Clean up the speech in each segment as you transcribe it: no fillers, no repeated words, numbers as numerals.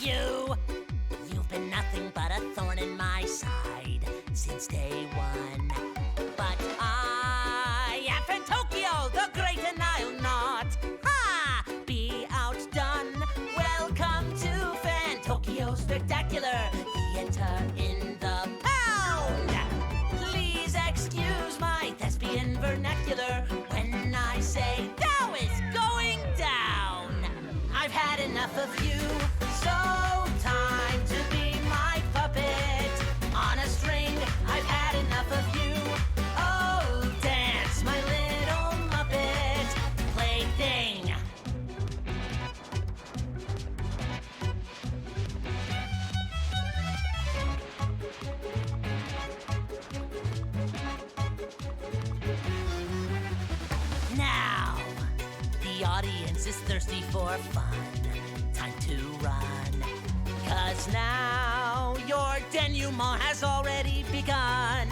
You've been nothing but a thorn in my side since day one. But I am from Tokyo, the great, and I'll not be outdone. Welcome to Fan Tokyo Spectacular Theater in the Pound. Please excuse my thespian vernacular when I say now is going down. I've had enough of you, so time to be my puppet on a string. I've had enough of you. Oh, dance, my little Muppet plaything. Now, the audience is thirsty for fun. Time to run. 'Cause now your denouement has already begun.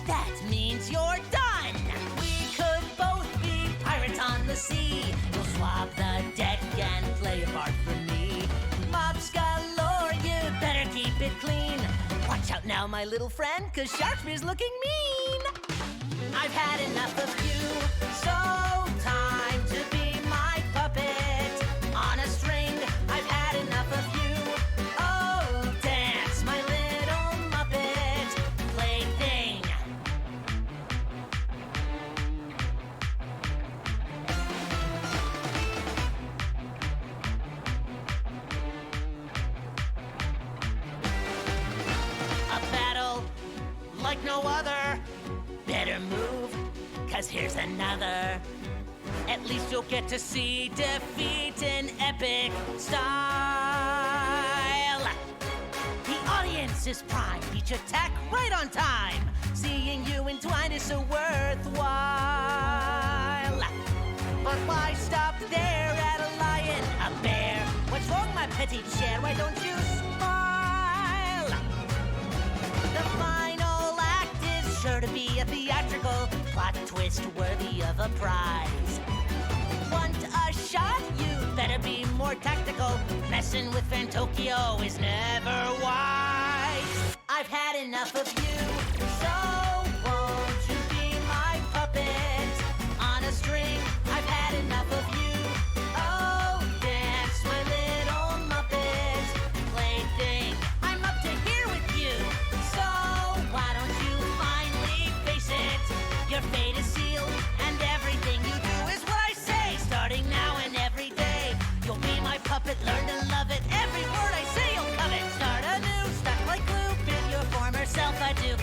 That means you're done. We could both be pirates on the sea. You'll swab the deck and play a part for me. Mops galore, you better keep it clean. Watch out now, my little friend, 'cause Sharkspeare's looking mean. I've had enough of you, so time to be my puppet on a string. I've had enough of you. Oh, dance, my little Muppet plaything. A battle like no other. Better move, 'cause here's another. At least you'll get to see defeat in epic style. The audience is primed, each attack right on time. Seeing you entwined is so worthwhile. But why stop there at a lion, a bear? What's wrong, my petite cher? Why don't you smile? The final act is sure to be a theatrical plot twist worthy of a prize. Want a shot? You better be more tactical. Messing with Fan Tokyo is never wise. I've had enough of you, so won't you be my puppet on a string? I've had enough of you. Oh, dance, my little Muppet plaything. I'm up to here with you, so why don't you finally face it? Your fate is sealed, and everything you do is what I say. Starting now and every day, you'll be my puppet, learn to love it. Every word I say you'll covet. Start anew, stuck like glue, bid your former self adieu.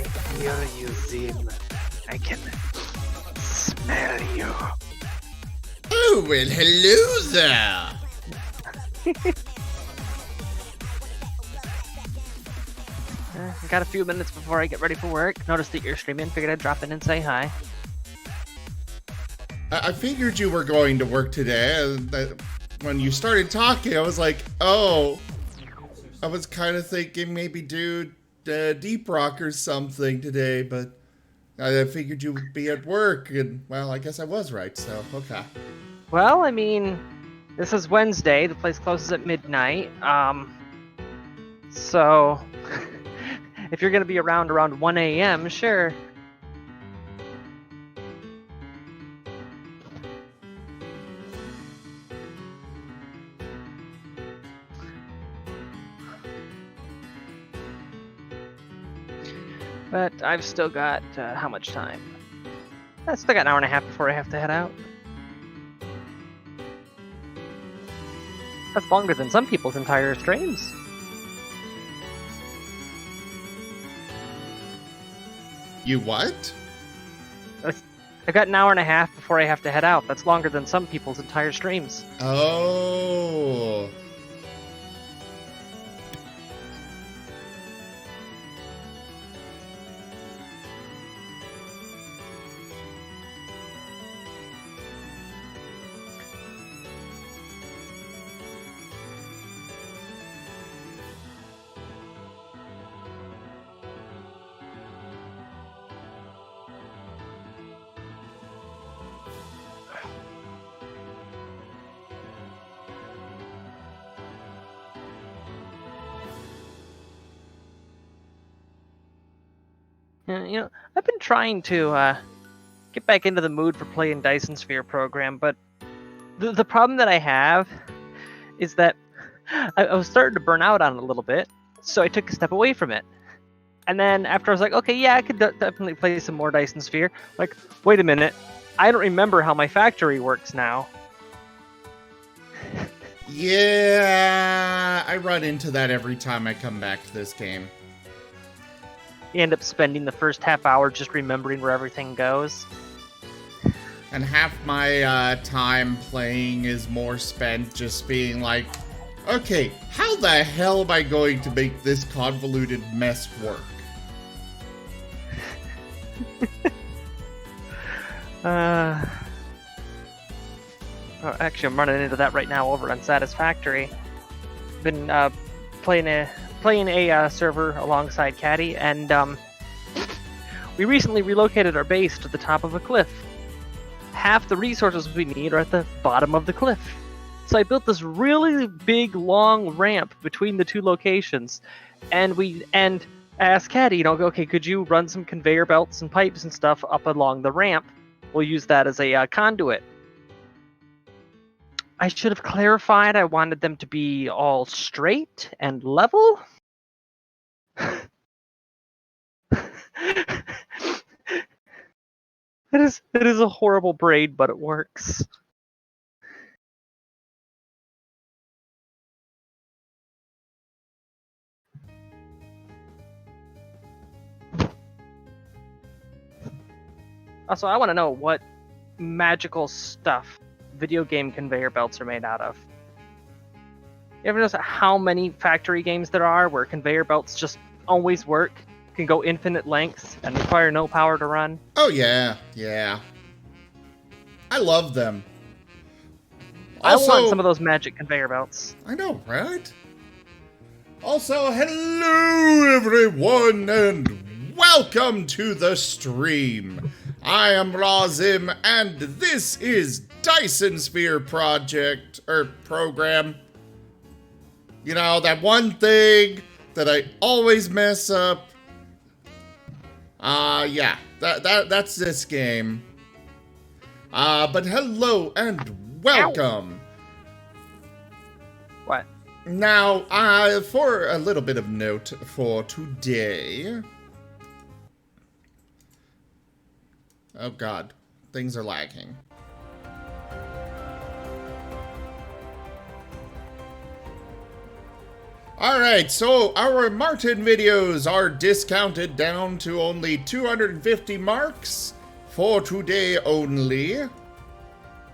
I hear you, Zim. I can smell you. Oh, well, hello there. Got a few minutes before I get ready for work. Noticed that you're streaming. Figured I'd drop in and say hi. I figured you were going to work today. When you started talking, I was like, oh. I was kind of thinking maybe do Deep Rock or something today, but I figured you would be at work, and, well, I guess I was right, so, okay. Well, I mean, this is Wednesday. The place closes at midnight. So if you're gonna be around 1 a.m., sure. But I've still got, how much time? I still got an hour and a half before I have to head out. That's longer than some people's entire streams. You what? I got an hour and a half before I have to head out. That's longer than some people's entire streams. Oh. I've been trying to get back into the mood for playing Dyson Sphere program, but the problem that I have is that I was starting to burn out on it a little bit, so I took a step away from it. And then after I was like, okay, yeah, I could definitely play some more Dyson Sphere. Like, wait a minute, I don't remember how my factory works now. Yeah, I run into that every time I come back to this game. You end up spending the first half hour just remembering where everything goes. And half my time playing is more spent just being like, okay, how the hell am I going to make this convoluted mess work? Actually, I'm running into that right now over on Satisfactory. Been playing a server alongside Caddy, and we recently relocated our base to the top of a cliff. Half the resources we need are at the bottom of the cliff. So I built this really big, long ramp between the two locations, and I asked Caddy, okay, could you run some conveyor belts and pipes and stuff up along the ramp? We'll use that as a conduit. I should have clarified I wanted them to be all straight and level. It is a horrible braid, but it works. Also, I want to know what magical stuff video game conveyor belts are made out of. You ever notice how many factory games there are where conveyor belts just always work, can go infinite lengths, and require no power to run? Oh, yeah. I love them. Also, I want some of those magic conveyor belts. I know, right? Also, hello everyone, and welcome to the stream. I am Razim, and this is Dyson Sphere Project, program. You know, that one thing that I always mess up. Yeah, that's this game. But hello and welcome. Ow. What? Now, for a little bit of note for today. Oh god, things are lagging. Alright, so our Marten videos are discounted down to only 250 marks for today only.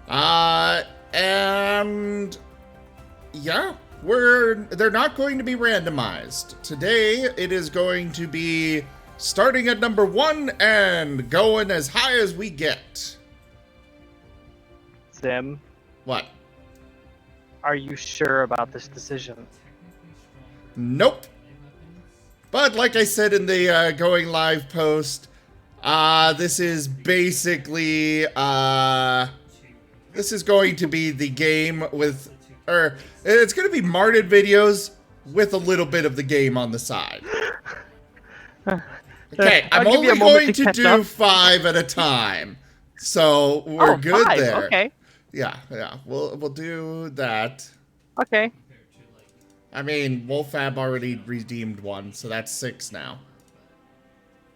And yeah, they're not going to be randomized. Today it is going to be starting at number 1 and going as high as we get. Sim, What? are you sure about this decision? Nope. But like I said in the going live post, this is basically this is going to be the game with, or it's going to be Marten videos with a little bit of the game on the side. Okay, I'm only going to do 5 at a time, so we're good 5. there. Okay. Yeah, we'll do that. Okay. I mean, Wolfab already redeemed one, so that's 6 now.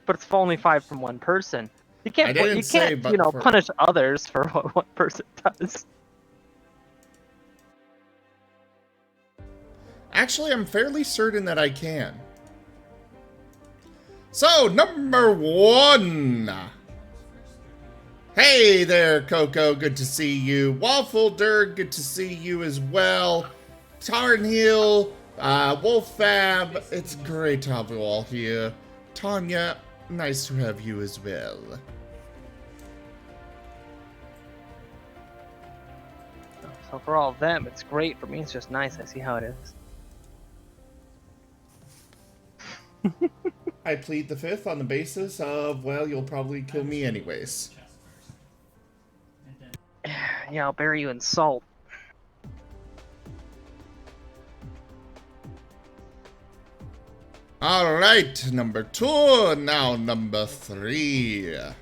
But it's only 5 from one person. You can't, I didn't say, but for... punish others for what one person does. Actually, I'm fairly certain that I can. So, number 1. Hey there, Coco. Good to see you. Waffle Dirk, good to see you as well. Tarnheel, Wolfab, it's great to have you all here. Tanya, nice to have you as well. So for all of them, it's great. For me, it's just nice. I see how it is. I plead the 5th on the basis of, well, you'll probably kill me anyways. Yeah, I'll bury you in salt. Alright, number 2, now number 3. That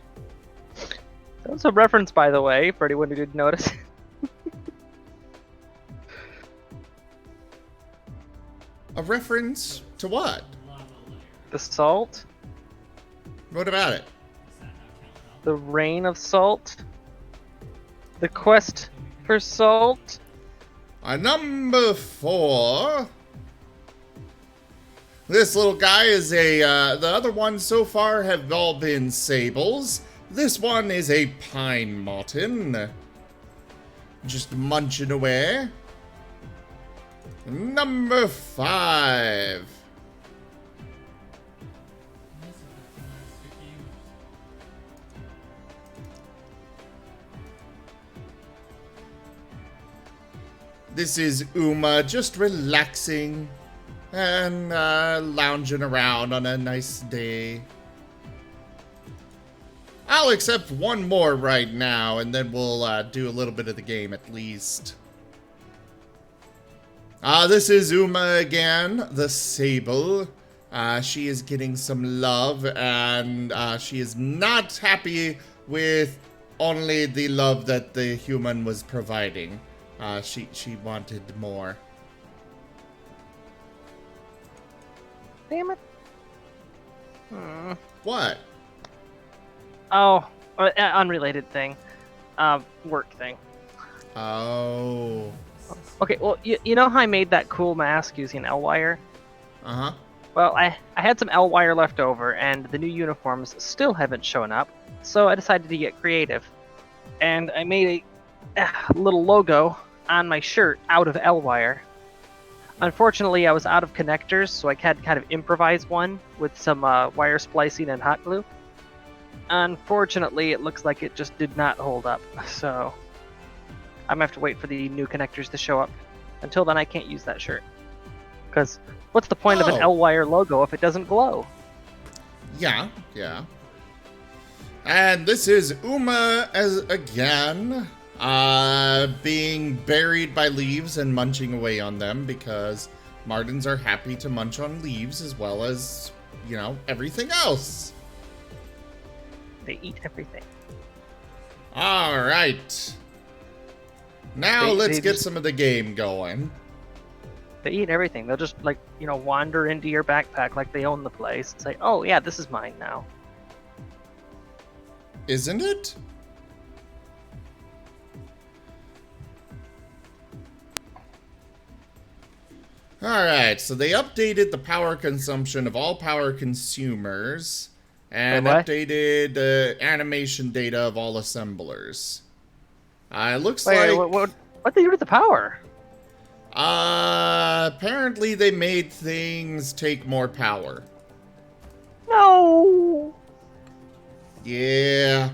was a reference, by the way, for anyone who didn't notice. A reference to what? The salt? What about it? The rain of salt? The quest for salt? Number 4. This little guy is a, the other ones so far have all been sables. This one is a pine Marten. Just munching away. Number 5. This is Uma just relaxing and lounging around on a nice day. I'll accept one more right now, and then we'll do a little bit of the game at least. This is Uma again, the Sable. She is getting some love, and she is not happy with only the love that the human was providing. She wanted more. Damn it. What? Oh, unrelated thing. Work thing. Oh. Okay, well, you know how I made that cool mask using L-wire? Uh-huh. Well, I had some L-wire left over, and the new uniforms still haven't shown up, so I decided to get creative. And I made a little logo on my shirt out of L-wire. Unfortunately, I was out of connectors, so I had to kind of improvise one with some wire splicing and hot glue. Unfortunately, it looks like it just did not hold up, so I'm gonna have to wait for the new connectors to show up. Until then, I can't use that shirt. Because what's the point of an L-wire logo if it doesn't glow? Yeah. And this is Uma again, being buried by leaves and munching away on them because Martens are happy to munch on leaves as well as, you know, everything else. They eat everything. All right. Now let's get some of the game going. They eat everything. They'll just, like, you know, wander into your backpack like they own the place and say, oh, yeah, this is mine now. Isn't it? Alright, so they updated the power consumption of all power consumers and Wait, what? updated the animation data of all assemblers. It looks Wait, like... what did they do with the power? Apparently they made things take more power. No! Yeah.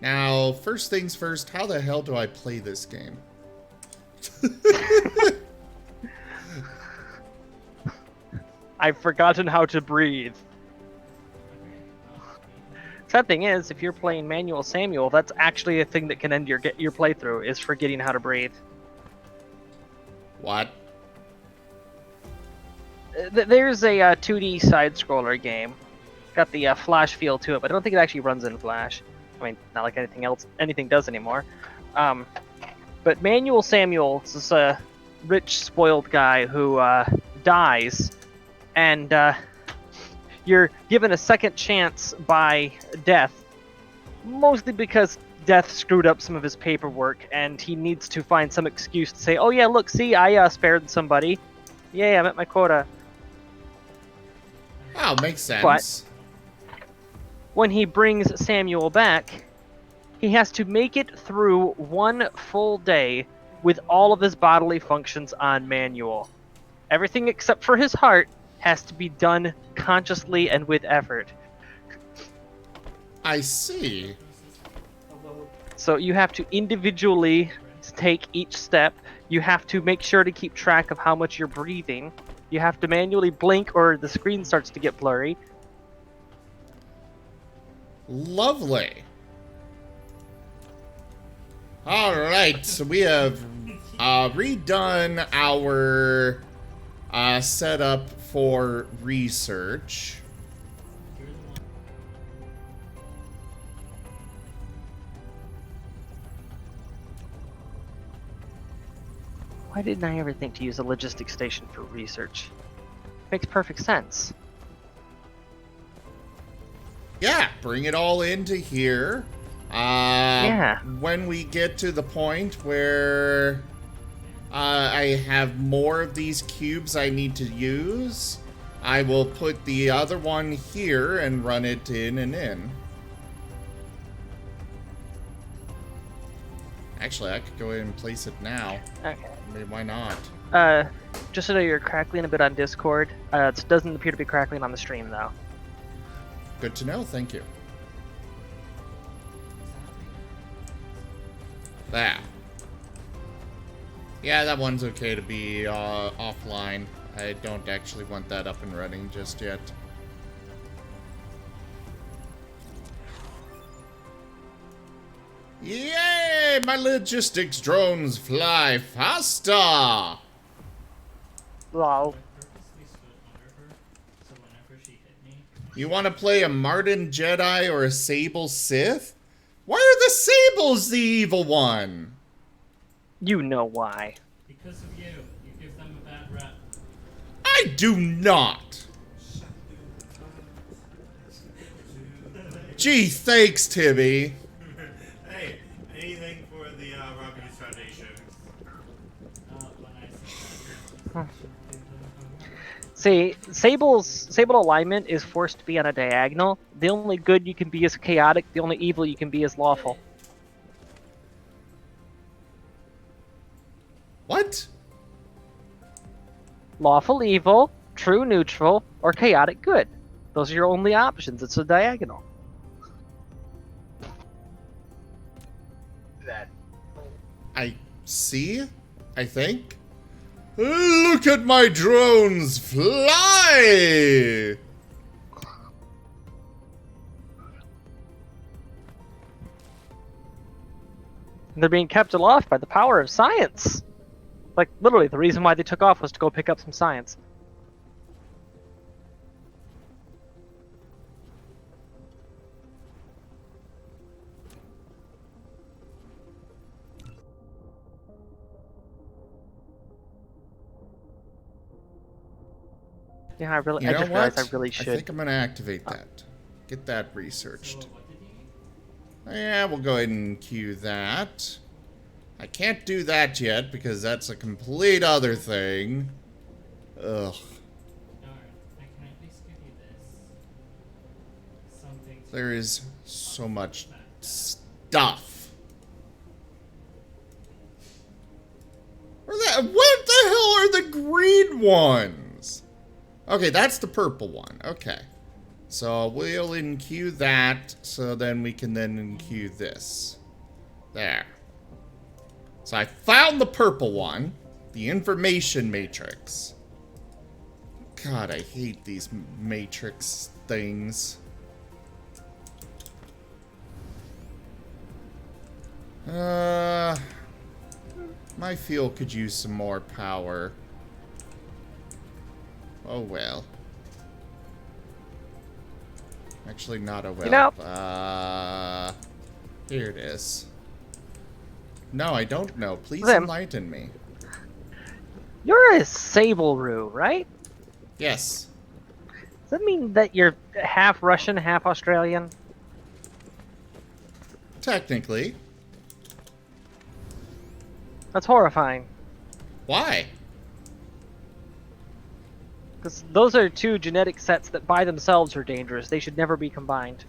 Now, first things first, how the hell do I play this game? I've forgotten how to breathe. Sad thing is, if you're playing Manual Samuel, that's actually a thing that can end your playthrough, is forgetting how to breathe. What? There's a 2D side-scroller game. Got the Flash feel to it, but I don't think it actually runs in Flash. I mean, not like anything does anymore. But Manual Samuel is this rich, spoiled guy who dies, and you're given a second chance by Death, mostly because Death screwed up some of his paperwork, and he needs to find some excuse to say, "Oh yeah, look, see, I spared somebody. Yay, I met my quota." Oh, makes sense. But when he brings Samuel back, he has to make it through one full day with all of his bodily functions on manual. Everything except for his heart has to be done consciously and with effort. I see. So you have to individually take each step. You have to make sure to keep track of how much you're breathing. You have to manually blink or the screen starts to get blurry. Lovely. Alright, so we have redone our setup for research. Why didn't I ever think to use a logistics station for research? Makes perfect sense. Yeah, bring it all into here. Yeah. When we get to the point where I have more of these cubes I need to use, I will put the other one here and run it in and in. Actually, I could go ahead and place it now. Okay. I mean, why not? Just so you're crackling a bit on Discord, it doesn't appear to be crackling on the stream, though. Good to know, thank you. There. Yeah, that one's okay to be offline. I don't actually want that up and running just yet. Yay! My logistics drones fly faster! Lol. You want to play a Marten Jedi or a Sable Sith? Why are the Sables the evil one? You know why. Because of you. You give them a bad rep. I do not! Gee, thanks, Timmy. Hey, anything for the Rockets Foundation. See, Sable alignment is forced to be on a diagonal. The only good you can be is chaotic. The only evil you can be is lawful. What? Lawful evil, true neutral, or chaotic good. Those are your only options. It's a diagonal. I see, I think. Look at my drones fly! They're being kept aloft by the power of science. Like, literally, the reason why they took off was to go pick up some science. Yeah, I just realized I really should. I think I'm gonna activate that. Get that researched. Yeah, we'll go ahead and queue that. I can't do that yet because that's a complete other thing. Ugh. Darn. I can at least give you this. Something to There is so much stuff. What the hell are the green ones? Okay, that's the purple one. Okay. So we'll enqueue that, so then we can then enqueue this. There. So I found the purple one, the information matrix. God, I hate these matrix things. My fuel could use some more power. Oh well. Actually, not a well. You know- Here it is. No, I don't know. Please Them. enlighten me. You're a Sable-Roo, right? Yes. Does that mean that you're half Russian, half Australian? Technically. That's horrifying. Why? Because those are two genetic sets that by themselves are dangerous. They should never be combined.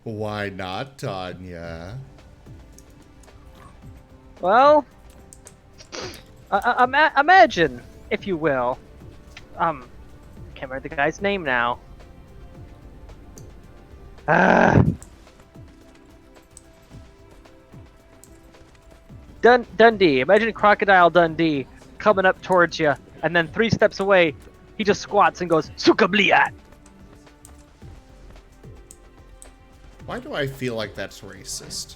Why not, Tanya? Well, imagine, if you will. Can't remember the guy's name now. Dundee. Imagine Crocodile Dundee coming up towards you, and then 3 steps away, he just squats and goes, "Sukabliat." Why do I feel like that's racist?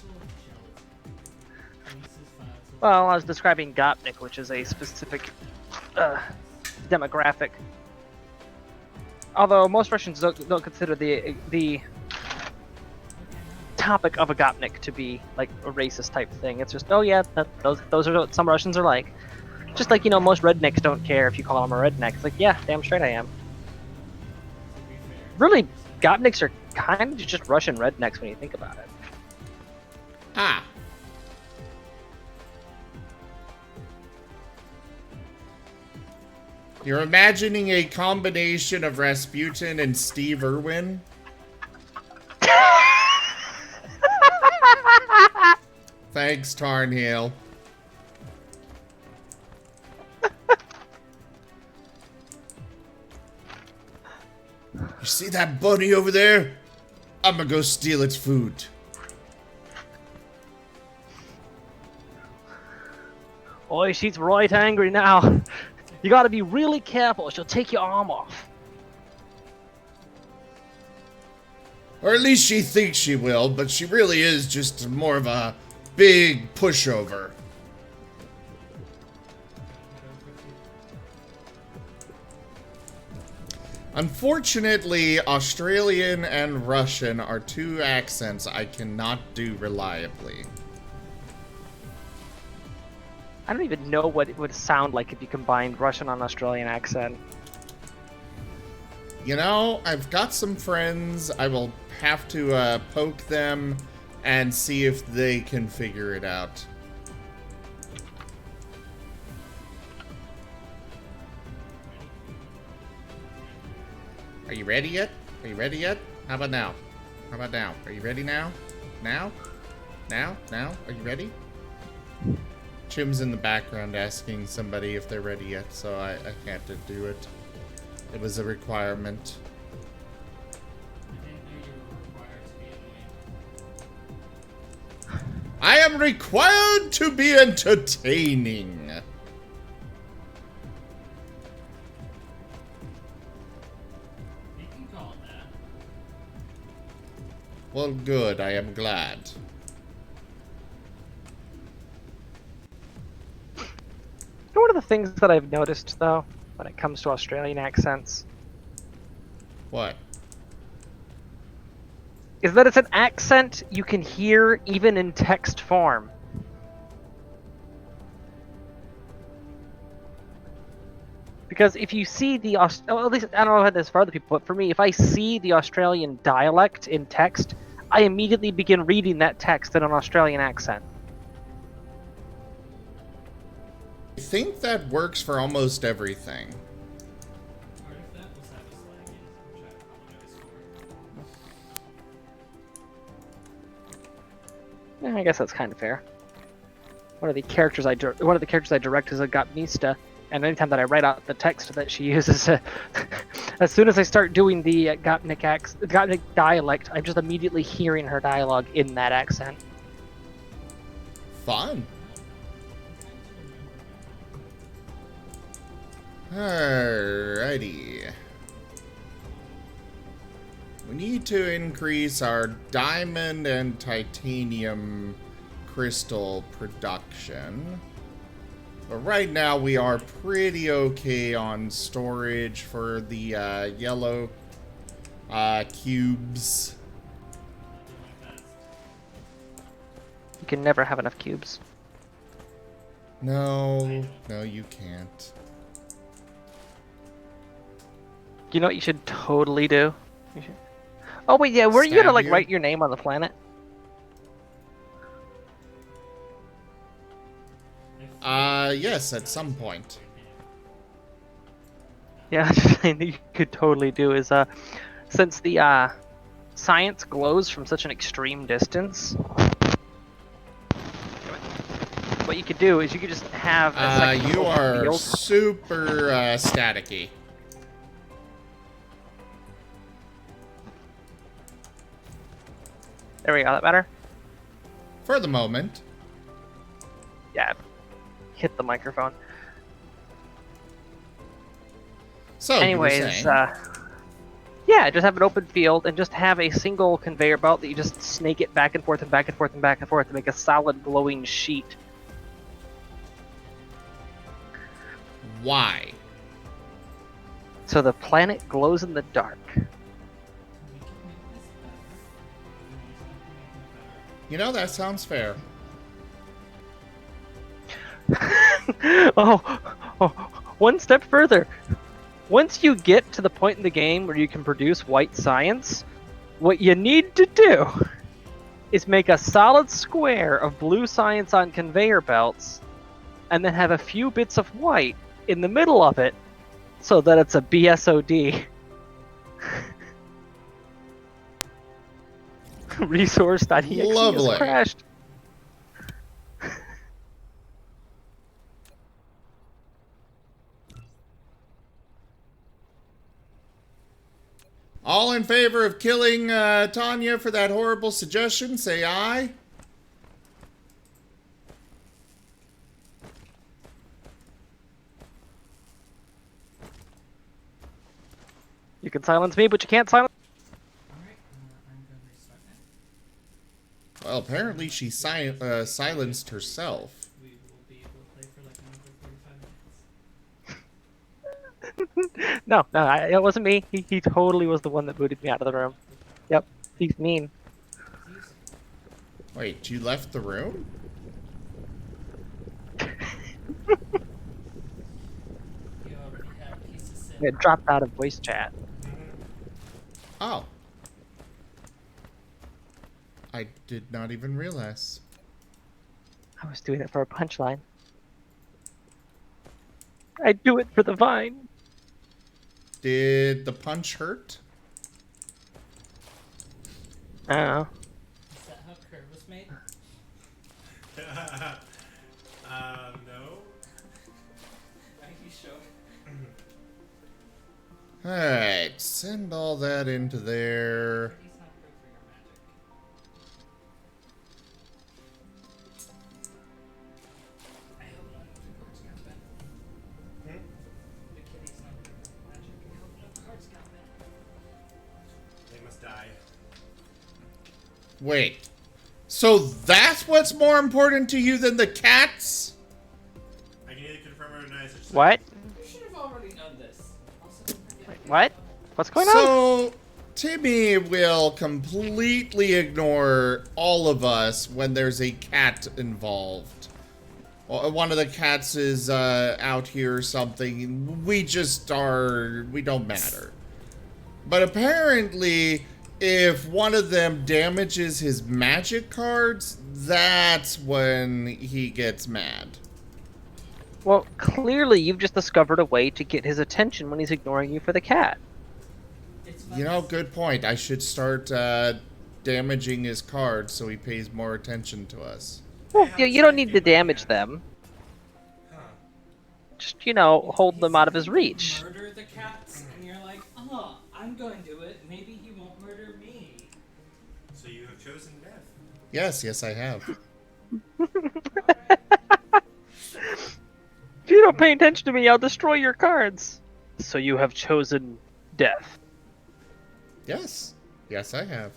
Well, I was describing Gopnik, which is a specific demographic. Although most Russians don't consider the topic of a Gopnik to be like a racist type thing. It's just, oh yeah, those are what some Russians are like. Just like, you know, most rednecks don't care if you call them a redneck. It's like, yeah, damn straight I am. Really, Gopniks are kind of just Russian rednecks when you think about it. Ah. You're imagining a combination of Rasputin and Steve Irwin? Thanks, Tarnhill. You see that bunny over there? I'm gonna go steal its food. Oh, she's right angry now. You gotta be really careful, she'll take your arm off. Or at least she thinks she will, but she really is just more of a big pushover. Unfortunately, Australian and Russian are two accents I cannot do reliably. I don't even know what it would sound like if you combined Russian and Australian accent. You know, I've got some friends. I will have to poke them and see if they can figure it out. Are you ready yet? Are you ready yet? How about now? How about now? Are you ready now? Now? Now? Now? Are you ready? Chim's in the background asking somebody if they're ready yet, so I can't do it. It was a requirement. I am required to be entertaining. You can call it that. Well, good. I am glad. One of the things that I've noticed, though, when it comes to Australian accents, What? is that it's an accent you can hear even in text form. Because if you see the at least I don't know how this is for other people, but for me, if I see the Australian dialect in text, I immediately begin reading that text in an Australian accent. I think that works for almost everything. Part of that was I was lagging, which I apologize for. Yeah, I guess that's kind of fair. One of the characters I direct is a Gotmista, and anytime that I write out the text that she uses, as soon as I start doing the Gotnik dialect, I'm just immediately hearing her dialogue in that accent. Fun. Alrighty. We need to increase our diamond and titanium crystal production. But right now we are pretty okay on storage for the yellow cubes. You can never have enough cubes. No, you can't. You know what you should totally do? Oh wait, yeah, were you gonna like write your name on the planet? Yes, at some point. Yeah, that's the thing that you could totally do is, since the, science glows from such an extreme distance, what you could do is you could just have a second you are field. super, staticky. There we go, that better? For the moment. Yeah, hit the microphone. So, you were Anyways, saying. yeah, just have an open field and just have a single conveyor belt that you just snake it back and forth and back and forth and back and forth to make a solid glowing sheet. Why? So the planet glows in the dark. We can make this better. You know, that sounds fair. oh, one step further. Once you get to the point in the game where you can produce white science, what you need to do is make a solid square of blue science on conveyor belts, and then have a few bits of white in the middle of it, so that it's a BSOD. Resource.exe Lovely. has crashed. All in favor of killing Tanya for that horrible suggestion, say aye. You can silence me, but you can't silence. Alright, I'm gonna restart that. Well, apparently she silenced herself. We will be able to play for like another 45 minutes. No, it wasn't me. He totally was the one that booted me out of the room. Yep, he's mean. Wait, you left the room? You already have pieces in. It dropped out of voice chat. Oh. I did not even realize. I was doing it for a punchline. I do it for the vine. Did the punch hurt? I don't know. Is that how curve was made? No. Are you sure? Alright, send all that into there. He's not good for your magic. I hope none of the cards got bent. The kitty's not good for magic. I hope no cards got bent. They must die. Wait. So that's what's more important to you than the cats? I can either confirm or deny such What? You should have already known this. Also, don't forget. What? What's going on? So, Timmy will completely ignore all of us when there's a cat involved. Or one of the cats is out here or something. We don't matter. But apparently, if one of them damages his magic cards, that's when he gets mad. Well, clearly you've just discovered a way to get his attention when he's ignoring you for the cat. It's You know, good point. I should start damaging his cards so he pays more attention to us. Well, you don't need to damage them. Huh. Just, you know, hold He them out of said his he would reach. Murder the cats, and you're like, oh, I'm going to do it. Maybe he won't murder me. So you have chosen death. Yes, I have. If you don't pay attention to me, I'll destroy your cards. So you have chosen death. Yes, I have.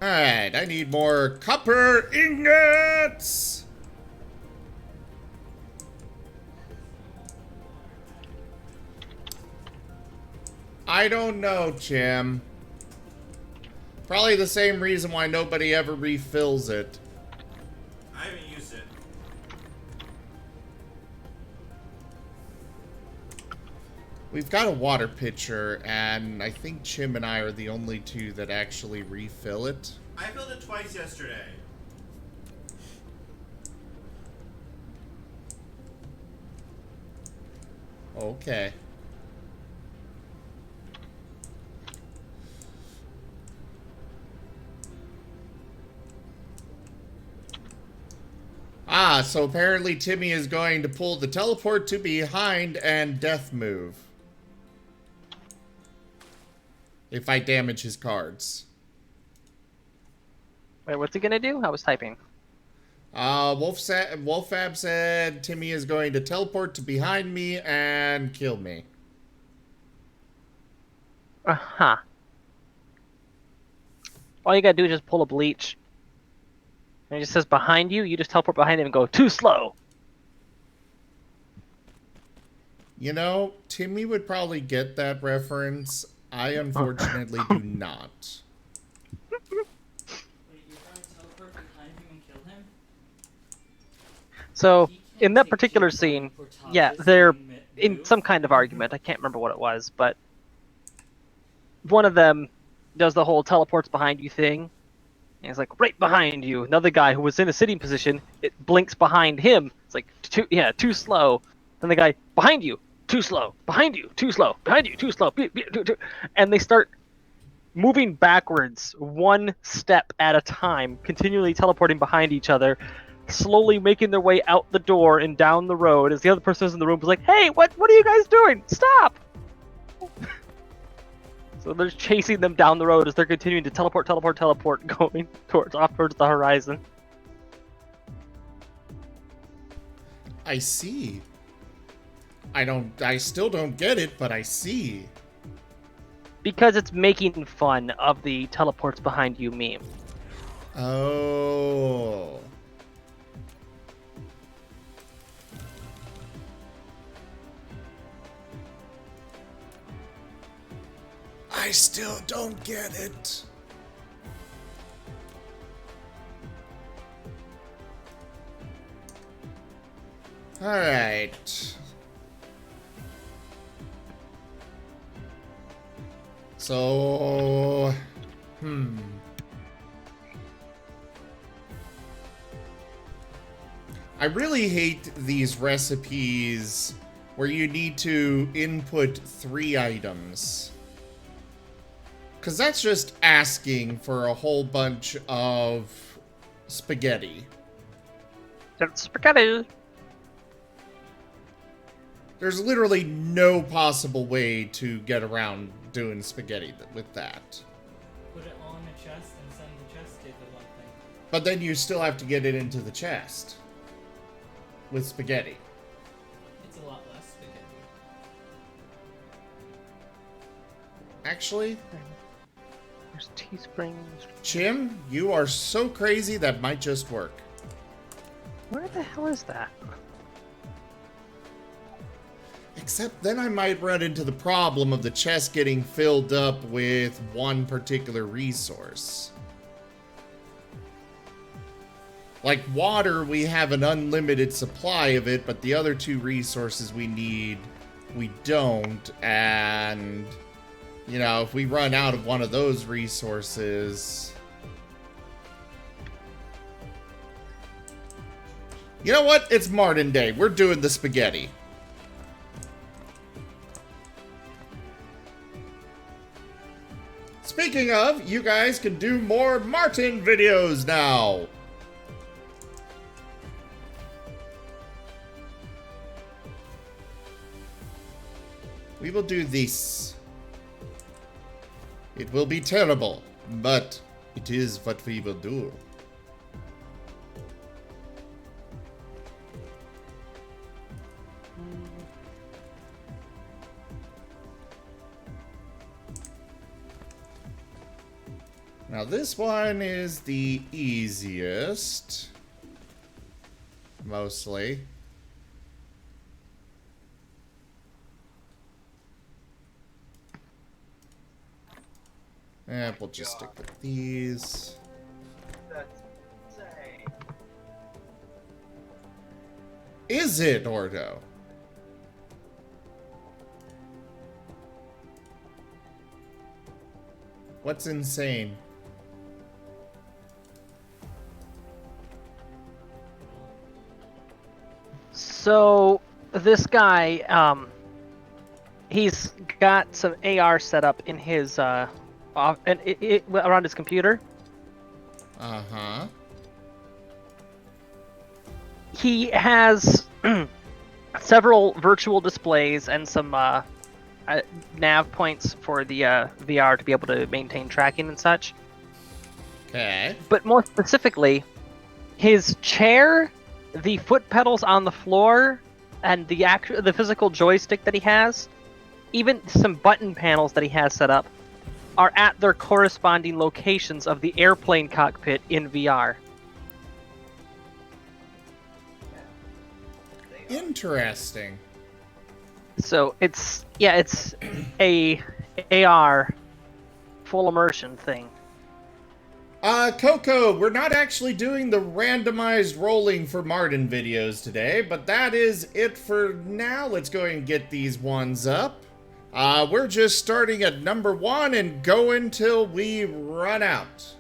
Alright, I need more copper ingots! I don't know, Jim. Probably the same reason why nobody ever refills it. I haven't used it. We've got a water pitcher, and I think Chim and I are the only two that actually refill it. I filled it twice yesterday. Okay. Ah, so apparently Timmy is going to pull the teleport to behind and death move. If I damage his cards. Wait, what's he gonna do? I was typing. Wolfab said Timmy is going to teleport to behind me and kill me. Uh-huh. All you gotta do is just pull a bleach. And it just says behind you, you just teleport behind him and go, too slow! You know, Timmy would probably get that reference. I unfortunately do not. Wait, you're going to teleport behind him and kill him? So, He can't in that take particular Jim's scene, for yeah, Tavis they're and in move. some kind of argument. I can't remember what it was, but one of them does the whole teleports behind you thing. And it's like, right behind you. Another guy who was in a sitting position, it blinks behind him. It's like, too slow. Then the guy, behind you, too slow. Behind you, too slow. Behind you, too slow. And they start moving backwards, one step at a time, continually teleporting behind each other, slowly making their way out the door and down the road as the other person in the room is like, hey, what are you guys doing? Stop! So they're chasing them down the road as they're continuing to teleport, going off towards the horizon. I see. I still don't get it, but I see. Because it's making fun of the teleports behind you meme. Oh. I still don't get it. All right. So, I really hate these recipes where you need to input 3 items. Because that's just asking for a whole bunch of spaghetti. Spaghetti! There's literally no possible way to get around doing spaghetti with that. Put it on a chest and send the chest to the one thing. But then you still have to get it into the chest with spaghetti. It's a lot less spaghetti. Actually, There's teasprings. Jim, you are so crazy that might just work. Where the hell is that? Except then I might run into the problem of the chest getting filled up with one particular resource. Like water, we have an unlimited supply of it, but the other two resources we need, we don't. And, you know, if we run out of one of those resources... You know what? It's Marten Day. We're doing the spaghetti. Speaking of, you guys can do more Marten videos now. We will do this. It will be terrible, but it is what we will do. Now this one is the easiest, mostly. And we'll just stick with these. Is it, Ordo? What's insane? So this guy, he's got some AR set up in his around his computer. Uh-huh. He has several virtual displays and some nav points for the VR to be able to maintain tracking and such. Okay. But more specifically, his chair, the foot pedals on the floor, and the physical joystick that he has, even some button panels that he has set up, are at their corresponding locations of the airplane cockpit in VR. Interesting. So it's a AR full immersion thing. Coco, we're not actually doing the randomized rolling for Marten videos today, but that is it for now. Let's go and get these ones up. We're just starting at number 1 and go until we run out.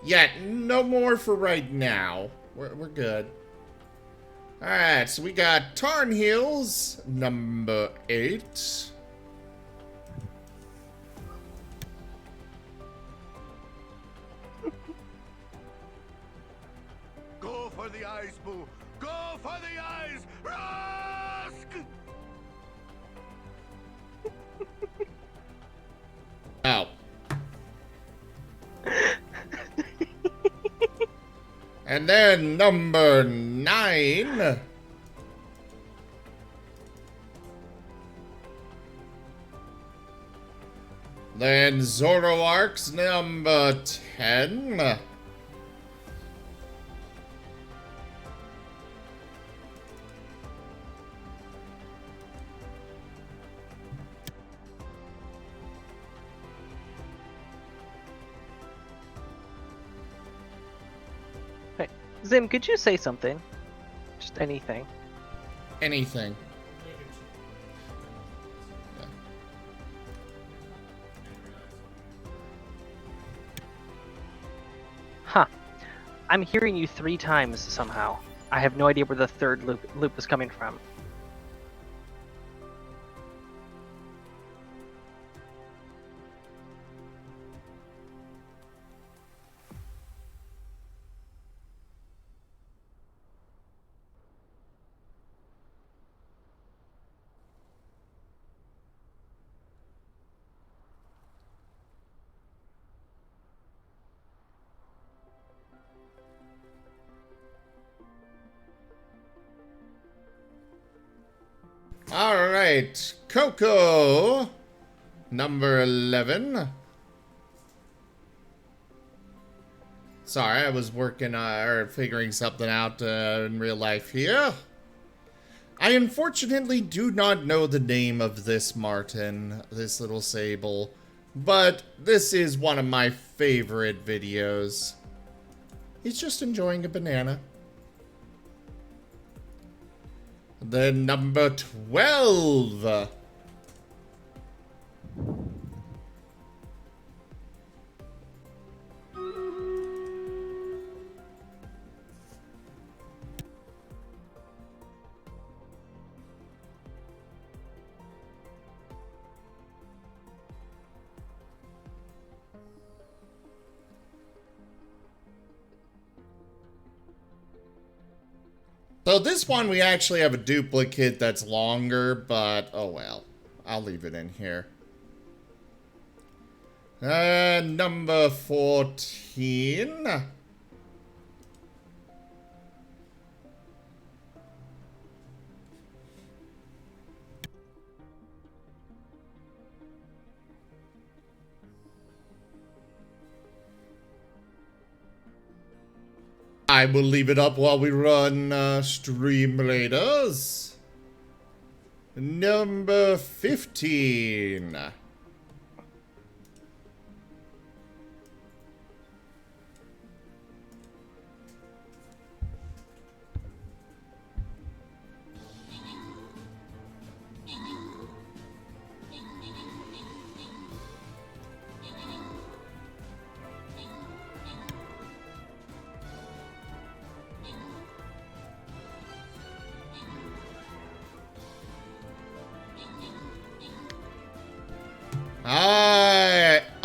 Yeah, no more for right now. We're good. Alright, so we got Tarn Heels, number 8. Go for the eyes, Boo! Go for the eyes! Rusk! Oh. And then number 9. Then Zoroark's number 10. Hey, Zim, could you say something? Just anything. Anything. Huh. I'm hearing you 3 times somehow. I have no idea where the third loop is coming from. Alright, Coco, number 11. Sorry, I was working or figuring something out in real life here. I unfortunately do not know the name of this Marten, this little sable, but this is one of my favorite videos. He's just enjoying a banana. Then number 12. So this one we actually have a duplicate that's longer, but oh well. I'll leave it in here. Number 14. I will leave it up while we run Stream Raiders. Number 15.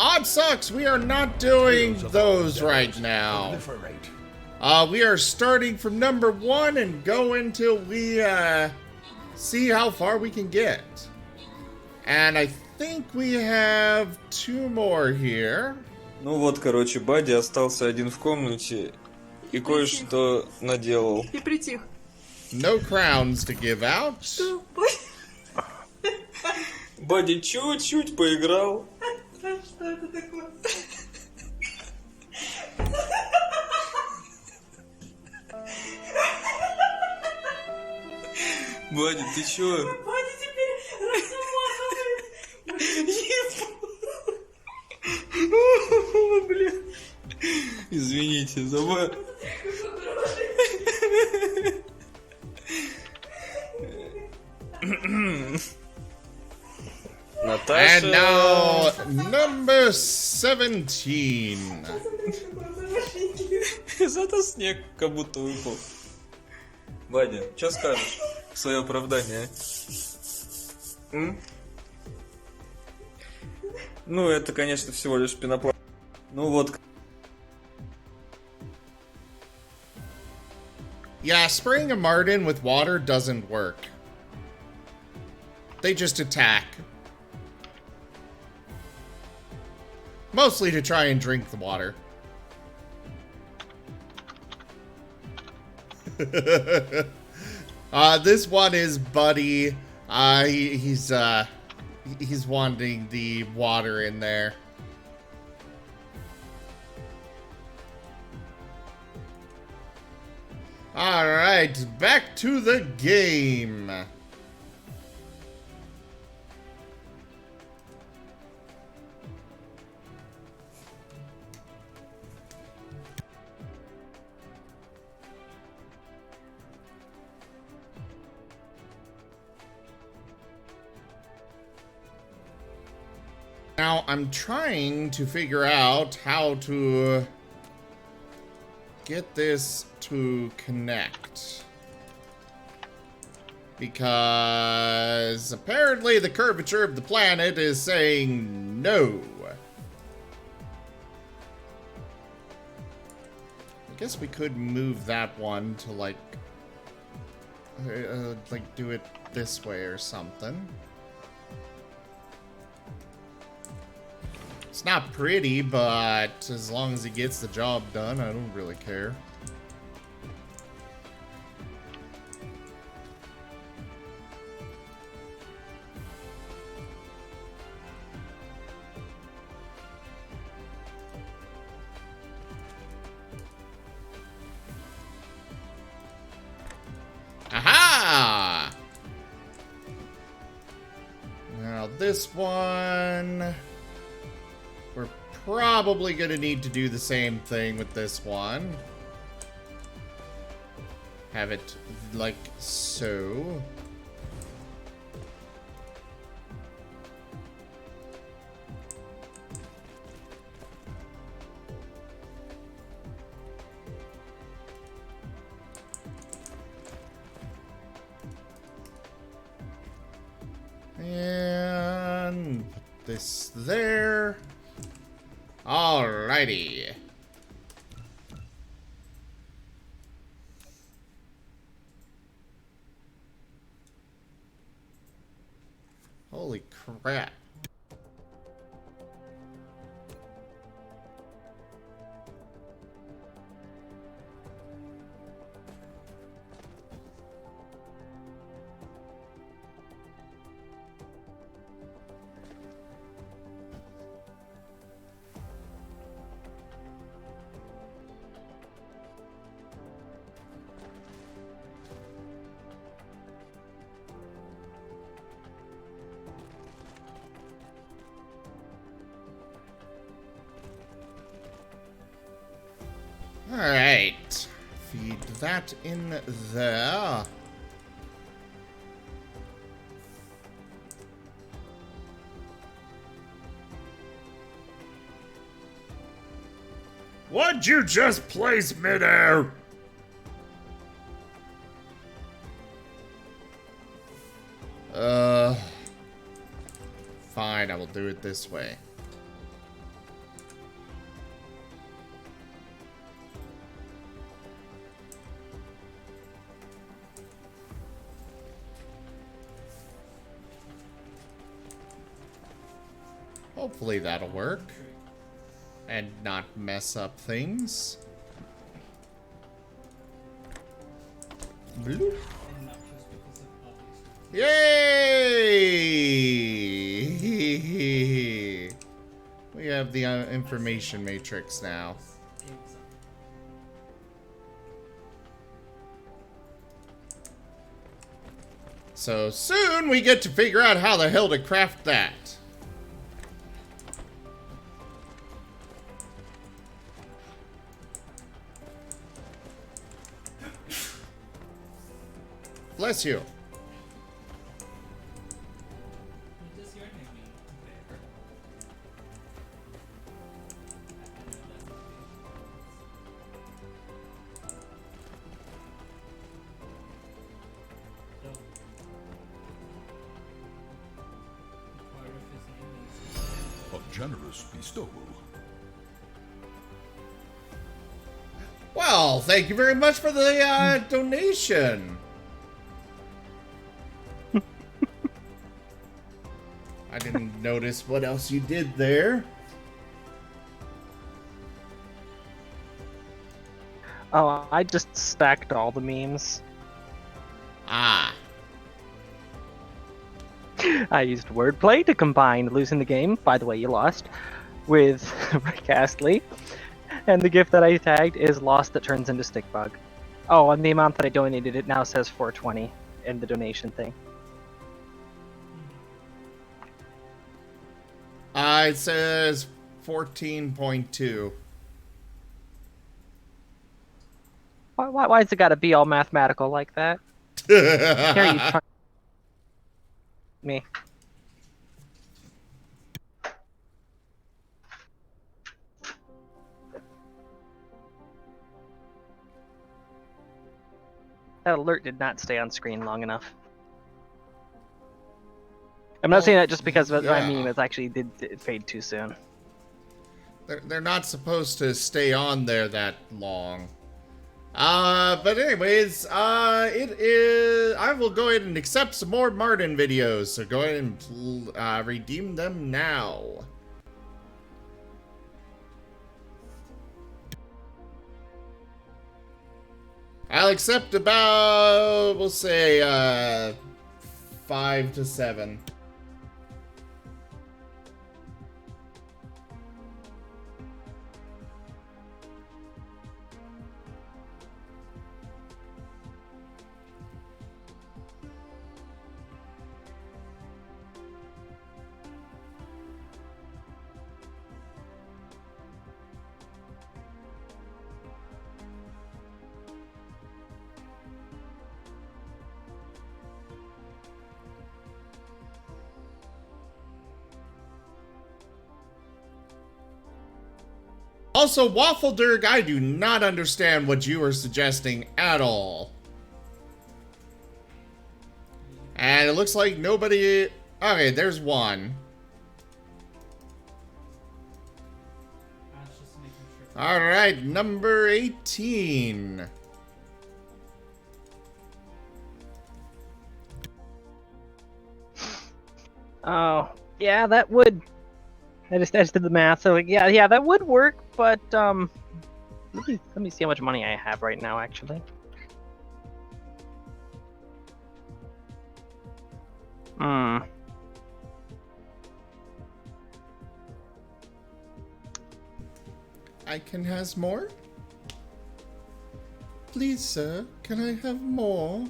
Odd sucks. We are not doing those right now. We are starting from number 1 and go until we see how far we can get. And I think we have 2 more here. Ну вот, короче, Бадди остался один в комнате и кое-что наделал. И притих. No crowns to give out. Что? Бадди чуть-чуть поиграл. Что это такое? Бадди, ты чё? Бадди теперь разумахал. Блин. Извините, забыл. Наташа. And now, number 17. Зато снег как будто выпал. Бадди, что скажешь в свое оправдание? Ну, это, конечно, всего лишь пенопласт. Ну вот. Yeah, spraying a Marten with water doesn't work. They just attack. Mostly to try and drink the water. This one is Buddy. He's wanting the water in there. Alright, back to the game. Now, I'm trying to figure out how to get this to connect. Because apparently the curvature of the planet is saying no. I guess we could move that one to like do it this way or something. It's not pretty, but as long as it gets the job done, I don't really care. Aha! Now this one... We're probably going to need to do the same thing with this one. have it like so. And put this there. Alrighty. Holy crap. Alright. Feed that in there. What'd you just place midair? Fine, I will do it this way. Hopefully that'll work. And not mess up things. Bloop. And not just because of obvious reasons. Yay! We have the information matrix now. Games up. So soon we get to figure out how the hell to craft that. Bless you. What does your name mean, Bear? No. Part of his name is A generous bestowal. Well, thank you very much for the donation. I didn't notice what else you did there. Oh, I just stacked all the memes. Ah. I used wordplay to combine losing the game, by the way you lost, with Rick Astley. And the gift that I tagged is lost that turns into stick bug. Oh, and the amount that I donated, it now says 420 in the donation thing. It says 14.2. Why's it gotta be all mathematical like that? Here you try me. That alert did not stay on screen long enough. I'm not saying that just because of my meme, it actually did fade too soon. They're not supposed to stay on there that long. But anyways, it is. I will go ahead and accept some more Marten videos. So go ahead and redeem them now. I'll accept about, we'll say, 5 to 7. Also, Waffledurg, I do not understand what you are suggesting at all. And it looks like nobody... Okay, there's one. Just making sure. Alright, number 18. Oh, yeah, that would. I just did the math. So yeah, that would work. But let me see how much money I have right now. Actually. Hmm. I can has more? Please, sir, can I have more?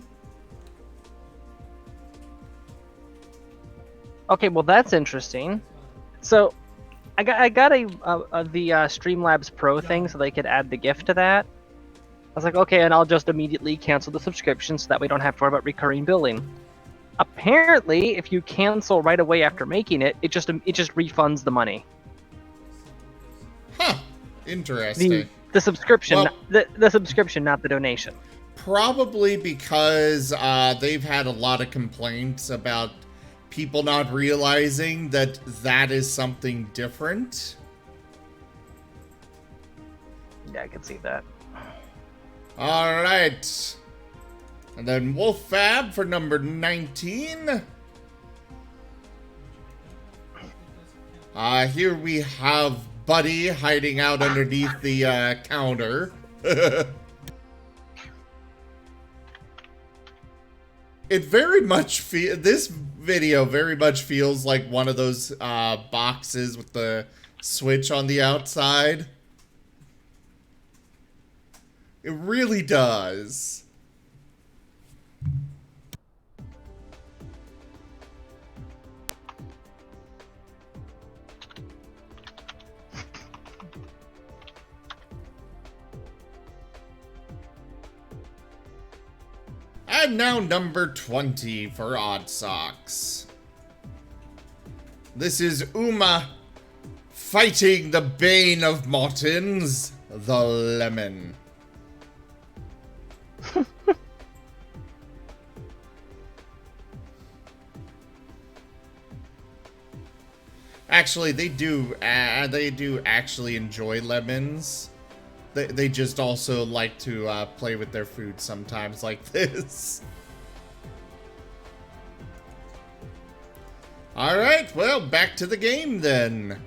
Okay, well that's interesting. So, I got the Streamlabs Pro thing so they could add the gift to that. I was like, okay, and I'll just immediately cancel the subscription so that we don't have to worry about recurring billing. Apparently, if you cancel right away after making it, it just refunds the money. Huh. Interesting. The subscription, Well, the subscription, not the donation. Probably because they've had a lot of complaints about people not realizing that that is something different. Yeah, I can see that. All right. And then Wolffab for number 19. Here we have Buddy hiding out underneath the counter. It very much this video very much feels like one of those boxes with the switch on the outside. It really does. And now number 20 for Odd Socks. This is Uma fighting the bane of Martens, the lemon. Actually, they do actually enjoy lemons. They just also like to play with their food sometimes like this. Alright, well, back to the game then.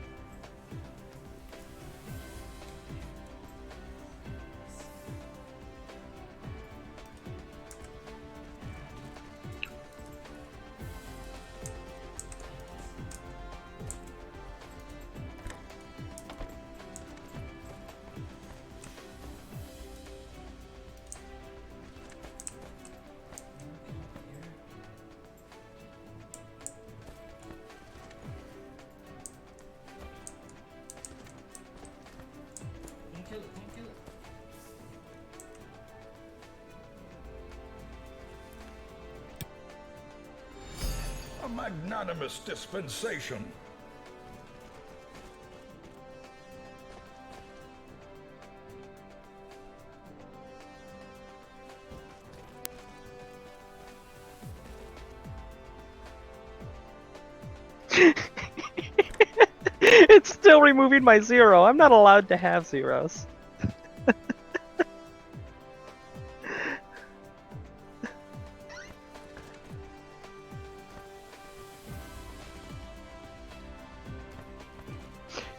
Don't kill it, don't kill it. A magnanimous dispensation. It's still removing my 0. I'm not allowed to have zeros.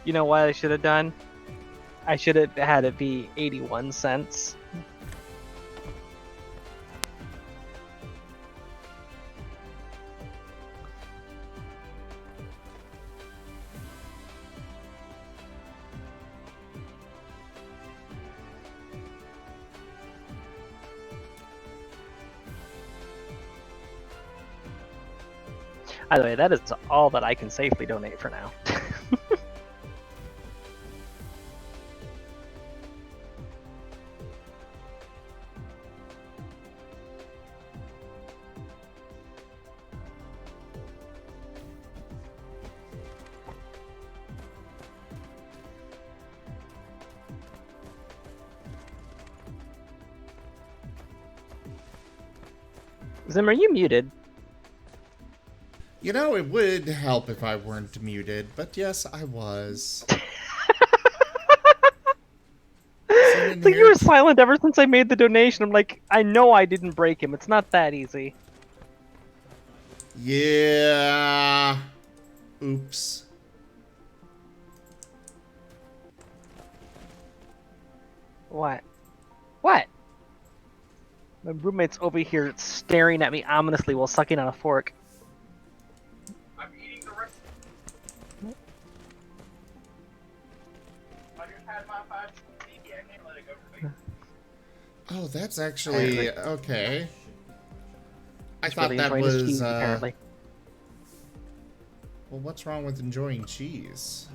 You know what I should have done? I should have had it be 81 cents. By the way, that is all that I can safely donate for now. Zim, are you muted? You know, it would help if I weren't muted, but yes, I was. It's like you were silent ever since I made the donation. I'm like, I know I didn't break him. It's not that easy. Yeah. Oops. What? What? My roommate's over here staring at me ominously while sucking on a fork. I'm eating the rest. I just had my 5 CD. I can't let it go for me. Oh, that's actually okay. I thought Really that enjoying his was. cheese, apparently. Well, what's wrong with enjoying cheese?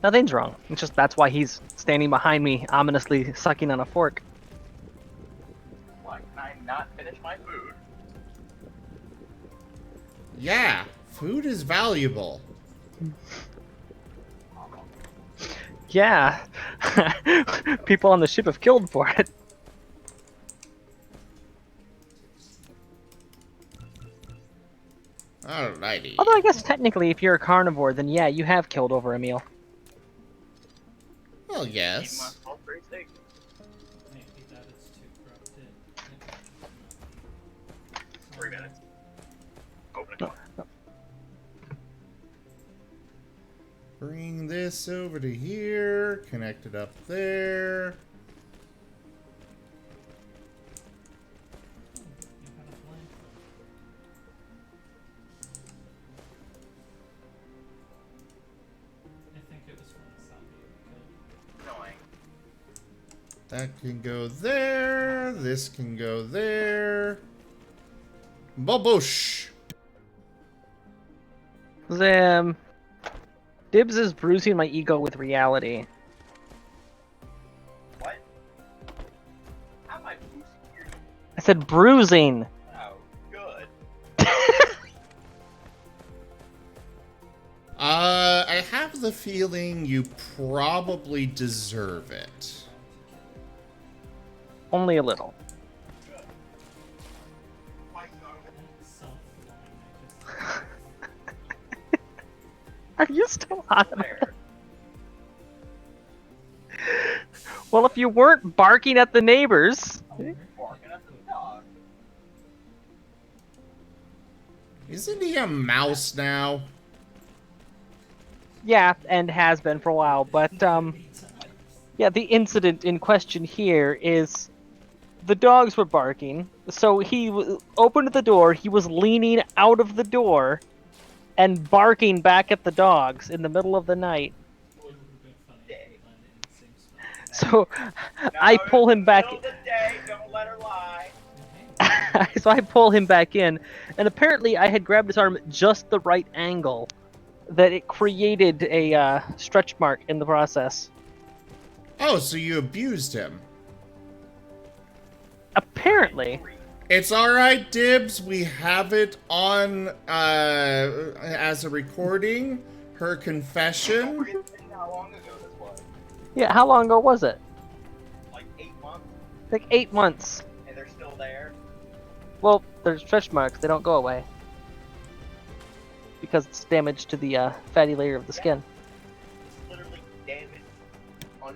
Nothing's wrong. It's just that's why he's standing behind me, ominously sucking on a fork. Why can I not finish my food? Yeah, food is valuable. Yeah. People on the ship have killed for it. Alrighty. Although I guess technically if you're a carnivore, then yeah, you have killed over a meal. Well, Eat my yes. Salisbury steak. Maybe that is too corrupted. 3 minutes. Open it. Bring this over to here. Connect it up there. You had a blank. I think it was from the zombie. Annoying. That can go there. This can go there. Baboosh. Zim. Dibs is bruising my ego with reality. What? How am I boosting your... I said bruising. Oh, good. I have the feeling you probably deserve it. Only a little. Are you still on it? Well, if you weren't barking at the neighbors. Barking at the dog. Isn't he a mouse now? Yeah, and has been for a while, but yeah, the incident in question here is the dogs were barking, so he opened the door, he was leaning out of the door and barking back at the dogs in the middle of the night. So I pull him back. Middle of the day, don't let her lie. So I pull him back in, and apparently I had grabbed his arm just the right angle that it created a stretch mark in the process. Oh, so you abused him. Apparently. It's alright, Dibs. We have it on as a recording. Her confession. How long ago this was? Yeah, how long ago was it? Like 8 months? Like 8 months. And they're still there? Well, there's stretch marks, they don't go away. Because it's damage to the fatty layer of the skin. It's literally damaged. Unrepairable.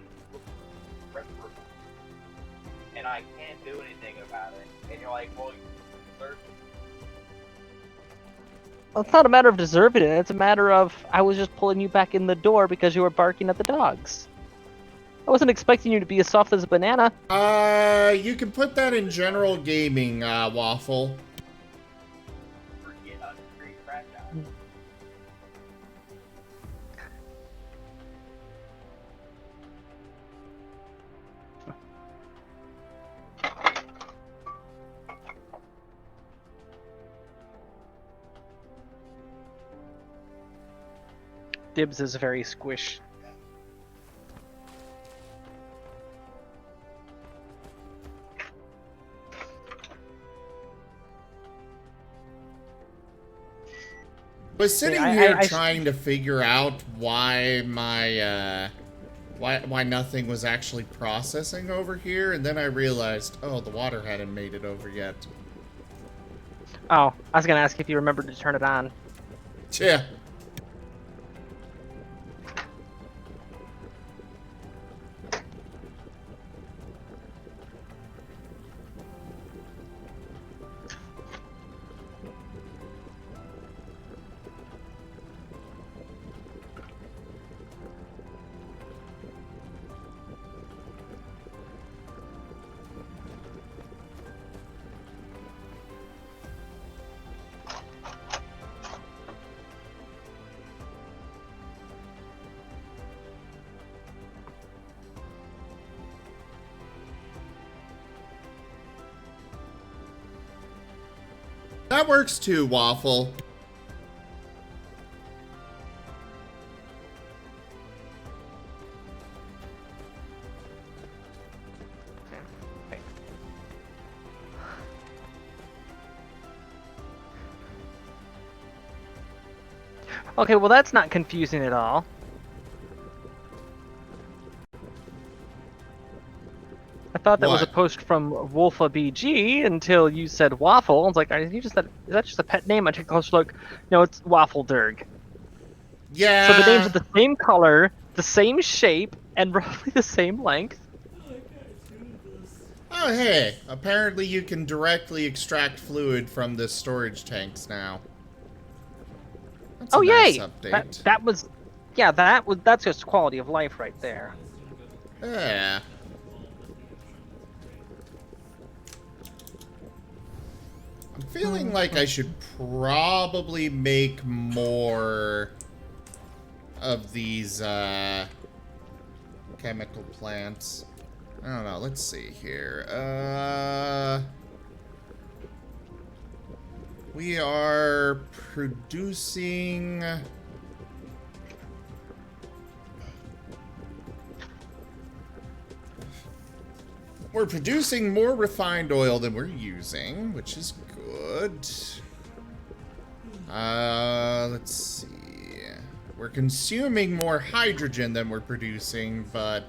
And I can't do anything about it. And you're like, well, you deserve it. Well, it's not a matter of deserving it, it's a matter of I was just pulling you back in the door because you were barking at the dogs. I wasn't expecting you to be as soft as a banana. You can put that in general gaming, Waffle. Forget how to treat fragile. Dibs is very squish. Was sitting here trying to figure out why my why nothing was actually processing over here, and then I realized, oh, the water hadn't made it over yet. Oh, I was gonna ask if you remembered to turn it on. Yeah. That works too, Waffle. Okay, well that's not confusing at all. I thought that was a What? post from Wolfa BG until you said Waffle. I was like, is that just a pet name? I took a close look. No, it's Waffle Durg. Yeah. So the names are the same color, the same shape, and roughly the same length. Oh, hey. Apparently you can directly extract fluid from the storage tanks now. That's a nice Yay! update. That's just quality of life right there. Yeah. I'm feeling like I should probably make more of these chemical plants. I don't know, let's see here. We are producing... We're producing more refined oil than we're using, which is good. Let's see. We're consuming more hydrogen than we're producing, but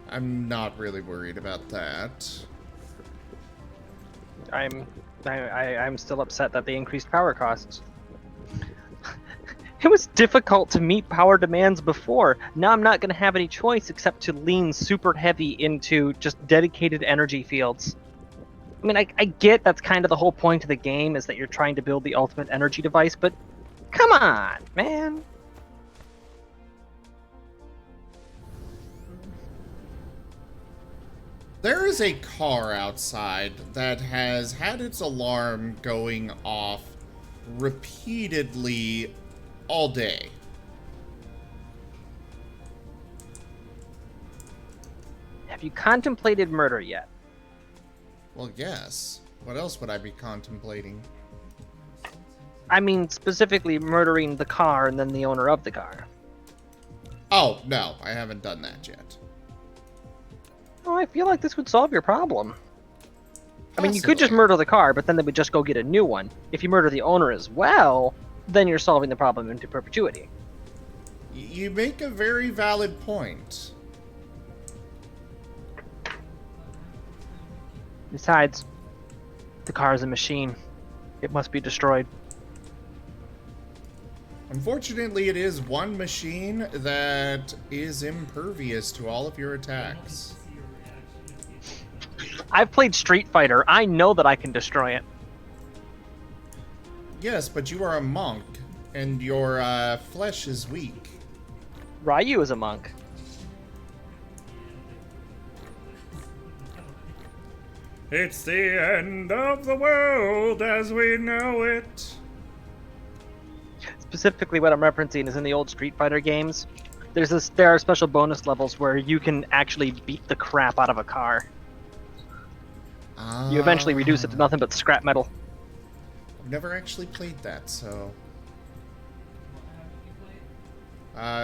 I'm not really worried about that. I'm still upset that they increased power costs. It was difficult to meet power demands before. Now I'm not going to have any choice except to lean super heavy into just dedicated energy fields. I mean, I get that's kind of the whole point of the game, is that you're trying to build the ultimate energy device, but come on, man. There is a car outside that has had its alarm going off repeatedly all day. Have you contemplated murder yet? Well, yes. What else would I be contemplating? I mean, specifically murdering the car and then the owner of the car. Oh, no. I haven't done that yet. Oh, I feel like this would solve your problem. I mean, you could just Possibly. murder the car, but then they would just go get a new one. If you murder the owner as well, then you're solving the problem into perpetuity. You make a very valid point. Besides, the car is a machine. It must be destroyed. Unfortunately, it is one machine that is impervious to all of your attacks. I've played Street Fighter. I know that I can destroy it. Yes, but you are a monk, and your flesh is weak. Ryu is a monk. It's the end of the world as we know it. Specifically, what I'm referencing is in the old Street Fighter games. There are special bonus levels where you can actually beat the crap out of a car. You eventually reduce it to nothing but scrap metal. I've never actually played that, so...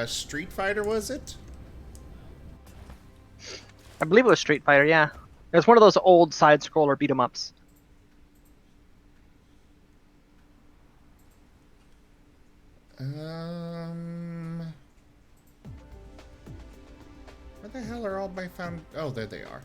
Street Fighter, was it? I believe it was Street Fighter, yeah. It was one of those old side-scroller beat-em-ups. Where the hell are all my found... Oh, there they are.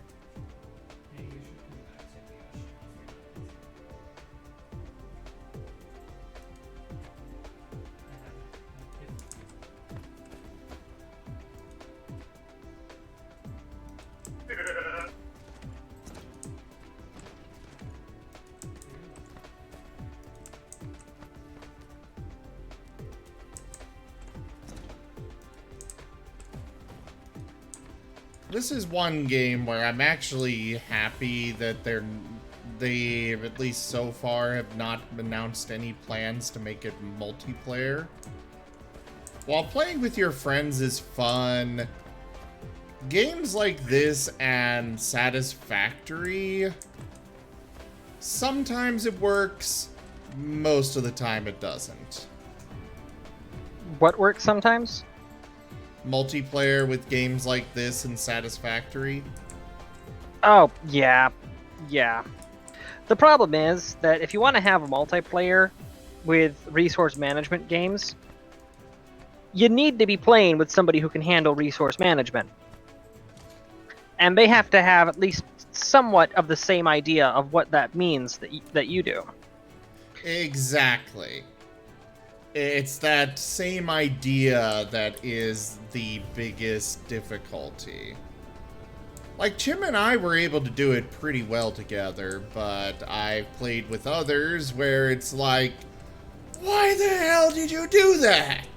this is one game where I'm actually happy that they, at least so far, have not announced any plans to make it multiplayer. While playing with your friends is fun, games like this and Satisfactory, sometimes it works, most of the time it doesn't. What works sometimes? Multiplayer with games like this and Satisfactory. Oh, yeah. Yeah. The problem is that if you want to have a multiplayer with resource management games, you need to be playing with somebody who can handle resource management. And they have to have at least somewhat of the same idea of what that means that you do. Exactly. It's that same idea that is the biggest difficulty. Like, Chim and I were able to do it pretty well together, but I've played with others where it's like, why the hell did you do that?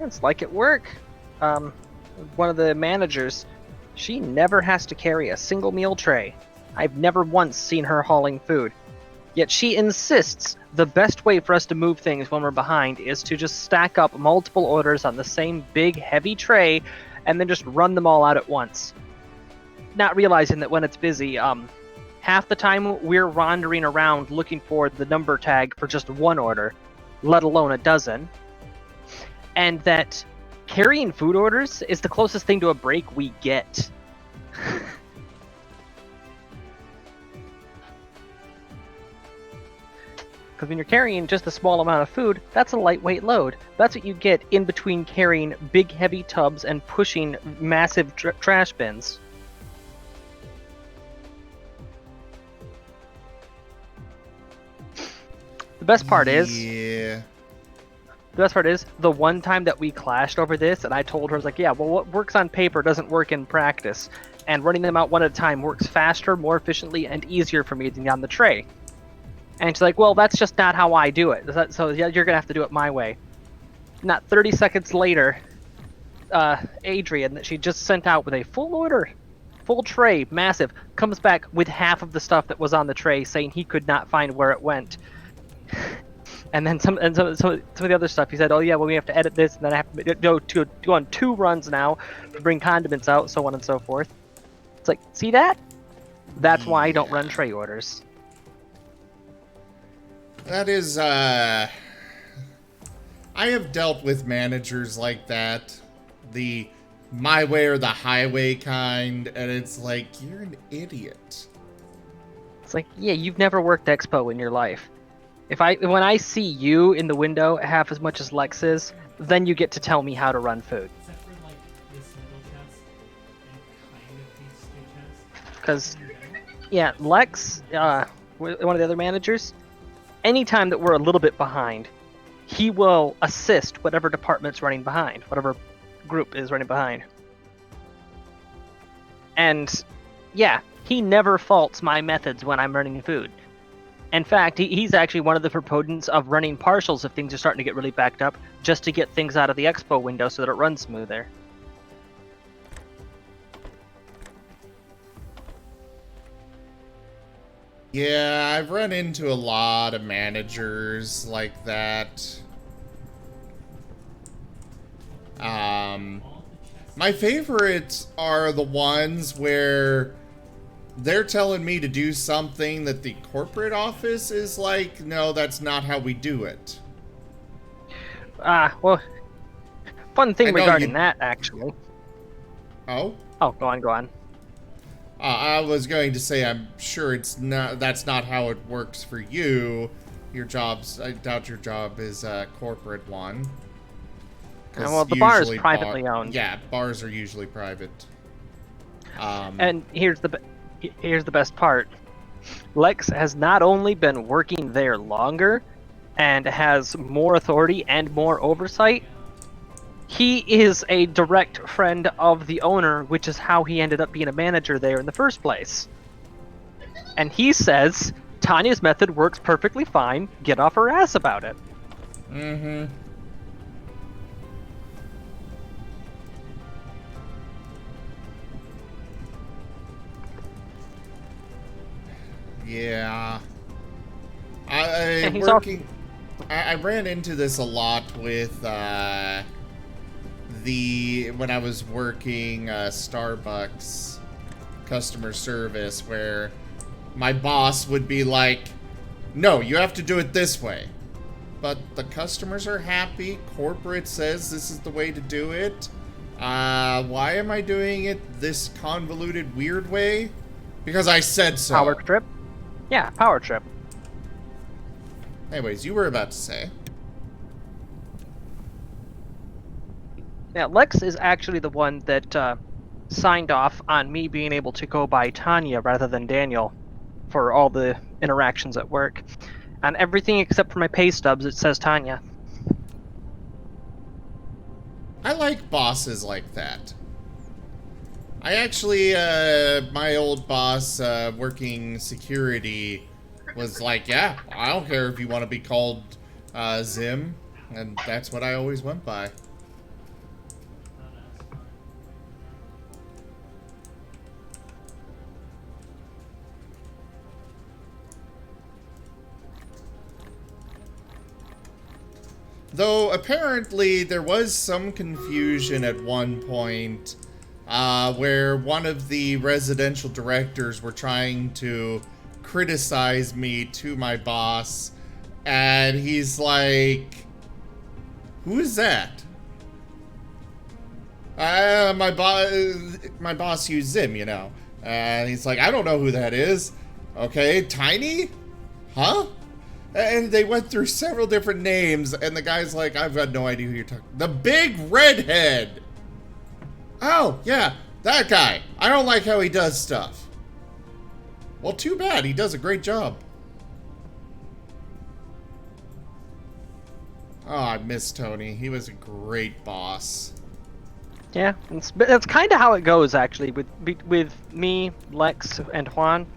It's like at work. One of the managers, she never has to carry a single meal tray. I've never once seen her hauling food. Yet she insists the best way for us to move things when we're behind is to just stack up multiple orders on the same big, heavy tray and then just run them all out at once. Not realizing that when it's busy, half the time we're wandering around looking for the number tag for just one order, let alone a dozen. And that carrying food orders is the closest thing to a break we get. Because when you're carrying just a small amount of food, that's a lightweight load. That's what you get in between carrying big heavy tubs and pushing massive trash bins. The best part is... Yeah. The best part is, the one time that we clashed over this, and I told her, I was like, yeah, well, what works on paper doesn't work in practice. And running them out one at a time works faster, more efficiently, and easier for me than on the tray. And she's like, well, that's just not how I do it. So yeah, you're going to have to do it my way. Not 30 seconds later, Adrian, that she just sent out with a full order, full tray, massive, comes back with half of the stuff that was on the tray, saying he could not find where it went. And then some of the other stuff, he said, oh yeah, well, we have to edit this, and then I have to go on 2 runs now to bring condiments out, so on and so forth. It's like, see that? That's why I don't run tray orders. That is, I have dealt with managers like that. The my way or the highway kind, and it's like, you're an idiot. It's like, yeah, you've never worked Expo in your life. When I see you in the window half as much as Lex is, then you get to tell me how to run food. Except for like this little chest and kind of these 2 chests. Because, yeah, Lex, one of the other managers, anytime that we're a little bit behind, he will assist whatever department's running behind, whatever group is running behind. And, yeah, he never faults my methods when I'm running food. In fact, he's actually one of the proponents of running partials if things are starting to get really backed up, just to get things out of the expo window so that it runs smoother. Yeah, I've run into a lot of managers like that. My favorites are the ones where they're telling me to do something that the corporate office is like, no, that's not how we do it. Well, fun thing regarding that, actually. Oh? Oh, go on. I was going to say, I'm sure that's not how it works for you. I doubt your job is a corporate one. Well, the bar is privately owned. Yeah, bars are usually private. And here's the best part. Lex has not only been working there longer and has more authority and more oversight, he is a direct friend of the owner, which is how he ended up being a manager there in the first place. And he says, Tanya's method works perfectly fine, get off her ass about it. Mm-hmm. Yeah. I And he's working. I ran into this a lot with when I was working Starbucks customer service, where my boss would be like, "No, you have to do it this way." But the customers are happy. Corporate says this is the way to do it. Why am I doing it this convoluted, weird way? Because I said so. Power trip? Yeah, power trip. Anyways, you were about to say. Yeah, Lex is actually the one that signed off on me being able to go by Tanya rather than Daniel for all the interactions at work. On everything except for my pay stubs, it says Tanya. I like bosses like that. I actually, my old boss, working security, was like, yeah, I don't care if you want to be called, Zim. And that's what I always went by. Though, apparently, there was some confusion at one point, where one of the residential directors were trying to criticize me to my boss, and he's like, "Who is that?" My boss used Zim, you know. And he's like, "I don't know who that is." "Okay, Tiny? Huh?" And they went through several different names, and the guy's like, "I've got no idea who you're talking." The big redhead! "Oh, yeah, that guy. I don't like how he does stuff." Well, too bad. He does a great job. Oh, I miss Tony. He was a great boss. Yeah, that's kind of how it goes, actually, with me, Lex, and Juan.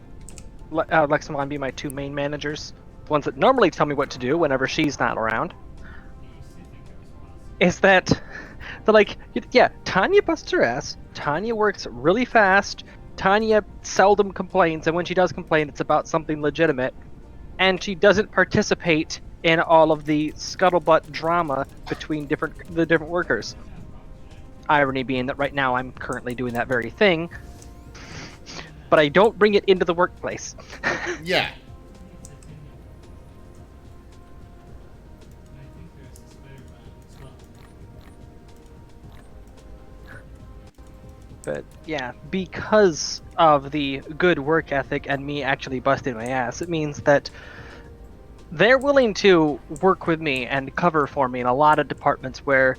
Lex and Juan be my two main managers. The ones that normally tell me what to do whenever she's not around. Is that they're like, yeah, Tanya busts her ass. Tanya works really fast. Tanya seldom complains, and when she does complain, it's about something legitimate. And she doesn't participate in all of the scuttlebutt drama between the different workers. Irony being that right now I'm currently doing that very thing, but I don't bring it into the workplace. Yeah. But yeah, because of the good work ethic and me actually busting my ass, it means that they're willing to work with me and cover for me in a lot of departments where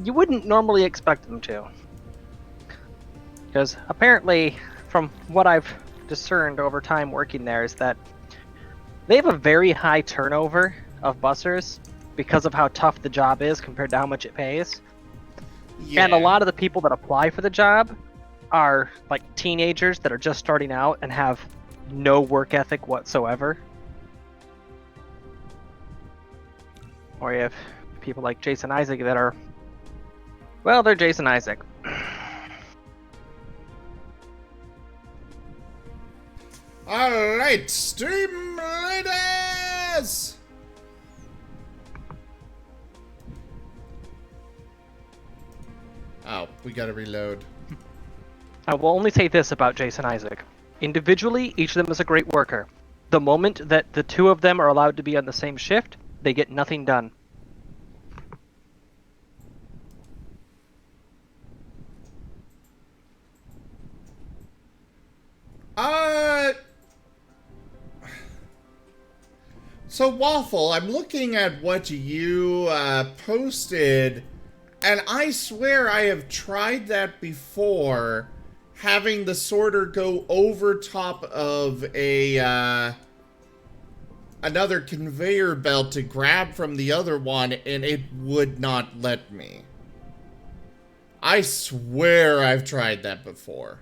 you wouldn't normally expect them to. Because apparently, from what I've discerned over time working there, is that they have a very high turnover of bussers because of how tough the job is compared to how much it pays. Yeah. And a lot of the people that apply for the job are like teenagers that are just starting out and have no work ethic whatsoever. Or you have people like Jason Isaac that are, well, they're Jason Isaac. Alright, stream leaders! Oh, we gotta reload. I will only say this about Jason Isaac. Individually, each of them is a great worker. The moment that the two of them are allowed to be on the same shift, they get nothing done. So Waffle, I'm looking at what you posted, and I swear I have tried that before, having the sorter go over top of a another conveyor belt to grab from the other one, and it would not let me. I swear I've tried that before.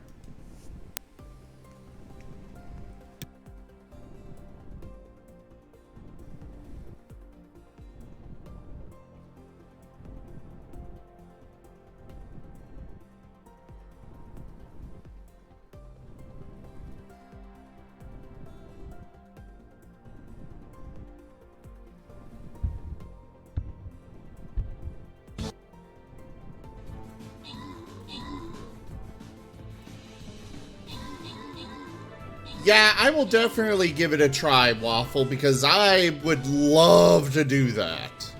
Yeah, I will definitely give it a try, Waffle, because I would love to do that.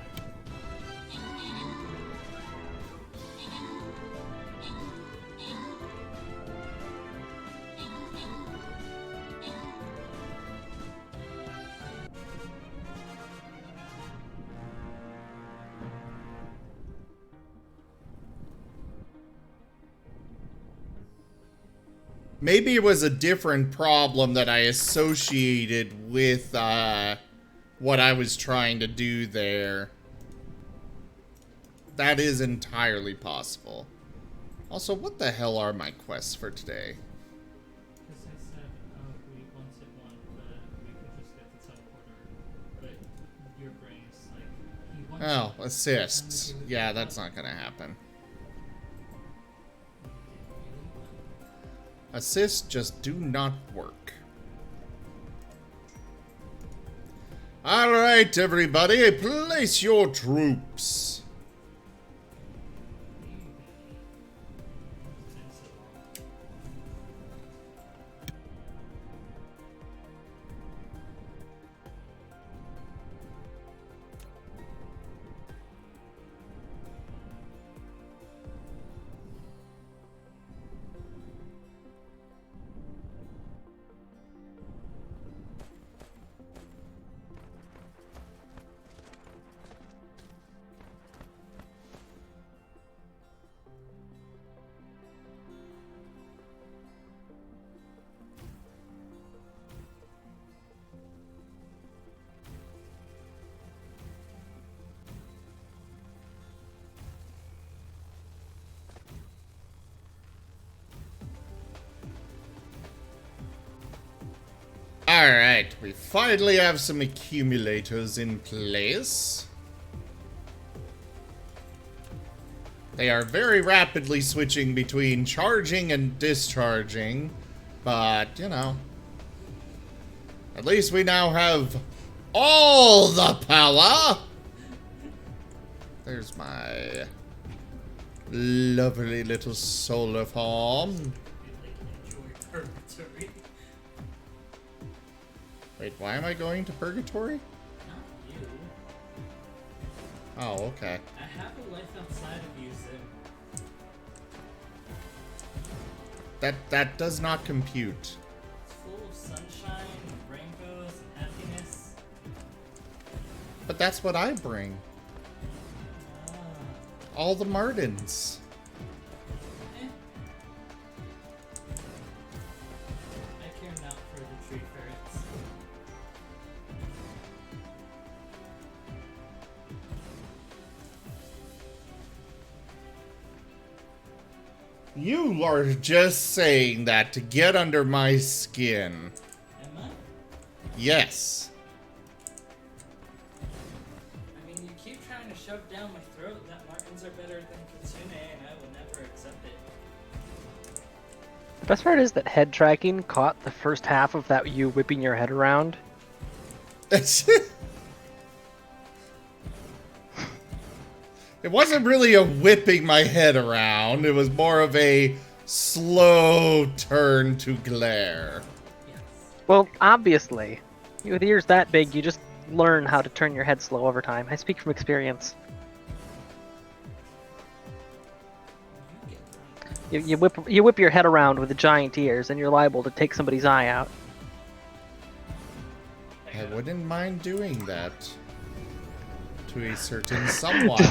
Maybe it was a different problem that I associated with what I was trying to do there. That is entirely possible. Also, what the hell are my quests for today? Because I said we wanted one, but we could just get the teleporter. But your brain is like, he wants Oh, it. assists. Yeah, that's not gonna happen. Assists just do not work. Alright, everybody, place your troops. Alright, we finally have some accumulators in place. They are very rapidly switching between charging and discharging, but, you know, at least we now have all the power! There's my lovely little solar farm. Enjoy purgatory. Wait, why am I going to purgatory? Not you. Oh, okay. I have a life outside of you, Zim. That does not compute. It's full of sunshine, and rainbows, and happiness. But that's what I bring. Ah. All the Martens. Eh. I care not for the tree ferrets. You are just saying that to get under my skin. Am I? Yes. I mean, you keep trying to shove down my throat that Martens are better than Kitsune, and I will never accept it. Best part is that head tracking caught the first half of that you whipping your head around. It wasn't really a whipping my head around. It was more of a slow turn to glare. Yes. Well, obviously. With ears that big, you just learn how to turn your head slow over time. I speak from experience. You whip your head around with the giant ears, and you're liable to take somebody's eye out. I wouldn't mind doing that to a certain someone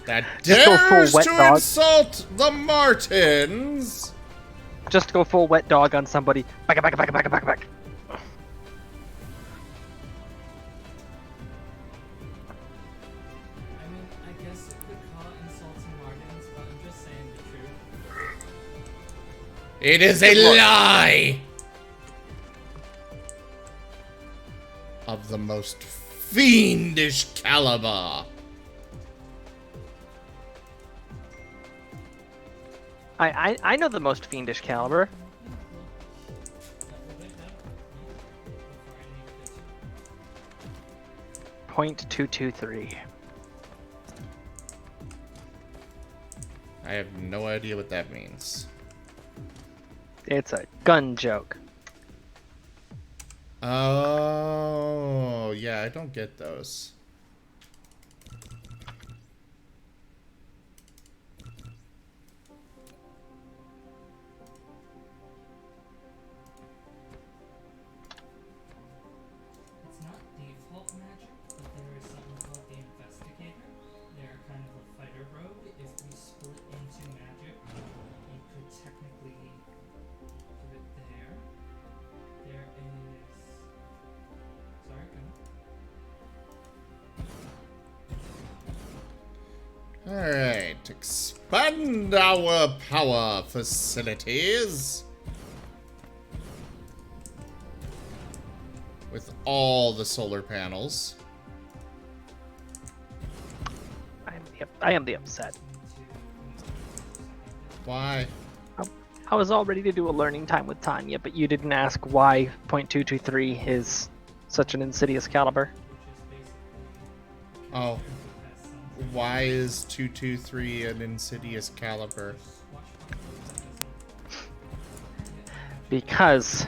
that Just go full dares wet to dog. insult the Martens. Just go full wet dog on somebody. Back. I mean, I guess it could call insulting Martens, but I'm just saying the truth. It is a lie of the most fiendish caliber. I know the most fiendish caliber. .223. I have no idea what that means. It's a gun joke. Oh, yeah, I don't get those. It's not default magic, but there is something called the investigator. They're kind of a fighter rogue. If we split into magic, you could technically give it there. There is. Sorry, go. Alright, expand our power facilities. With all the solar panels. I am the upset. Why? I was all ready to do a learning time with Tanya, but you didn't ask why .223 is such an insidious caliber. Oh. Why is 223 an insidious caliber? Because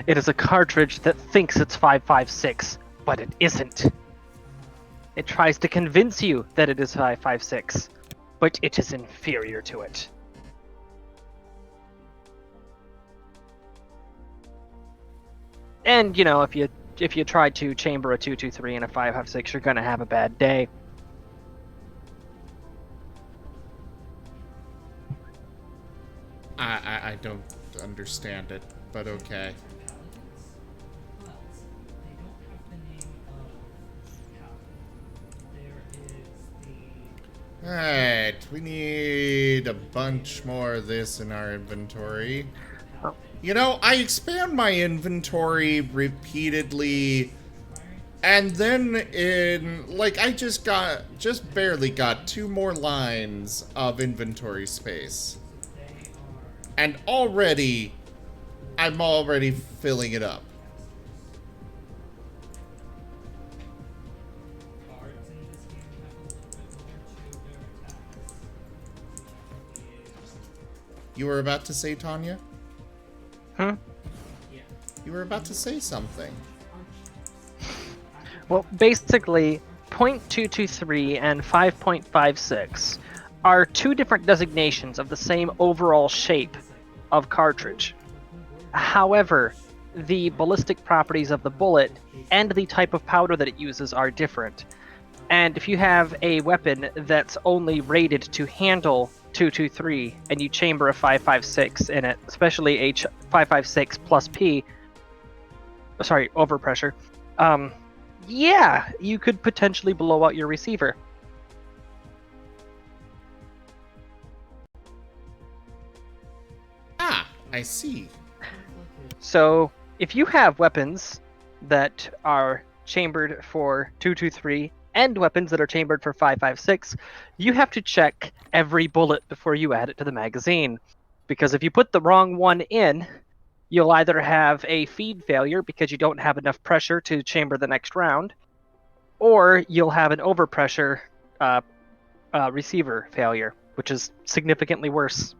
it is a cartridge that thinks it's 5.56, but it isn't. It tries to convince you that it is 5.56, but it is inferior to it. And, you know, if you try to chamber a 223 and a 5.56, you're gonna have a bad day. I don't understand it, but okay. Alright, we need a bunch more of this in our inventory. You know, I expand my inventory repeatedly, and then I just barely got 2 more lines of inventory space. And already, I'm already filling it up. You were about to say, Tanya? Huh? You were about to say something. Well, basically, .223 and 5.56 are 2 different designations of the same overall shape of cartridge. However, the ballistic properties of the bullet and the type of powder that it uses are different. And if you have a weapon that's only rated to handle 223 and you chamber a 5.56 in it, especially a 5.56 plus P, sorry, overpressure, yeah, you could potentially blow out your receiver. Ah, I see. So, if you have weapons that are chambered for 223 and weapons that are chambered for 5.56, you have to check every bullet before you add it to the magazine. Because if you put the wrong one in, you'll either have a feed failure because you don't have enough pressure to chamber the next round, or you'll have an overpressure receiver failure, which is significantly worse.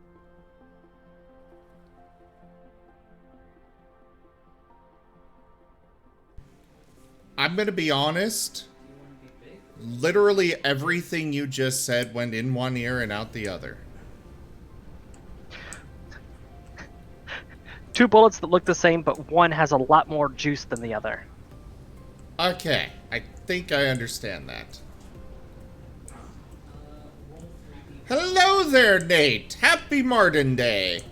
I'm gonna be honest. Literally everything you just said went in one ear and out the other. 2 bullets that look the same, but one has a lot more juice than the other. Okay, I think I understand that. Hello there, Nate! Happy Marten Day!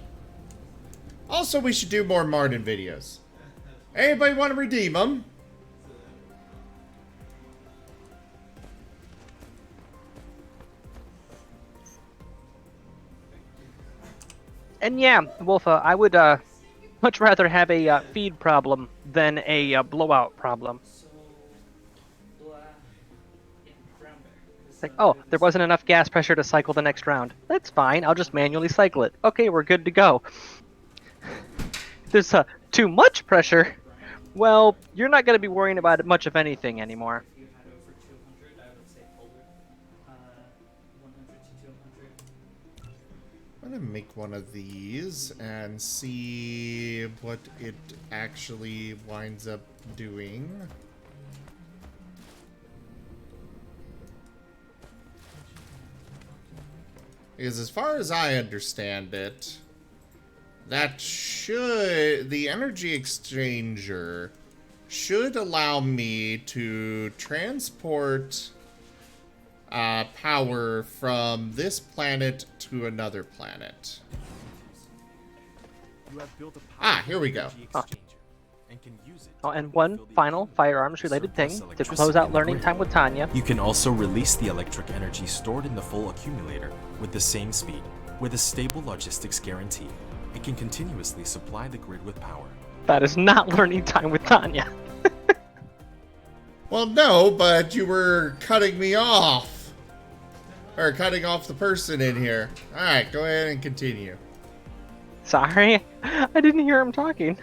Also, we should do more Marten videos. Anybody want to redeem them? And yeah, Wolfa, I would much rather have a feed problem than a blowout problem. It's like, oh, there wasn't enough gas pressure to cycle the next round. That's fine, I'll just manually cycle it. Okay, we're good to go. If there's too much pressure, well, you're not going to be worrying about it much of anything anymore. If you had over 200, I would say forward. 100 to 200. I'm gonna make one of these and see what it actually winds up doing. Because as far as I understand it, the energy exchanger should allow me to transport power from this planet to another planet. You have built a Here we go. and can use it. Oh, and one final firearms-related thing to close out learning time with Tanya. You can also release the electric energy stored in the full accumulator with the same speed, with a stable logistics guarantee. It can continuously supply the grid with power. That is not learning time with Tanya. Well, no, but you were cutting me off. Or cutting off the person in here. Alright, go ahead and continue. Sorry, I didn't hear him talking.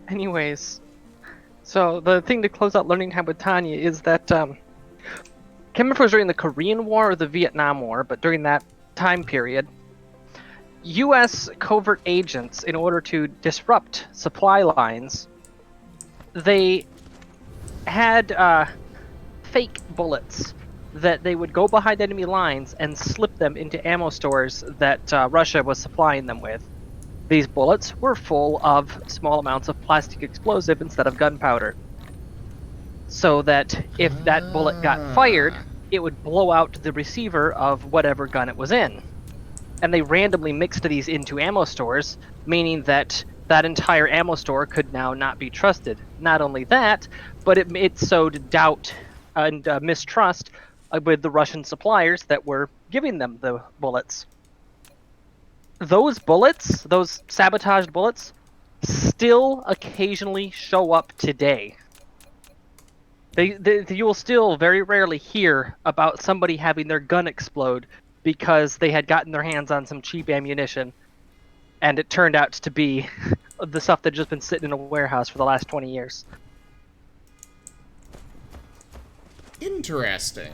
Anyways, so the thing to close out learning time with Tanya is that, can't remember if it was during the Korean War or the Vietnam War, but during that time period, U.S. covert agents, in order to disrupt supply lines, they had fake bullets that they would go behind enemy lines and slip them into ammo stores that Russia was supplying them with. These bullets were full of small amounts of plastic explosive instead of gunpowder, so that if that bullet got fired, it would blow out the receiver of whatever gun it was in. And they randomly mixed these into ammo stores, meaning that that entire ammo store could now not be trusted. Not only that, but it sowed doubt and mistrust with the Russian suppliers that were giving them the bullets. Those bullets, those sabotaged bullets, still occasionally show up today. You will still very rarely hear about somebody having their gun explode because they had gotten their hands on some cheap ammunition, and it turned out to be the stuff that had just been sitting in a warehouse for the last 20 years. Interesting.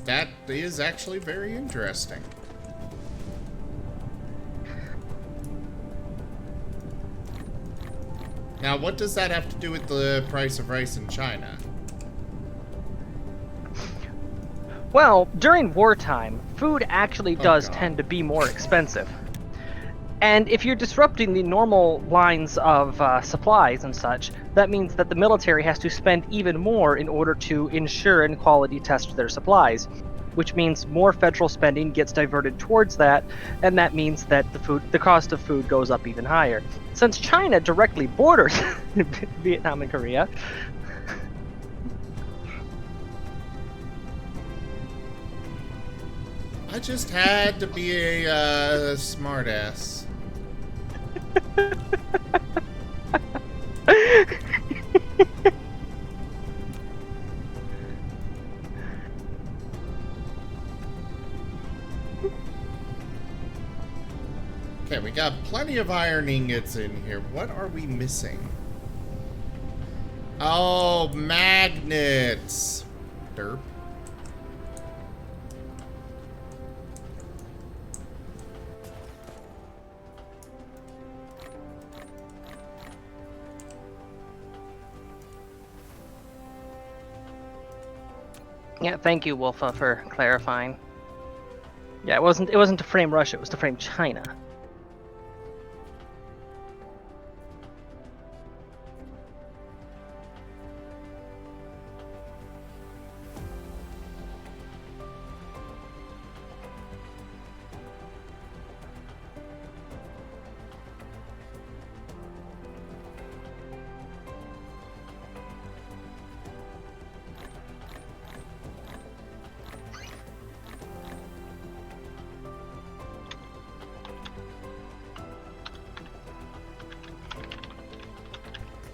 That is actually very interesting. Now, what does that have to do with the price of rice in China? Well, during wartime, food actually does tend to be more expensive. And if you're disrupting the normal lines of supplies and such, that means that the military has to spend even more in order to ensure and quality test their supplies, which means more federal spending gets diverted towards that, and that means that the cost of food goes up even higher. Since China directly borders Vietnam and Korea, I just had to be a smartass. Okay, we got plenty of iron ingots in here. What are we missing? Oh, magnets. Derp. yeah, thank you, Wolfa, for clarifying. Yeah, it wasn't to frame Russia, it was to frame China.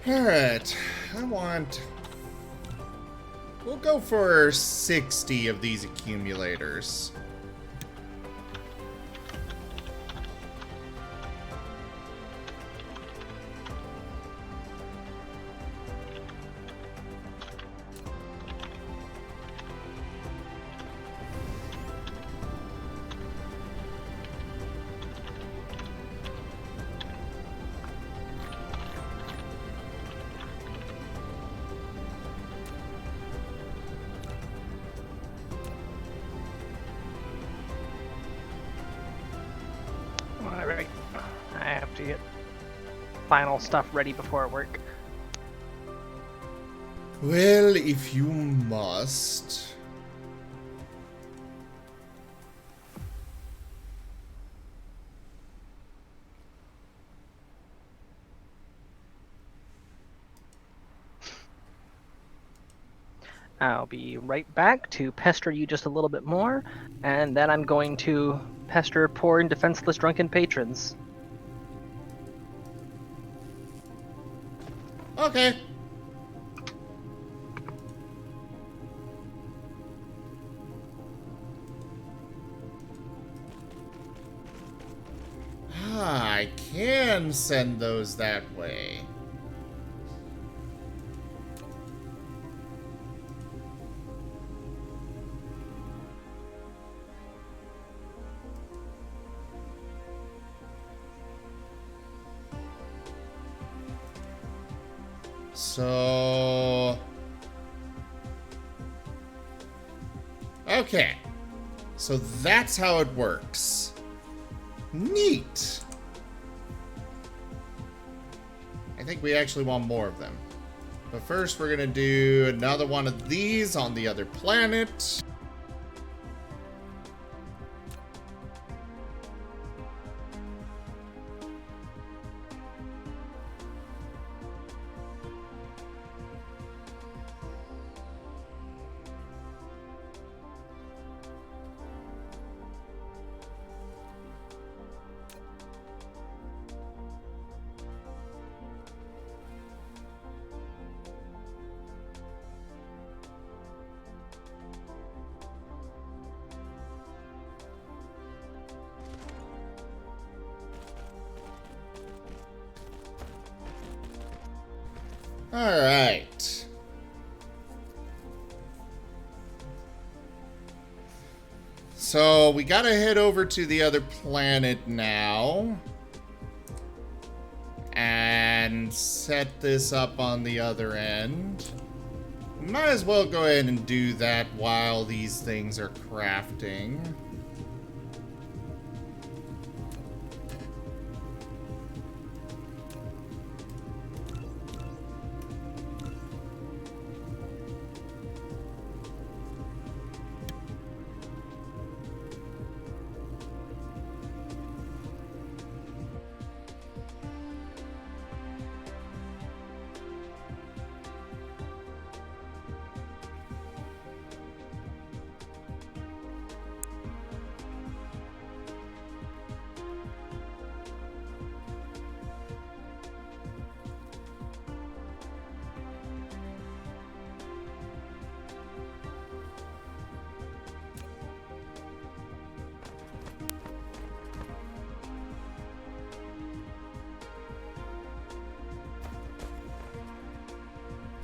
Alright, we'll go for 60 of these accumulators. to get final stuff ready before work. Well, if you must. I'll be right back to pester you just a little bit more, and then I'm going to pester poor and defenseless drunken patrons. Okay. I can send those that way. So... Okay. So that's how it works. Neat. I think we actually want more of them. But first we're gonna do another one of these on the other planet. Alright. So we gotta head over to the other planet now. And set this up on the other end. Might as well go ahead and do that while these things are crafting.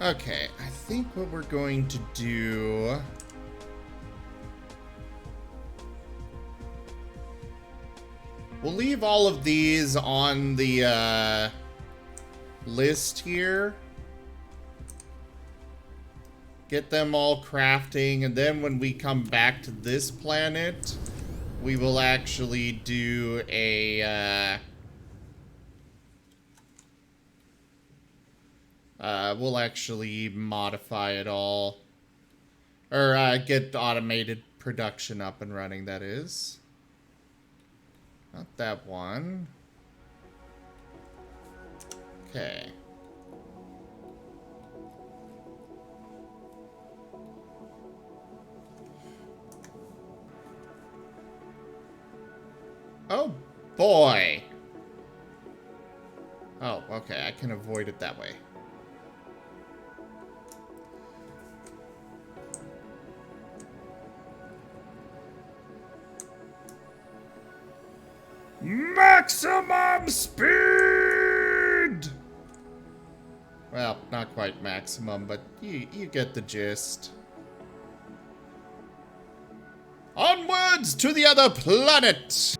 Okay, I think what we're going to do... We'll leave all of these on the list here. Get them all crafting, and then when we come back to this planet, we will actually do a... we'll actually modify it all. Or get automated production up and running, that is. Not that one. Okay. Oh, boy. Oh, okay. I can avoid it that way. Maximum speed! Well, not quite maximum, but you get the gist. Onwards to the other planet!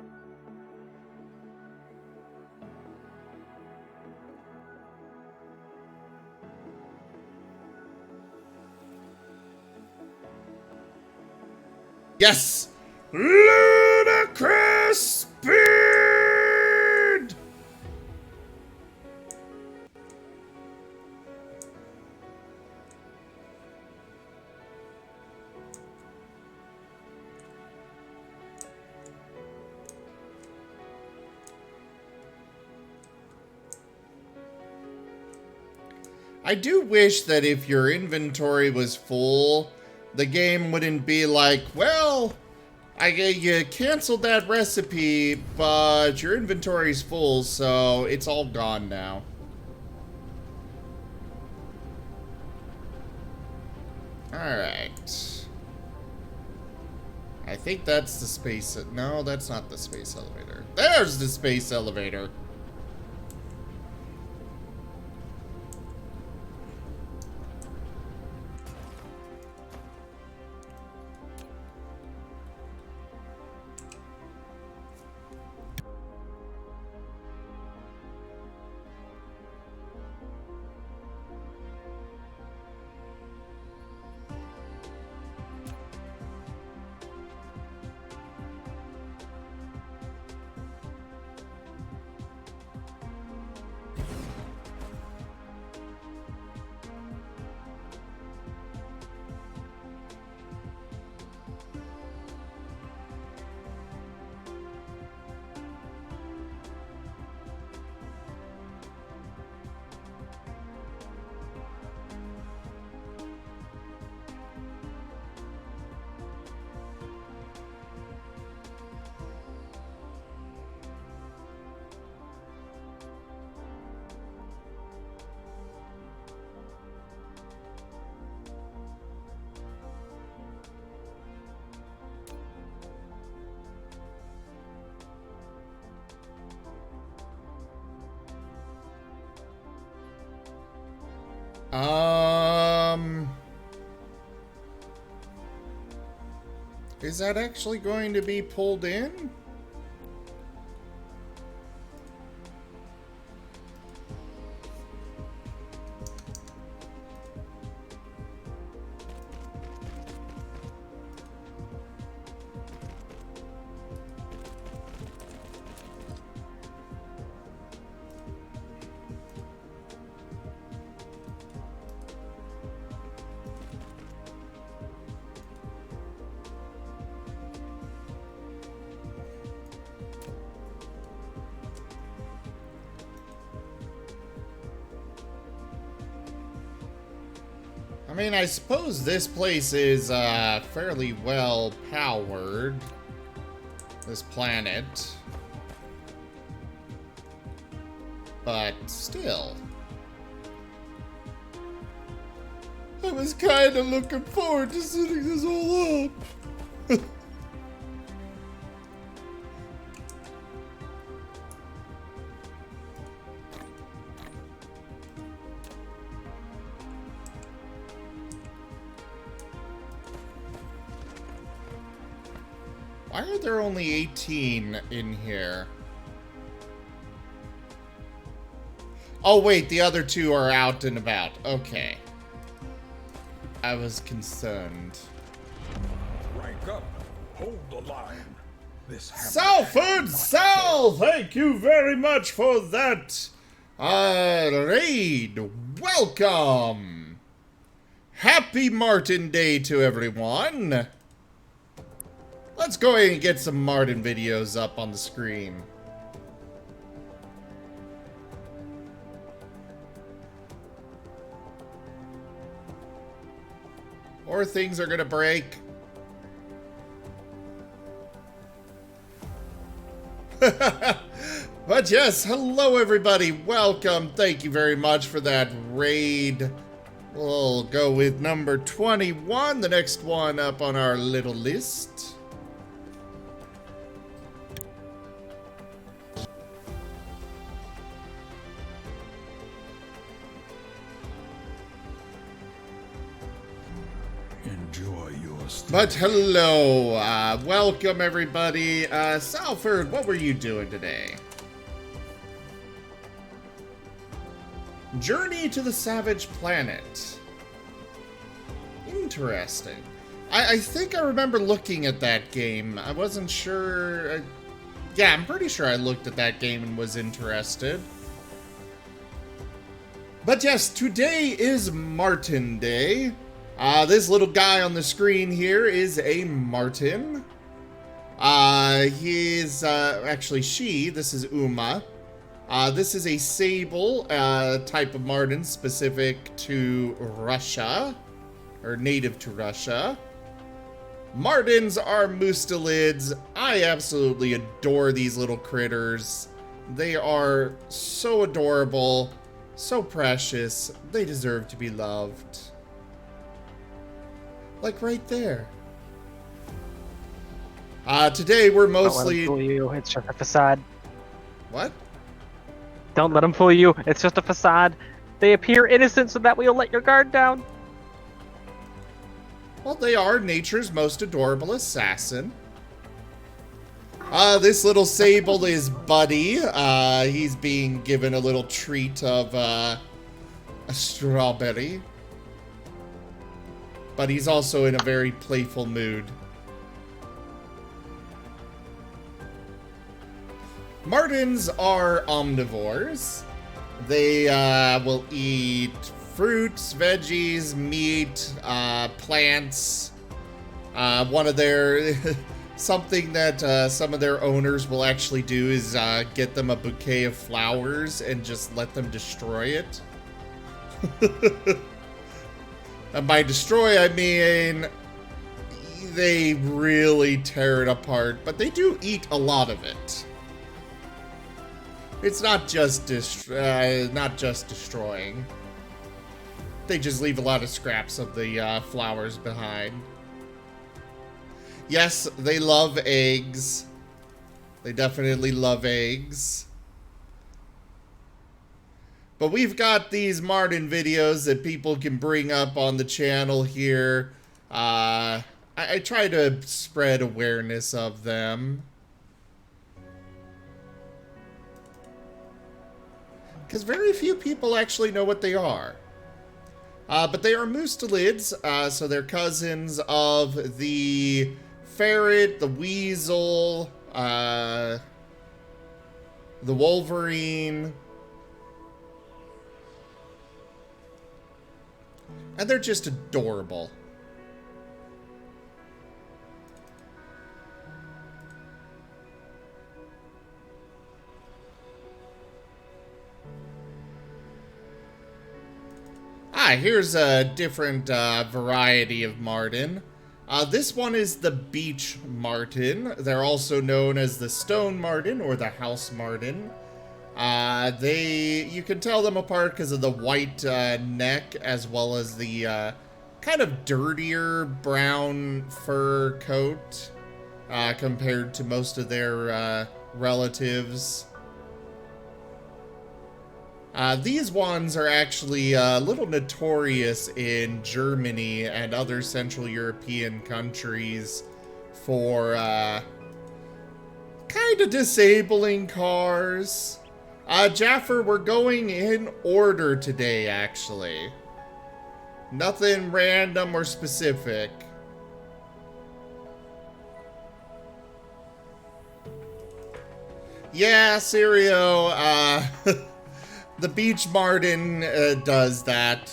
Yes! Ludicrous speed! I do wish that if your inventory was full, the game wouldn't be like, well, you canceled that recipe, but your inventory's full, so it's all gone now. Alright. I think that's the space... No, that's not the space elevator. There's the space elevator! Is that actually going to be pulled in? I mean, I suppose this place is fairly well powered. This planet. But still. I was kind of looking forward to setting this all up. Why are there only 18 in here? Oh wait, the other two are out and about. Okay. I was concerned. Rank up. Hold the line. Sal Food Sal! Thank you very much for that raid. Welcome! Happy Marten Day to everyone. Let's go ahead and get some Marten videos up on the screen. Or things are gonna break. But yes, hello everybody, welcome, thank you very much for that raid. We'll go with number 21, the next one up on our little list. But hello, welcome everybody. Salford, what were you doing today? Journey to the Savage Planet. Interesting. I think I remember looking at that game. I wasn't sure. Yeah, I'm pretty sure I looked at that game and was interested. But yes, today is Marten Day. This little guy on the screen here is a Marten. He's, actually she, this is Uma. This is a sable type of Marten specific to Russia, or native to Russia. Martens are mustelids. I absolutely adore these little critters. They are so adorable, so precious. They deserve to be loved. Like right there. Today we're mostly... Don't let 'em fool you. It's just a facade. What? Don't let them fool you. It's just a facade. They appear innocent so that way you'll let your guard down. Well, they are nature's most adorable assassin. This little sable is Buddy. He's being given a little treat of a strawberry. But he's also in a very playful mood. Martens are omnivores. They will eat fruits, veggies, meat, plants. One of their... something that some of their owners will actually do is get them a bouquet of flowers and just let them destroy it. And by destroy, I mean they really tear it apart, but they do eat a lot of it. It's not just destroying. They just leave a lot of scraps of the flowers behind. Yes, they love eggs. They definitely love eggs. But we've got these Marten videos that people can bring up on the channel here. I try to spread awareness of them. Because very few people actually know what they are. But they are mustelids, so they're cousins of the ferret, the weasel, the wolverine. And they're just adorable. Here's a different variety of Marten. This one is the beach Marten. They're also known as the stone Marten or the house Marten. You can tell them apart because of the white neck as well as the kind of dirtier brown fur coat compared to most of their relatives. These ones are actually a little notorious in Germany and other Central European countries for kind of disabling cars. Jaffer, we're going in order today, actually. Nothing random or specific. Yeah, Sirio, the beach Marten does that.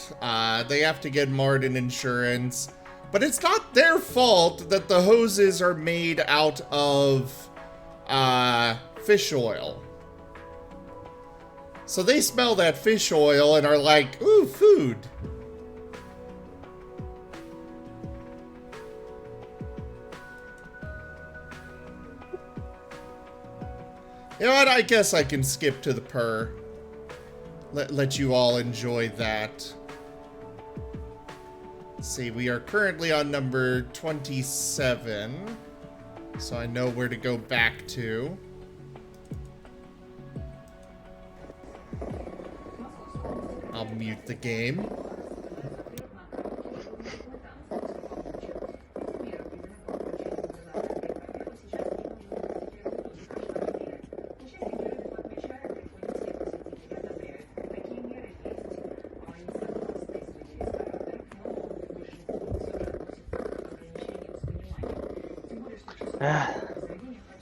They have to get Marten insurance. But it's not their fault that the hoses are made out of fish oil. So they smell that fish oil and are like, ooh, food. You know what? I guess I can skip to the purr. Let you all enjoy that. Let's see, we are currently on number 27. So I know where to go back to. I'll mute the game.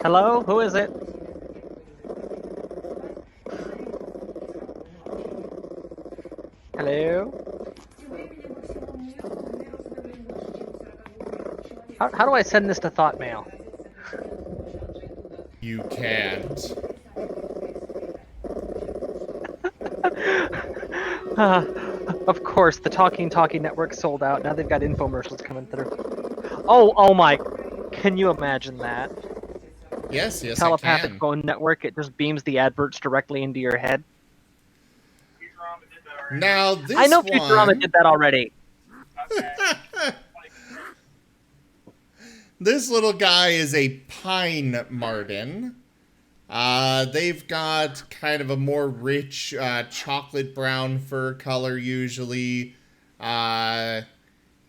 Hello? Who is it? Hello? How do I send this to Thought Mail? You can't. Of course, the Talking Network sold out. Now they've got infomercials coming through. Oh my! Can you imagine that? Yes, I Telepathic can. phone network. It just beams the adverts directly into your head. Now this I know one... Futurama did that already. This little guy is a pine Marten. They've got kind of a more rich chocolate brown fur color usually. And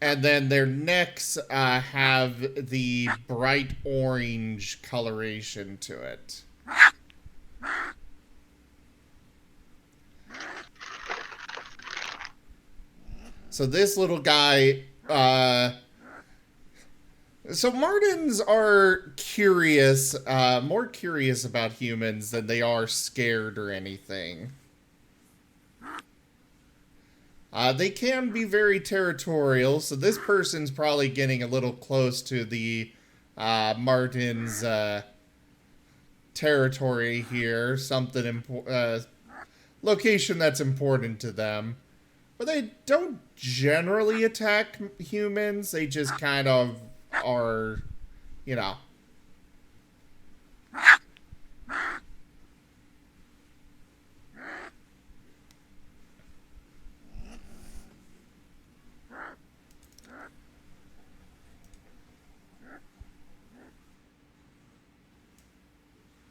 then their necks have the bright orange coloration to it. So this little guy... So Martens are curious, more curious about humans than they are scared or anything. They can be very territorial, so this person's probably getting a little close to the Marten's territory here. Something location that's important to them. But they don't generally attack humans, they just kind of are, you know.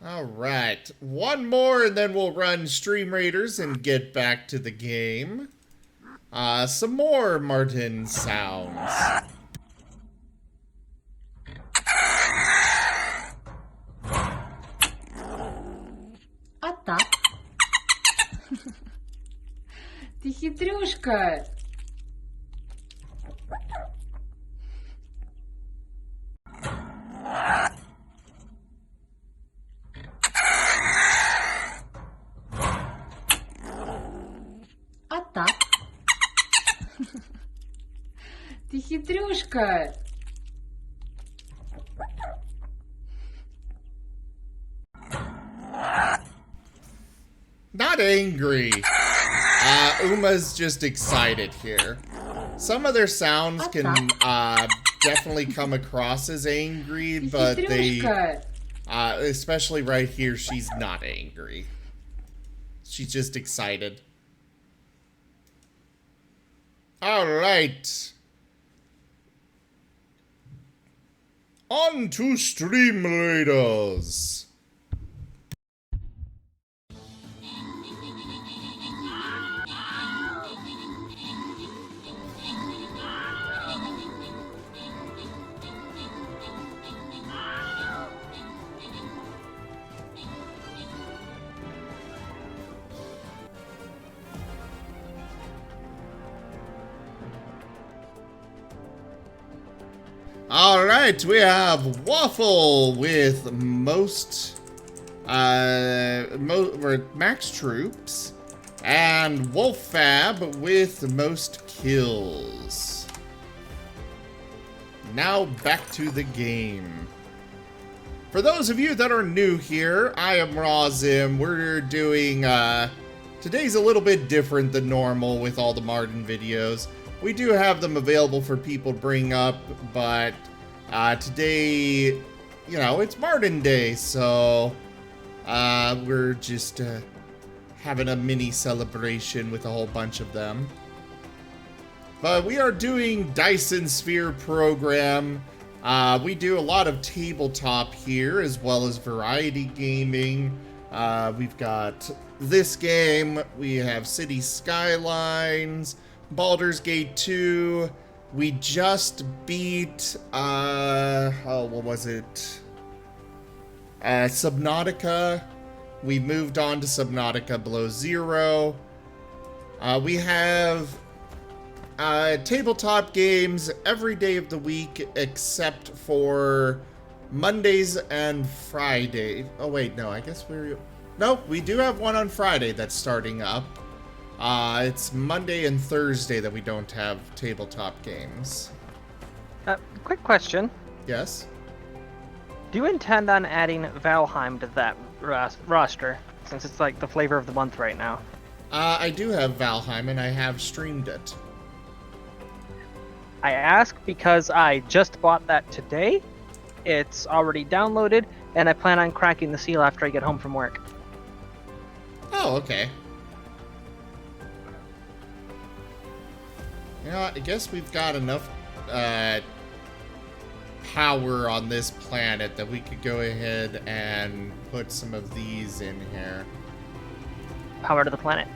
Alright, one more and then we'll run Stream Raiders and get back to the game. Some more Marten sounds. А так? Ты хитрюшка. А так? Ты хитрюшка. Not angry. Uma's just excited here. Some of their sounds can definitely come across as angry, but they, especially right here, she's not angry. She's just excited. Alright. On to Stream Raiders. Alright, we have Waffle with most max troops, and Wolffab with most kills. Now back to the game. For those of you that are new here, I am Razim. We're doing, today's a little bit different than normal with all the Marten videos. We do have them available for people to bring up, but today, you know, it's Marten Day, so we're just having a mini celebration with a whole bunch of them. But we are doing Dyson Sphere program. We do a lot of tabletop here, as well as variety gaming. We've got this game, we have City Skylines, Baldur's Gate 2. We just beat, what was it? Subnautica. We moved on to Subnautica Below Zero. We have tabletop games every day of the week except for Mondays and Friday. Oh wait, no, I guess nope, we do have one on Friday that's starting up. It's Monday and Thursday that we don't have tabletop games. Quick question. Yes? Do you intend on adding Valheim to that roster, since it's like the flavor of the month right now? I do have Valheim, and I have streamed it. I ask because I just bought that today. It's already downloaded, and I plan on cracking the seal after I get home from work. Oh, okay. You know what? I guess we've got enough power on this planet that we could go ahead and put some of these in here. Power to the planet.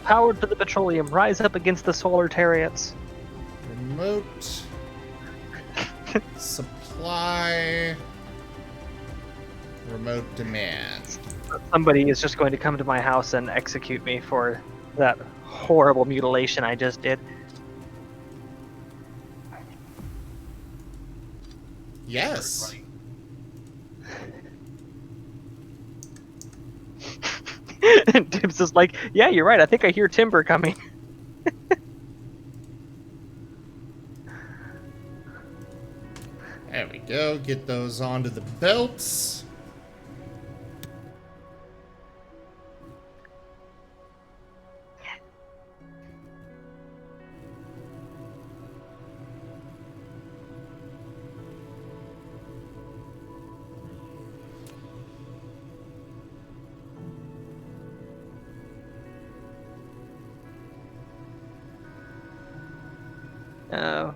Powered to the petroleum, rise up against the solar chariots. Remote supply, remote demand. Somebody is just going to come to my house and execute me for that horrible mutilation I just did. Yes. And Tibbs is like, yeah, you're right. I think I hear timber coming. There we go. Get those onto the belts.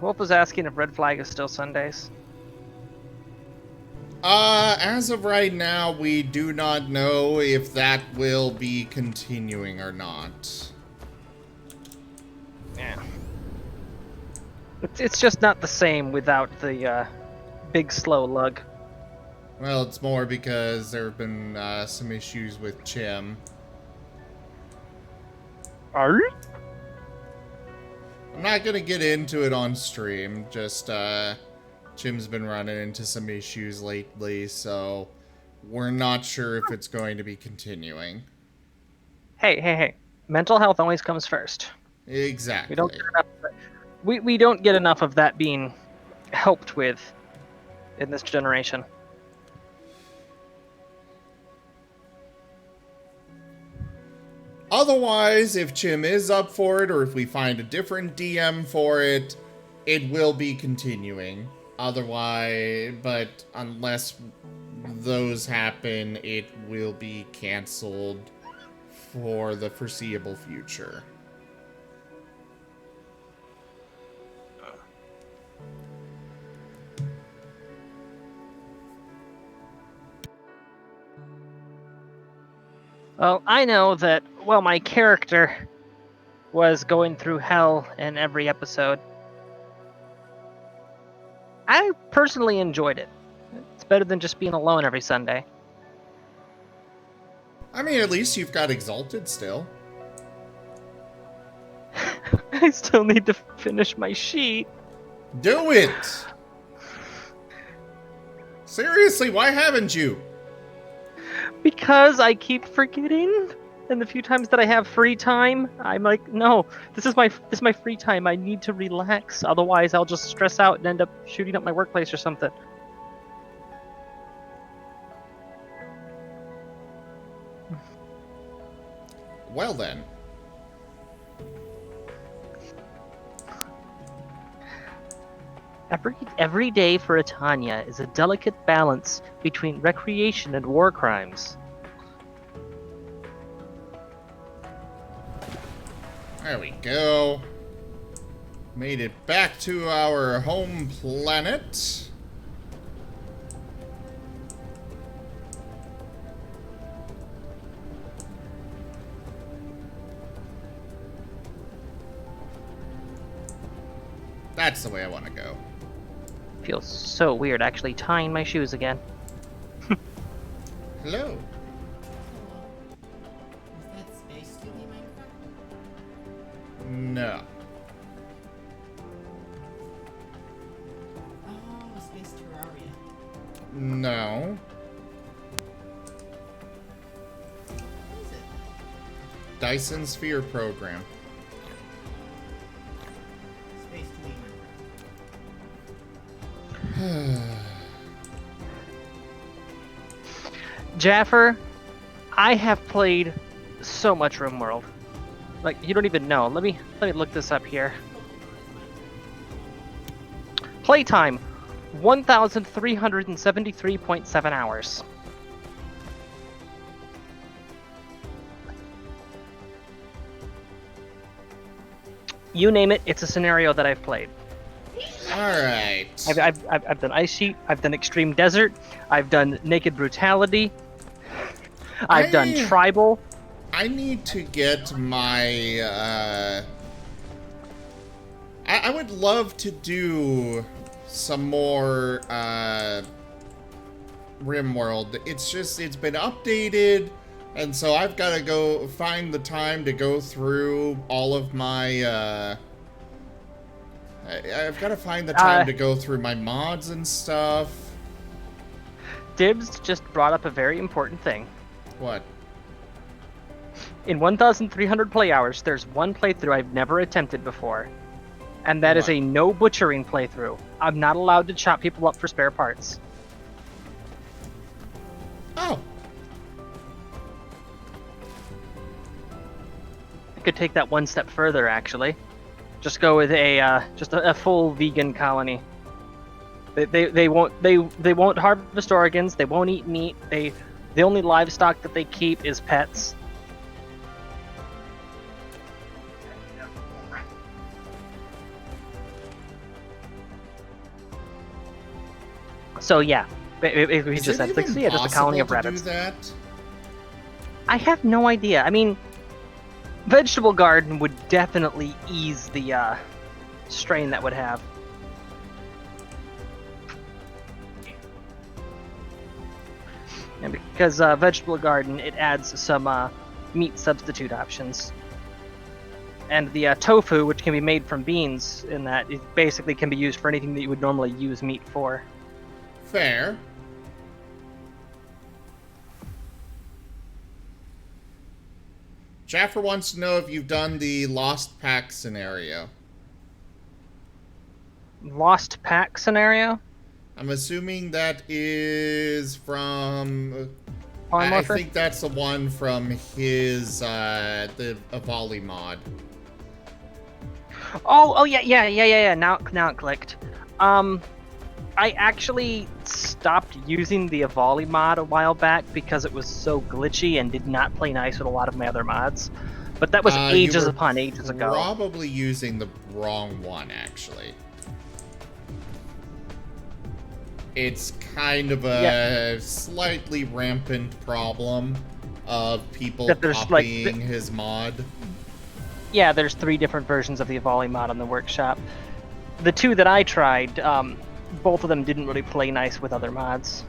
Wolf was asking if Red Flag is still Sundays. As of right now, we do not know if that will be continuing or not. Yeah. It's just not the same without the big slow lug. Well, it's more because there have been some issues with Chim. Are? I'm not gonna get into it on stream, just Chim's been running into some issues lately, so we're not sure if it's going to be continuing. Hey. Mental health always comes first. Exactly. We don't get enough of that being helped with in this generation. Otherwise, if Chim is up for it, or if we find a different DM for it, it will be continuing. Otherwise, but unless those happen, it will be canceled for the foreseeable future. Well, I know that while my character was going through hell in every episode, I personally enjoyed it. It's better than just being alone every Sunday. I mean, at least you've got Exalted still. I still need to finish my sheet. Do it! Seriously, why haven't you? Because I keep forgetting, and the few times that I have free time, I'm like, no, this is my free time. I need to relax. Otherwise, I'll just stress out and end up shooting up my workplace or something. Well then. Every day for Atanya is a delicate balance between recreation and war crimes. There we go. Made it back to our home planet. That's the way I want to go. Feels so weird actually tying my shoes again. Hello. Is that Space Tubby Minecraft? No. Oh, Space Terraria. No. What is it? Dyson Sphere program. Space Tubby Jaffer, I have played so much RimWorld. Like, you don't even know. Let me look this up here. Playtime, 1,373.7 hours. You name it, it's a scenario that I've played. Alright. I've done Ice Sheet, I've done Extreme Desert, I've done Naked Brutality, I've done Tribal. I need to get my, I would love to do some more, RimWorld. It's just, it's been updated, and so I've got to go find the time to go through all of my, I've got to find the time to go through my mods and stuff. Dibs just brought up a very important thing. What? In 1,300 play hours, there's one playthrough I've never attempted before, and that is a no butchering playthrough. I'm not allowed to chop people up for spare parts. Oh. I could take that one step further, actually. Just go with a full vegan colony. They won't harvest organs. They won't eat meat. The only livestock that they keep is pets. So yeah, we just said, like, so yeah, just a colony of rabbits. Do that? I have no idea. I mean, vegetable garden would definitely ease the strain that would have. And because vegetable garden, it adds some meat substitute options. And the tofu, which can be made from beans, in that it basically can be used for anything that you would normally use meat for. Fair. Jaffer wants to know if you've done the Lost Pack scenario. Lost Pack scenario? I'm assuming that is from... I Polymorpher? think that's the one from his, the Avali mod. Oh, yeah. Now it clicked. I actually stopped using the Avali mod a while back because it was so glitchy and did not play nice with a lot of my other mods. But that was ages upon ages ago. Probably using the wrong one, actually. It's kind of a slightly rampant problem of people copying his mod. Yeah, there's 3 different versions of the Avali mod on the workshop. The 2 that I tried, both of them didn't really play nice with other mods.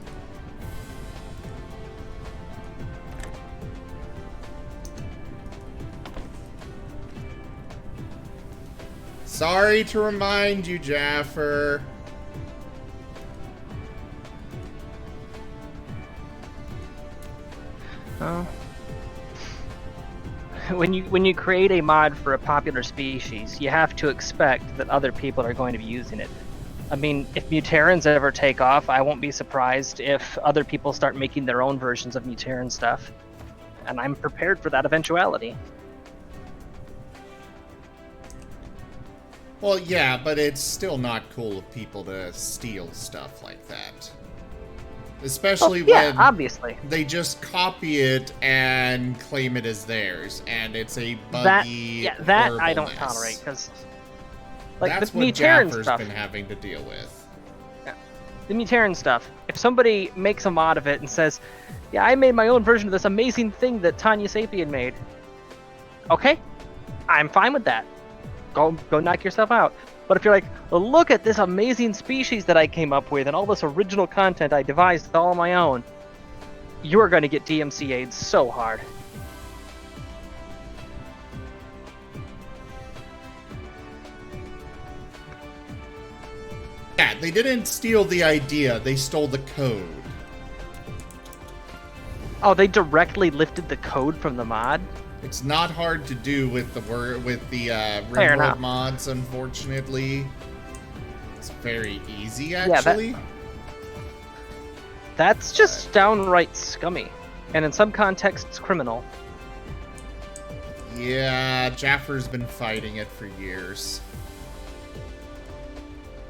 Sorry to remind you, Jaffer. Oh. When you create a mod for a popular species, you have to expect that other people are going to be using it. I mean, if Muterans ever take off, I won't be surprised if other people start making their own versions of Muteran stuff. And I'm prepared for that eventuality. Well, yeah, but it's still not cool of people to steal stuff like that. Especially when obviously they just copy it and claim it as theirs, and it's a buggy that I don't tolerate, because like that's the what Muteran Jaffer's stuff been having to deal with. Yeah. The Muteran stuff. If somebody makes a mod of it and says, "Yeah, I made my own version of this amazing thing that Tanya Sapien made," okay, I'm fine with that. Go knock yourself out. But if you're like, well, look at this amazing species that I came up with and all this original content I devised all on my own, you are going to get DMCA'd so hard. Yeah, they didn't steal the idea, they stole the code. Oh, they directly lifted the code from the mod? It's not hard to do with the RimWorld mods, unfortunately. It's very easy, Yeah, actually. That's just downright scummy, and in some contexts, criminal. Yeah, Jaffer's been fighting it for years.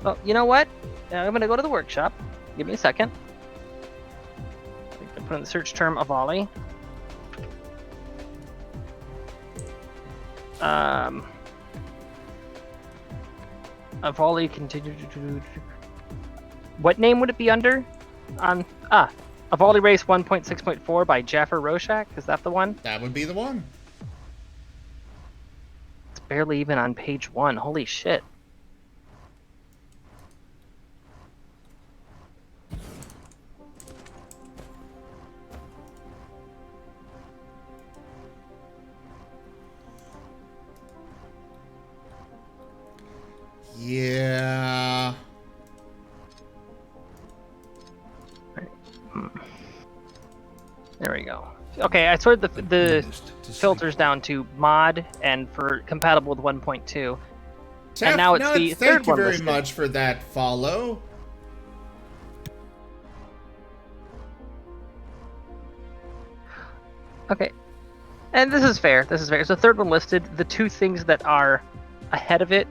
Well, you know what? I'm gonna go to the workshop. Give me a second. I can put in the search term Avali. Avali continue to. What name would it be under? Avali Race 1.6.4 by Jaffer Roshak. Is that the one? That would be the one. It's barely even on page 1. Holy shit. Yeah. There we go. Okay, I sorted the filters down to mod and for compatible with 1.2. And now it's the third thank you one very listed. much for that follow. Okay. And this is fair. This is fair. It's the third one listed. The two things that are ahead of it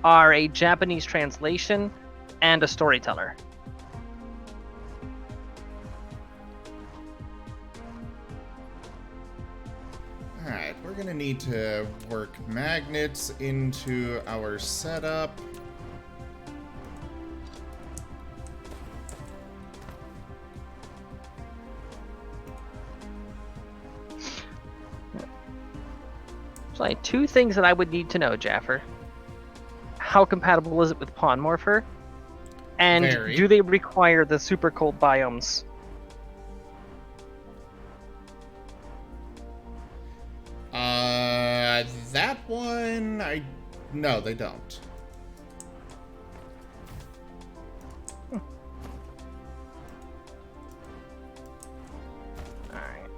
are a Japanese translation and a storyteller. Alright, we're gonna need to work magnets into our setup. So like two things that I would need to know, Jaffer. How compatible is it with Pawn Morpher? And Very. do they require the super cold biomes? That one, no, they don't. Alright.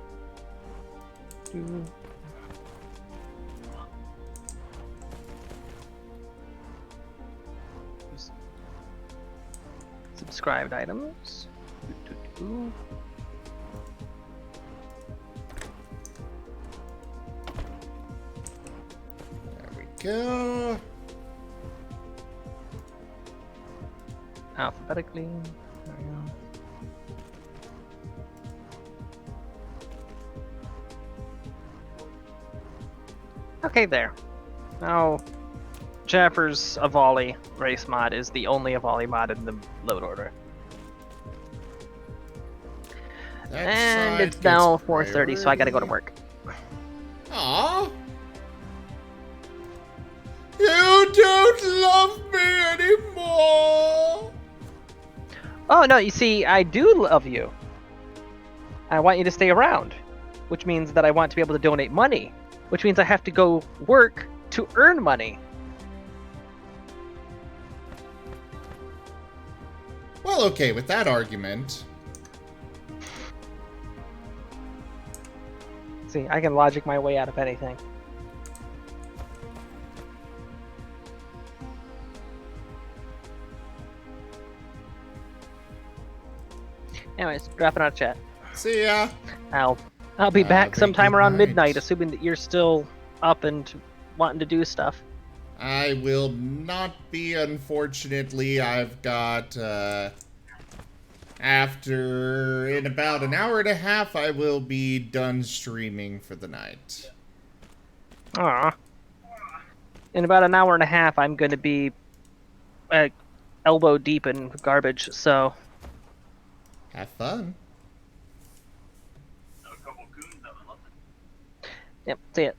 Subscribed items. There we go. Alphabetically. There we go. Okay, there. Now, Jaffer's Avali race mod is the only Avali mod in the load order. That And side it's now gets 4:30, so I gotta go to priority. work. Aw. You don't love me anymore. Oh, no, you see, I do love you. I want you to stay around, which means that I want to be able to donate money, which means I have to go work to earn money. Well, okay, with that argument. See, I can logic my way out of anything. Anyways, dropping out of chat. See ya. I'll be back a sometime good around night. midnight, assuming that you're still up and wanting to do stuff. I will not be, unfortunately. I've got, in about an hour and a half, I will be done streaming for the night. Aw. In about an hour and a half, I'm going to be elbow deep in garbage, so... Have fun. Yep, see it.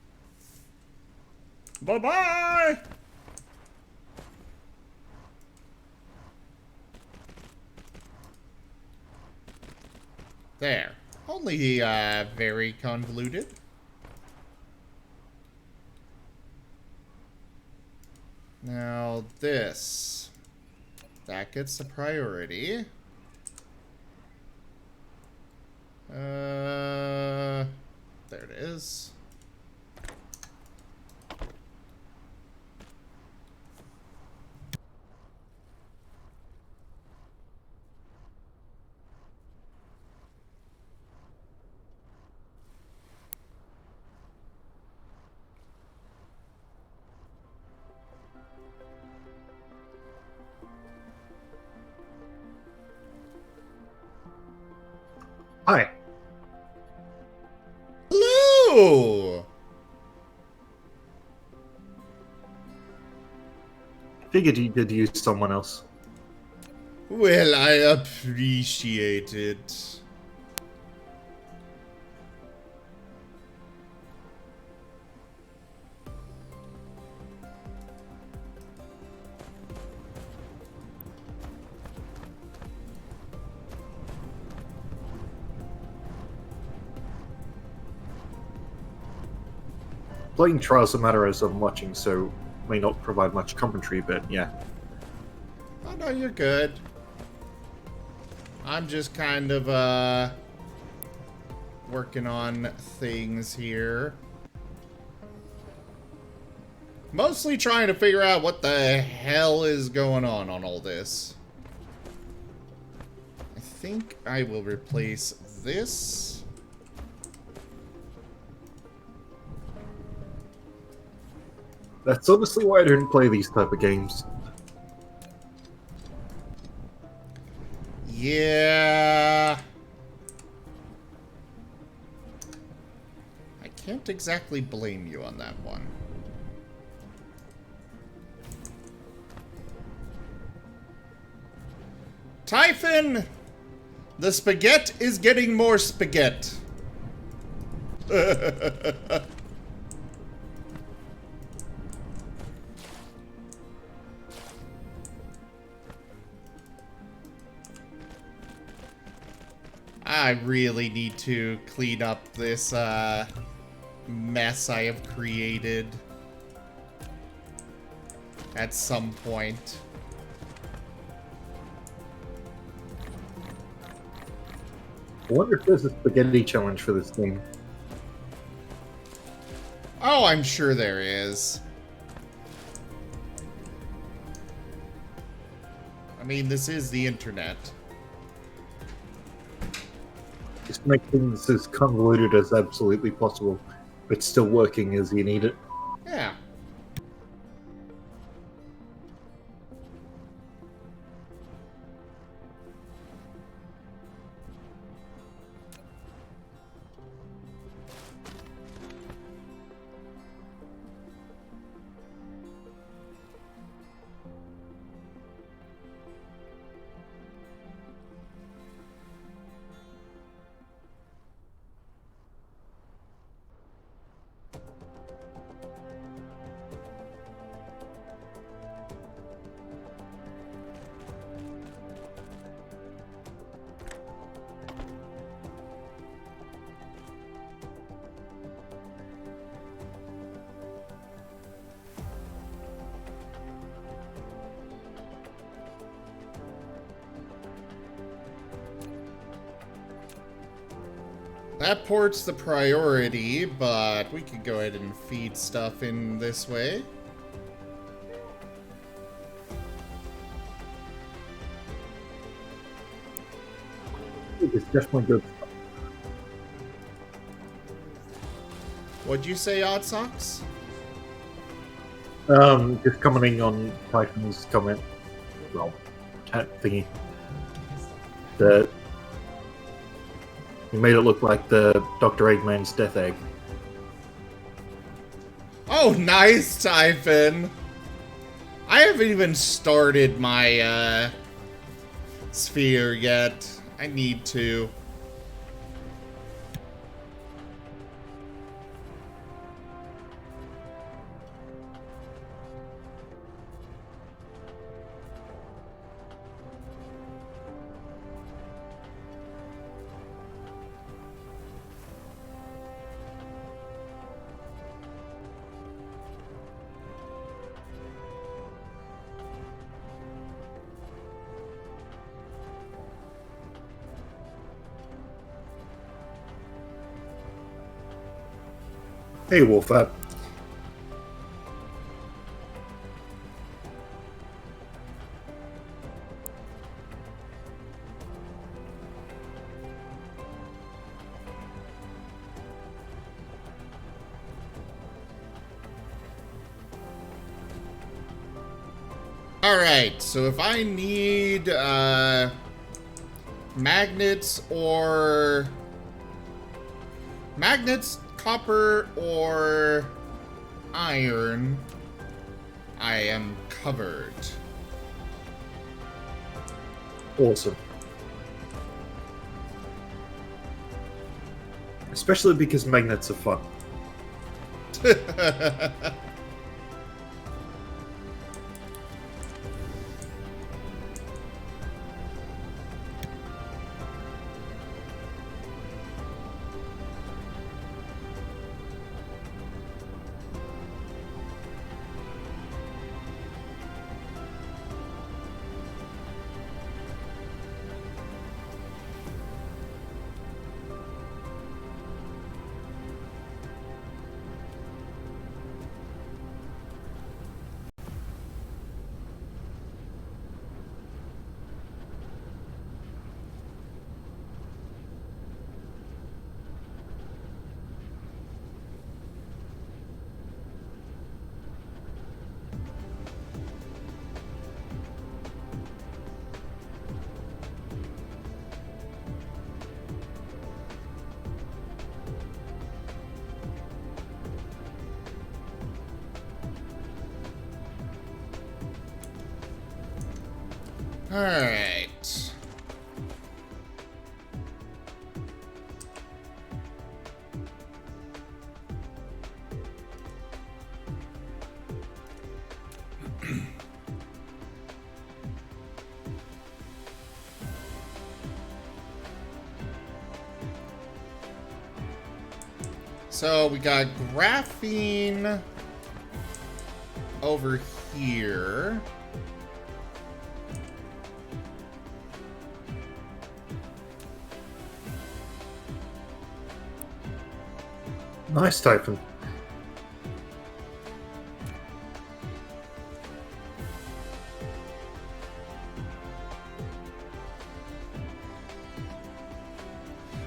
Bye-bye! There. Only, very convoluted. Now, this. That gets the priority. There it is. Oh! Figured you could use someone else. Well, I appreciate it. Playing Trials of Matter as I'm watching, so may not provide much commentary, but yeah. Oh, no, you're good. I'm just kind of, working on things here. Mostly trying to figure out what the hell is going on all this. I think I will replace this. That's honestly why I don't play these type of games. Yeah. I can't exactly blame you on that one. Typhon! The spaghetti is getting more spaghetti. I really need to clean up this mess I have created at some point. I wonder if there's a spaghetti challenge for this game. Oh, I'm sure there is. I mean, this is the internet. Just make things as convoluted as absolutely possible, but still working as you need it. Yeah. That port's the priority, but we could go ahead and feed stuff in this way. It's definitely good. What'd you say, Odd Socks? Just commenting on Titan's comment. Well, chat thingy. That you made it look like the Dr. Eggman's death egg. Oh, nice, Typhon! I haven't even started my, sphere yet. I need to. Hey, Wolfat. Alright, so if I need, magnets or... Magnets copper or iron, I am covered. Awesome. Especially because magnets are fun. Alright. So we got graphene over here. Nice, Typhon.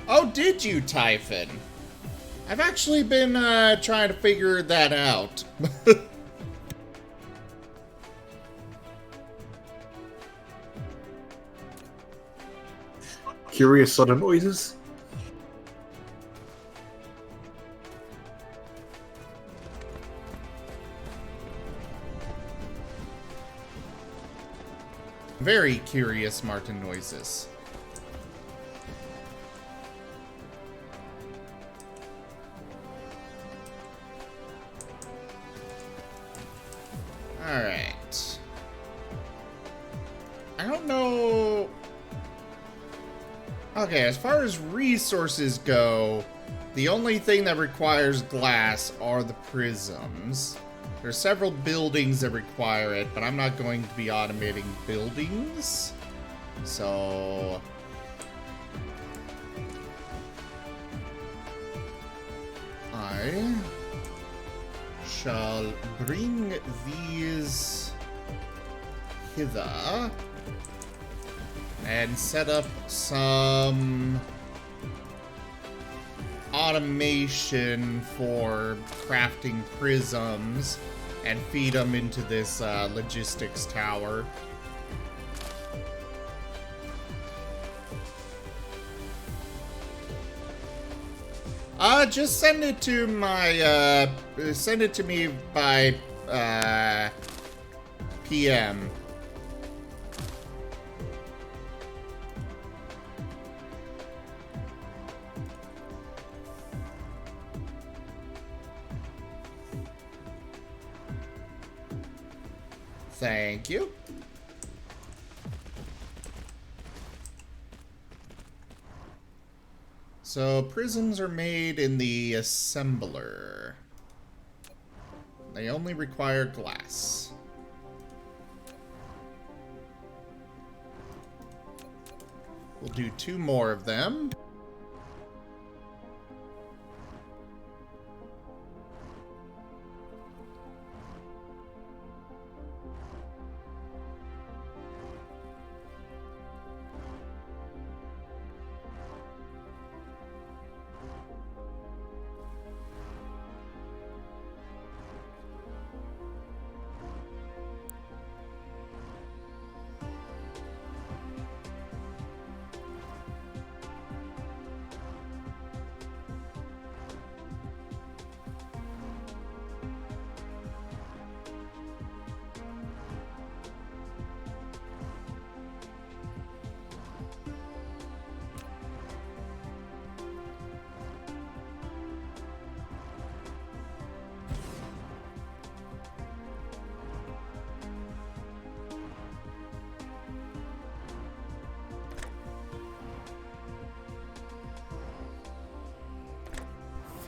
Oh, did you, Typhon? I've actually been trying to figure that out. Curious sort of noises? Very curious Marten noises. Alright. I don't know... Okay, as far as resources go, the only thing that requires glass are the prisms. There are several buildings that require it, but I'm not going to be automating buildings. So... I shall bring these hither and set up some automation for crafting prisms and feed them into this logistics tower. Just send it to my, send it to me by, PM. Thank you. So prisms are made in the assembler. They only require glass. We'll do 2 more of them.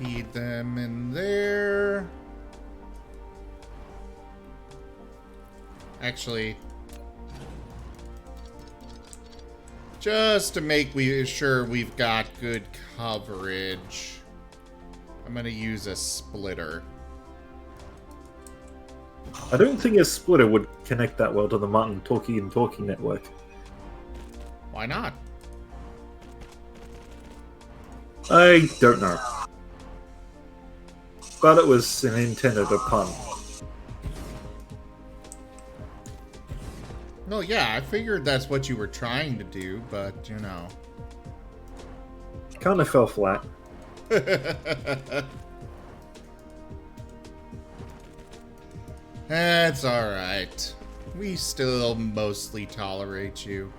feed them in there. Actually, just to make sure we've got good coverage, I'm gonna use a splitter. I don't think a splitter would connect that well to the Marten talkie network. Why not? I don't know. But it was an intended a pun. No, yeah, I figured that's what you were trying to do, but, you know. Kind of fell flat. That's alright. We still mostly tolerate you.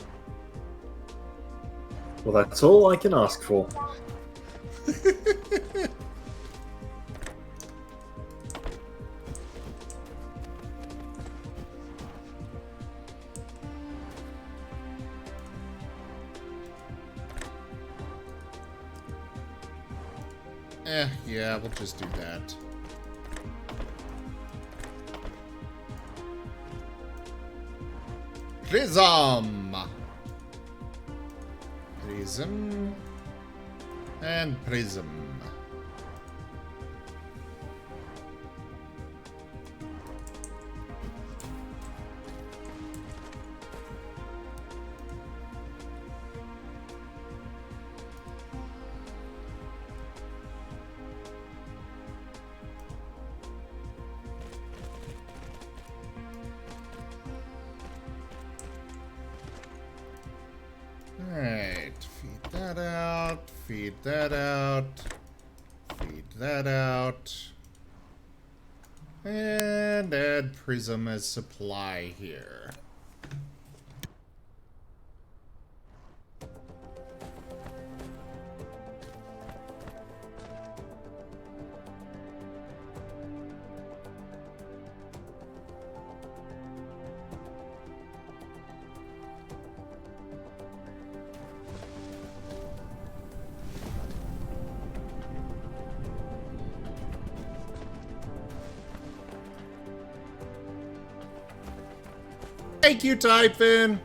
Well, that's all I can ask for. Yeah, we'll just do that. Prism! Prism. And prism. Alright, feed that out, feed that out, feed that out, and add prism as supply here. Thank you, Typhon!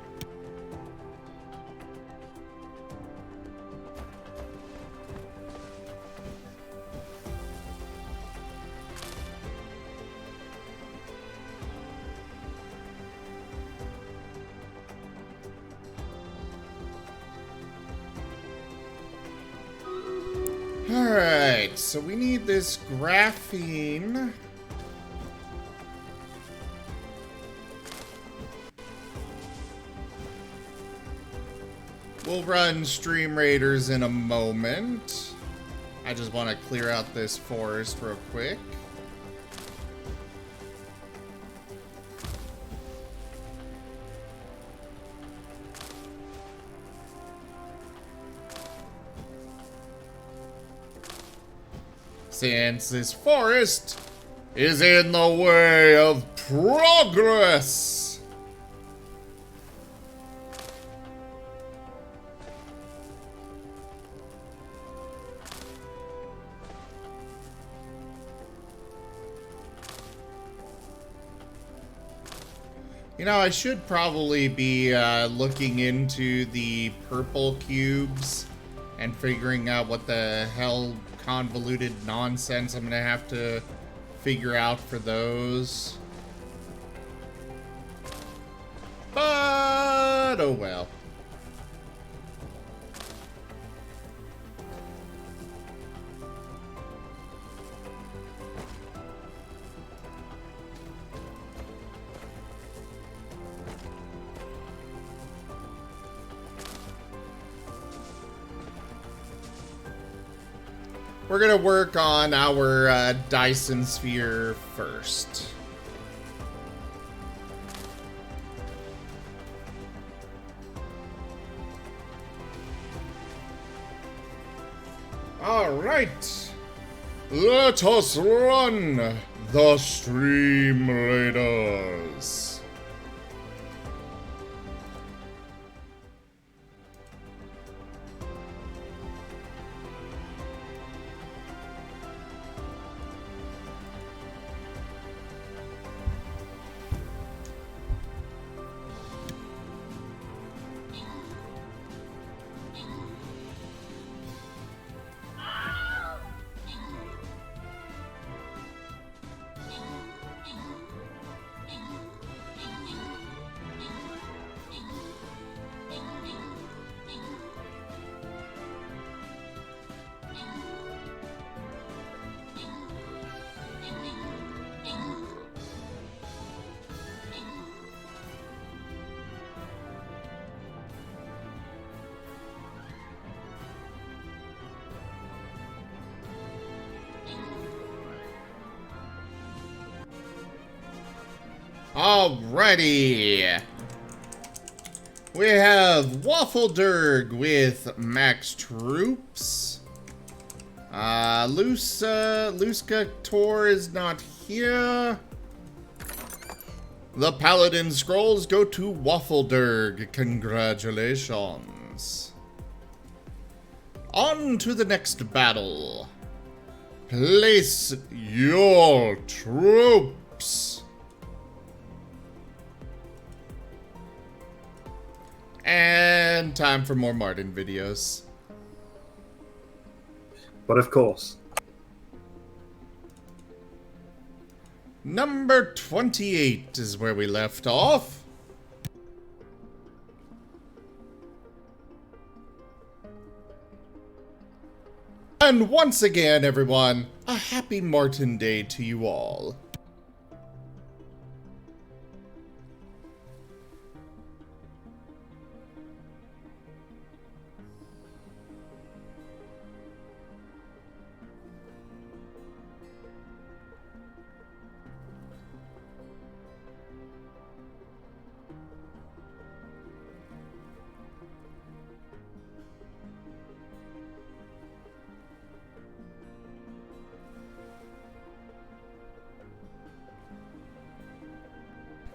Alright, so we need this graphene. We'll run Stream Raiders in a moment. I just want to clear out this forest real quick. Since this forest is in the way of progress. You know, I should probably be looking into the purple cubes and figuring out what the hell convoluted nonsense I'm gonna have to figure out for those. But, oh well. We're gonna work on our Dyson sphere first. All right, let us run the Stream Raiders. Alrighty. We have Waffledurg with max troops. Luska Tor is not here. The Paladin Scrolls go to Waffledurg. Congratulations. On to the next battle. Place your troops. And time for more Marten videos. But of course. Number 28 is where we left off. And once again, everyone, a happy Marten Day to you all.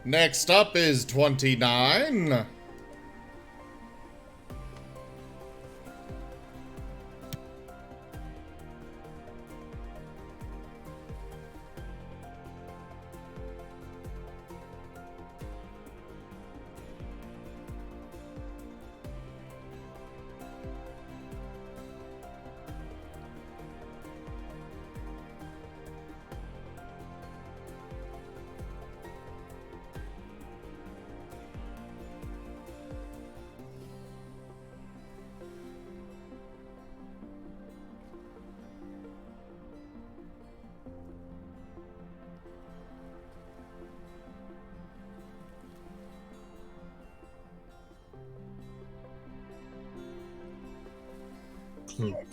Next up is 29.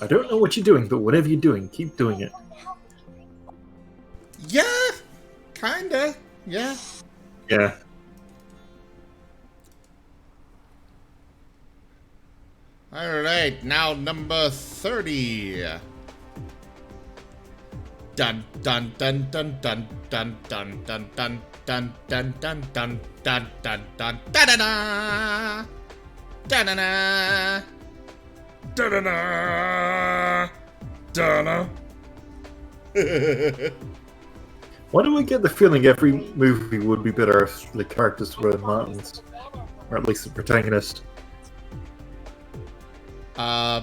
I don't know what you're doing, but whatever you're doing, keep doing it. Yeah, kinda. Yeah. Yeah. Alright, now number 30. Dun dun dun dun dun dun dun dun dun dun dun dun dun dun dun dun da da da da da da da da da. Why do I get the feeling every movie would be better if the characters were Martens? Or at least the protagonist.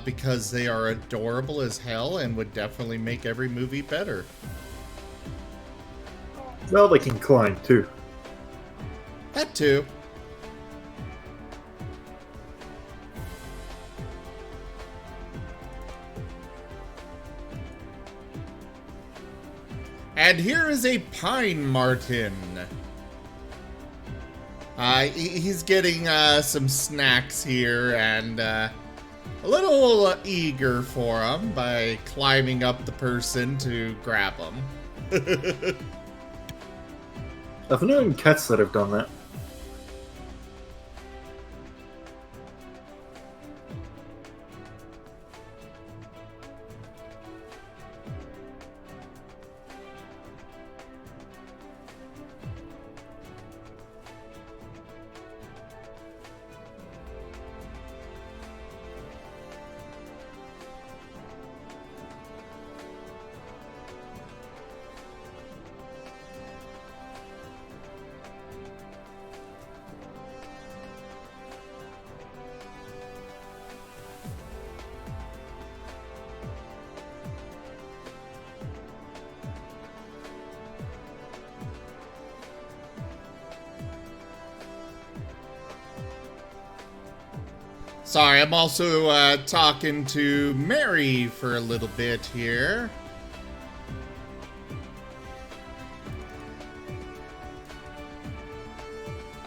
Because they are adorable as hell and would definitely make every movie better. Well, they can climb too. That too. And here is a pine marten. He's getting some snacks here and a little eager for them by climbing up the person to grab them. I've known cats that have done that. Sorry, I'm also talking to Mary for a little bit here.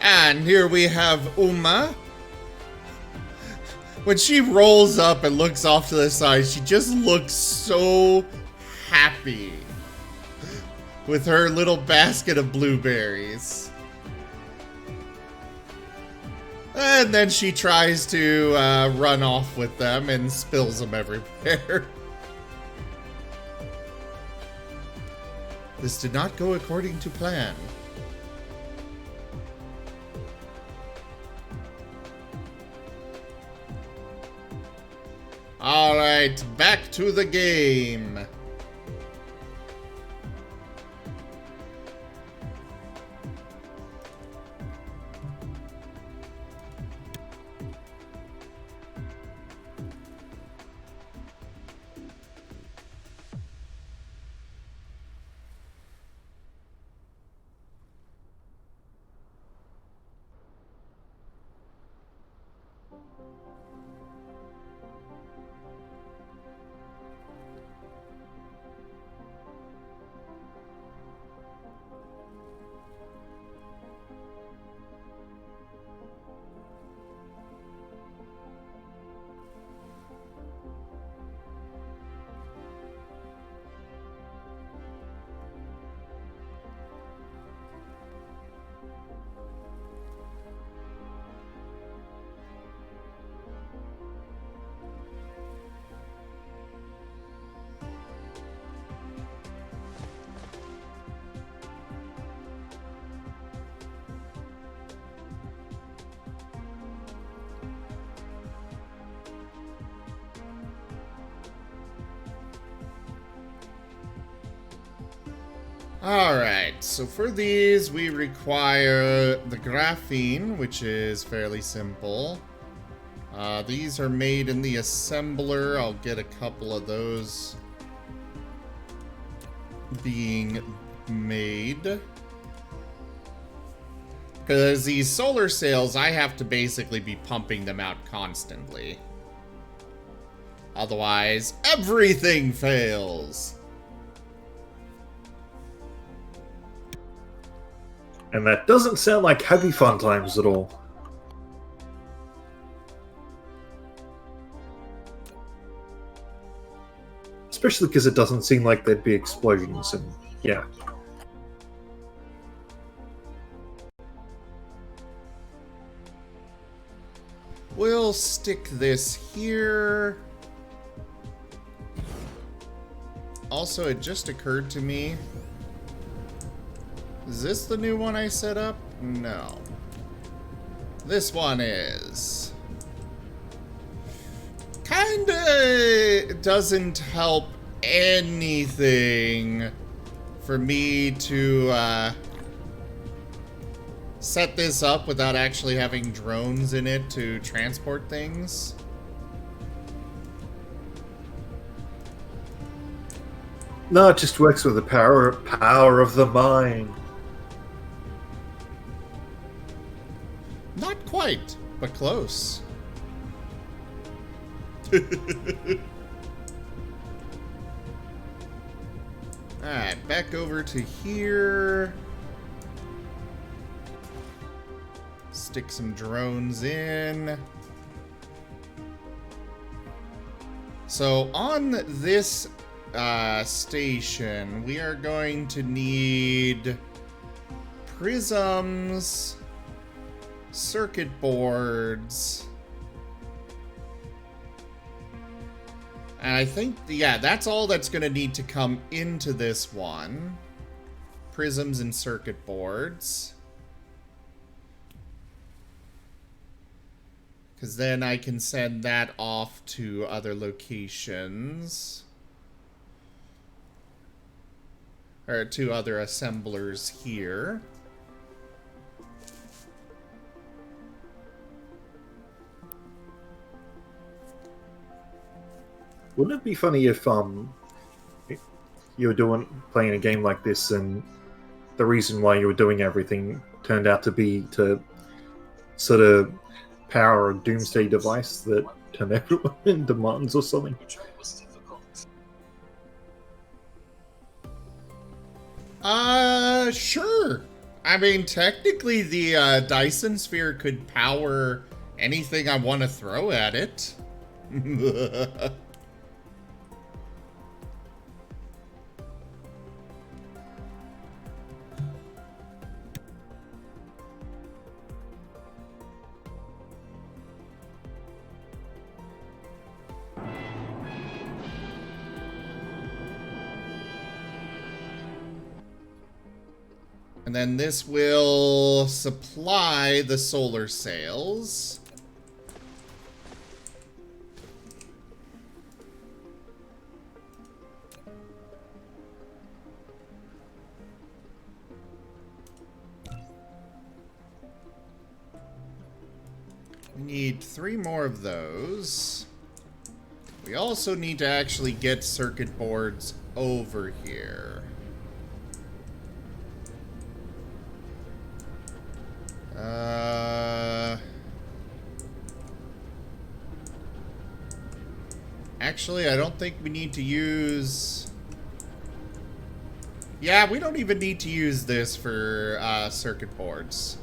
And here we have Uma. When she rolls up and looks off to the side, she just looks so happy with her little basket of blueberries. And then she tries to run off with them and spills them everywhere. This did not go according to plan. Alright, back to the game. Alright, so for these we require the graphene, which is fairly simple. These are made in the assembler. I'll get a couple of those being made. Because these solar sails, I have to basically be pumping them out constantly. Otherwise, everything fails. And that doesn't sound like happy fun times at all. Especially because it doesn't seem like there'd be explosions and yeah. We'll stick this here. Also, it just occurred to me. Is this the new one I set up? No. This one is. Kinda doesn't help anything for me to set this up without actually having drones in it to transport things. No, it just works with the power of the mind. Not quite, but close. Alright, back over to here. Stick some drones in. So on this station, we are going to need prisms, circuit boards, and I think, yeah, that's all that's going to need to come into this one. Prisms and circuit boards. Because then I can send that off to other locations. Or to other assemblers here. Wouldn't it be funny if you were playing a game like this and the reason why you were doing everything turned out to be to sort of power a doomsday device that turned everyone into Martens or something? Sure. I mean, technically the Dyson sphere could power anything I want to throw at it. And then this will supply the solar sails. We need 3 more of those. We also need to actually get circuit boards over here. Actually, I don't think we need to use... Yeah, we don't even need to use this for circuit boards.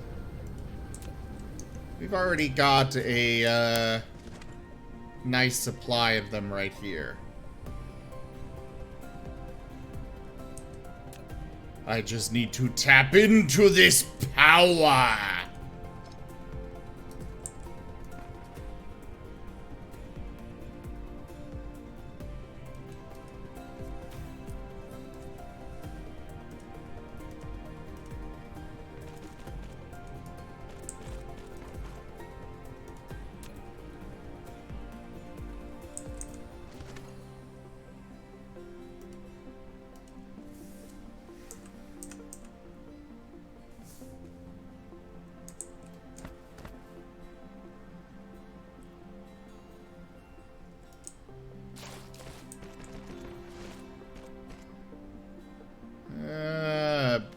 We've already got a nice supply of them right here. I just need to tap into this power.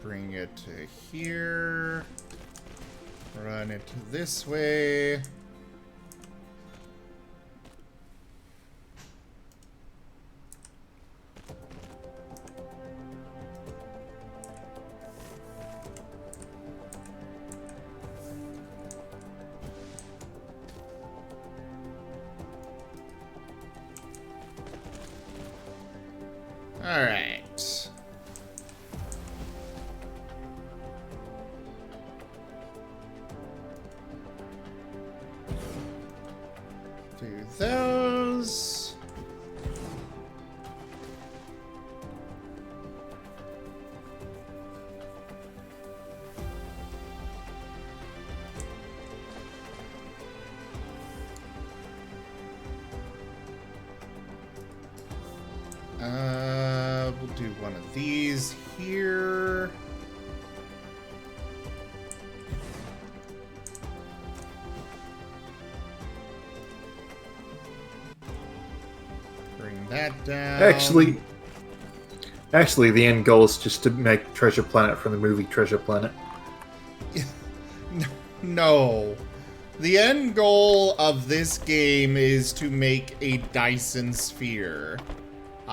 Bring it to here. Run it this way. All right. Do those. We'll do one of these here. Bring that down. Actually, the end goal is just to make Treasure Planet from the movie Treasure Planet. No. The end goal of this game is to make a Dyson sphere.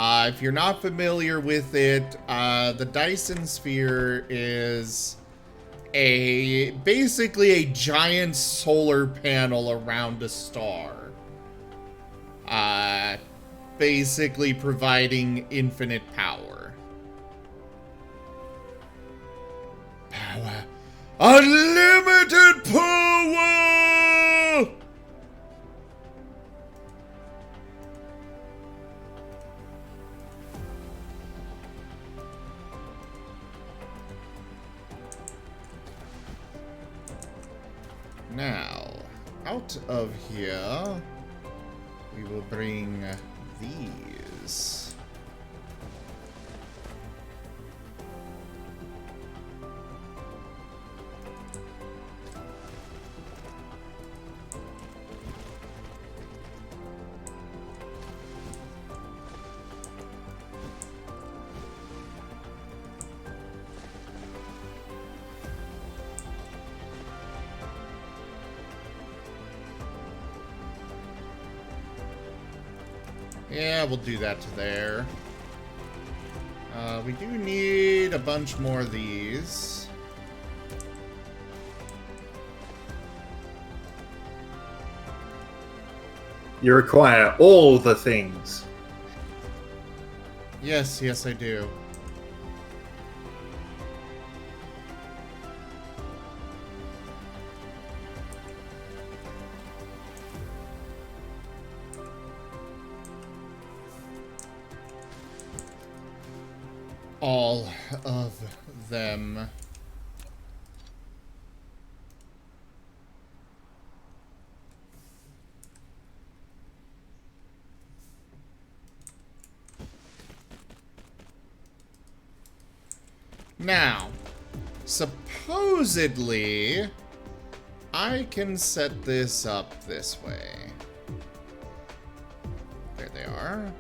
If you're not familiar with it, the Dyson sphere is basically a giant solar panel around a star. Basically providing infinite power. Power. Unlimited power! Now, out of here, we will bring these. Yeah, we'll do that to there. We do need a bunch more of these. You require all the things. Yes, yes, I do. All of them. Now, supposedly, I can set this up this way. There they are.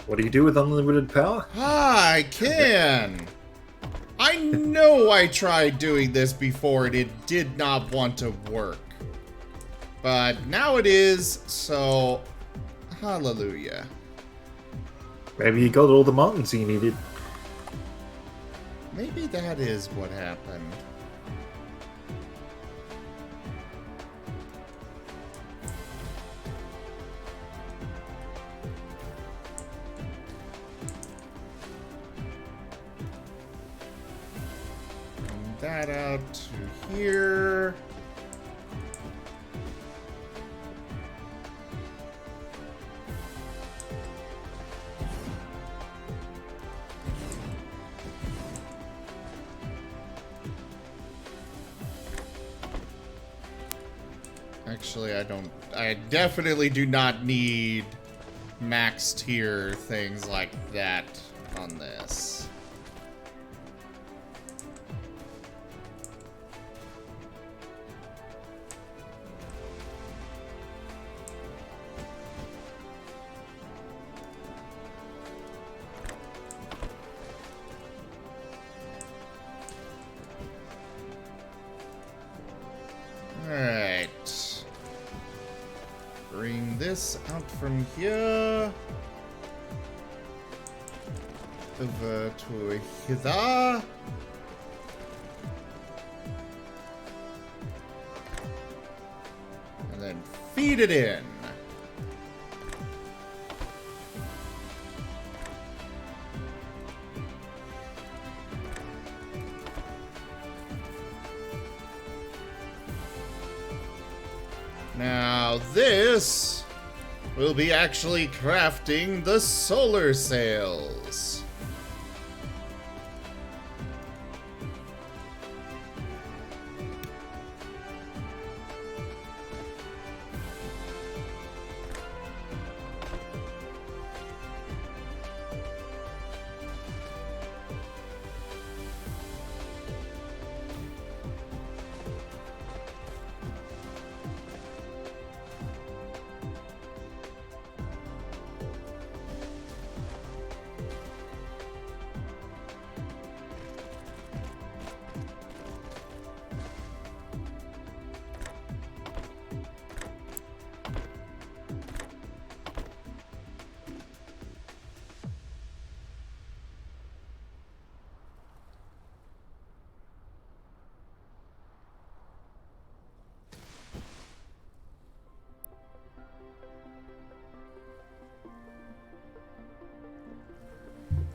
What do you do with unlimited power? Ah, I can! I know I tried doing this before and it did not want to work. But now it is, so hallelujah. Maybe you got all the Martens you needed. Maybe that is what happened. That out to here. Actually, I definitely do not need max tier things like that on this. Alright. Bring this out from here. Over to here. And then feed it in. Now this will be actually crafting the solar sails.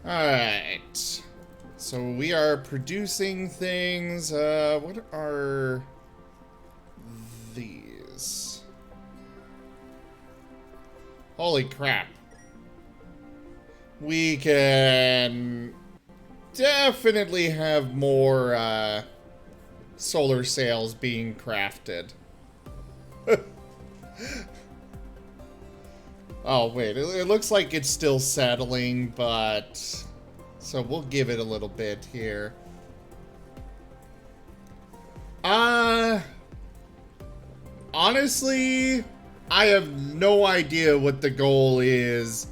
Alright. So we are producing things. What are these? Holy crap. We can definitely have more solar sails being crafted. Oh, wait, it looks like it's still settling, but... So we'll give it a little bit here. Honestly, I have no idea what the goal is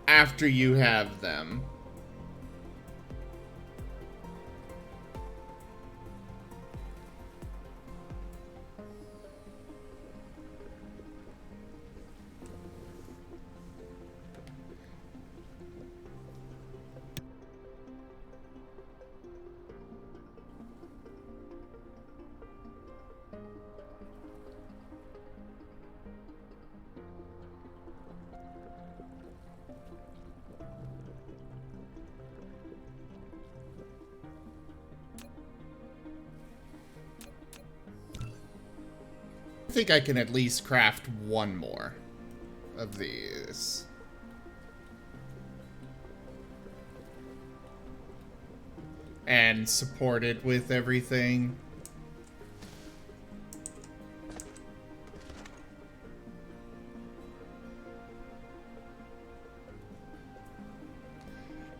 after you have them. I think I can at least craft one more of these. And support it with everything.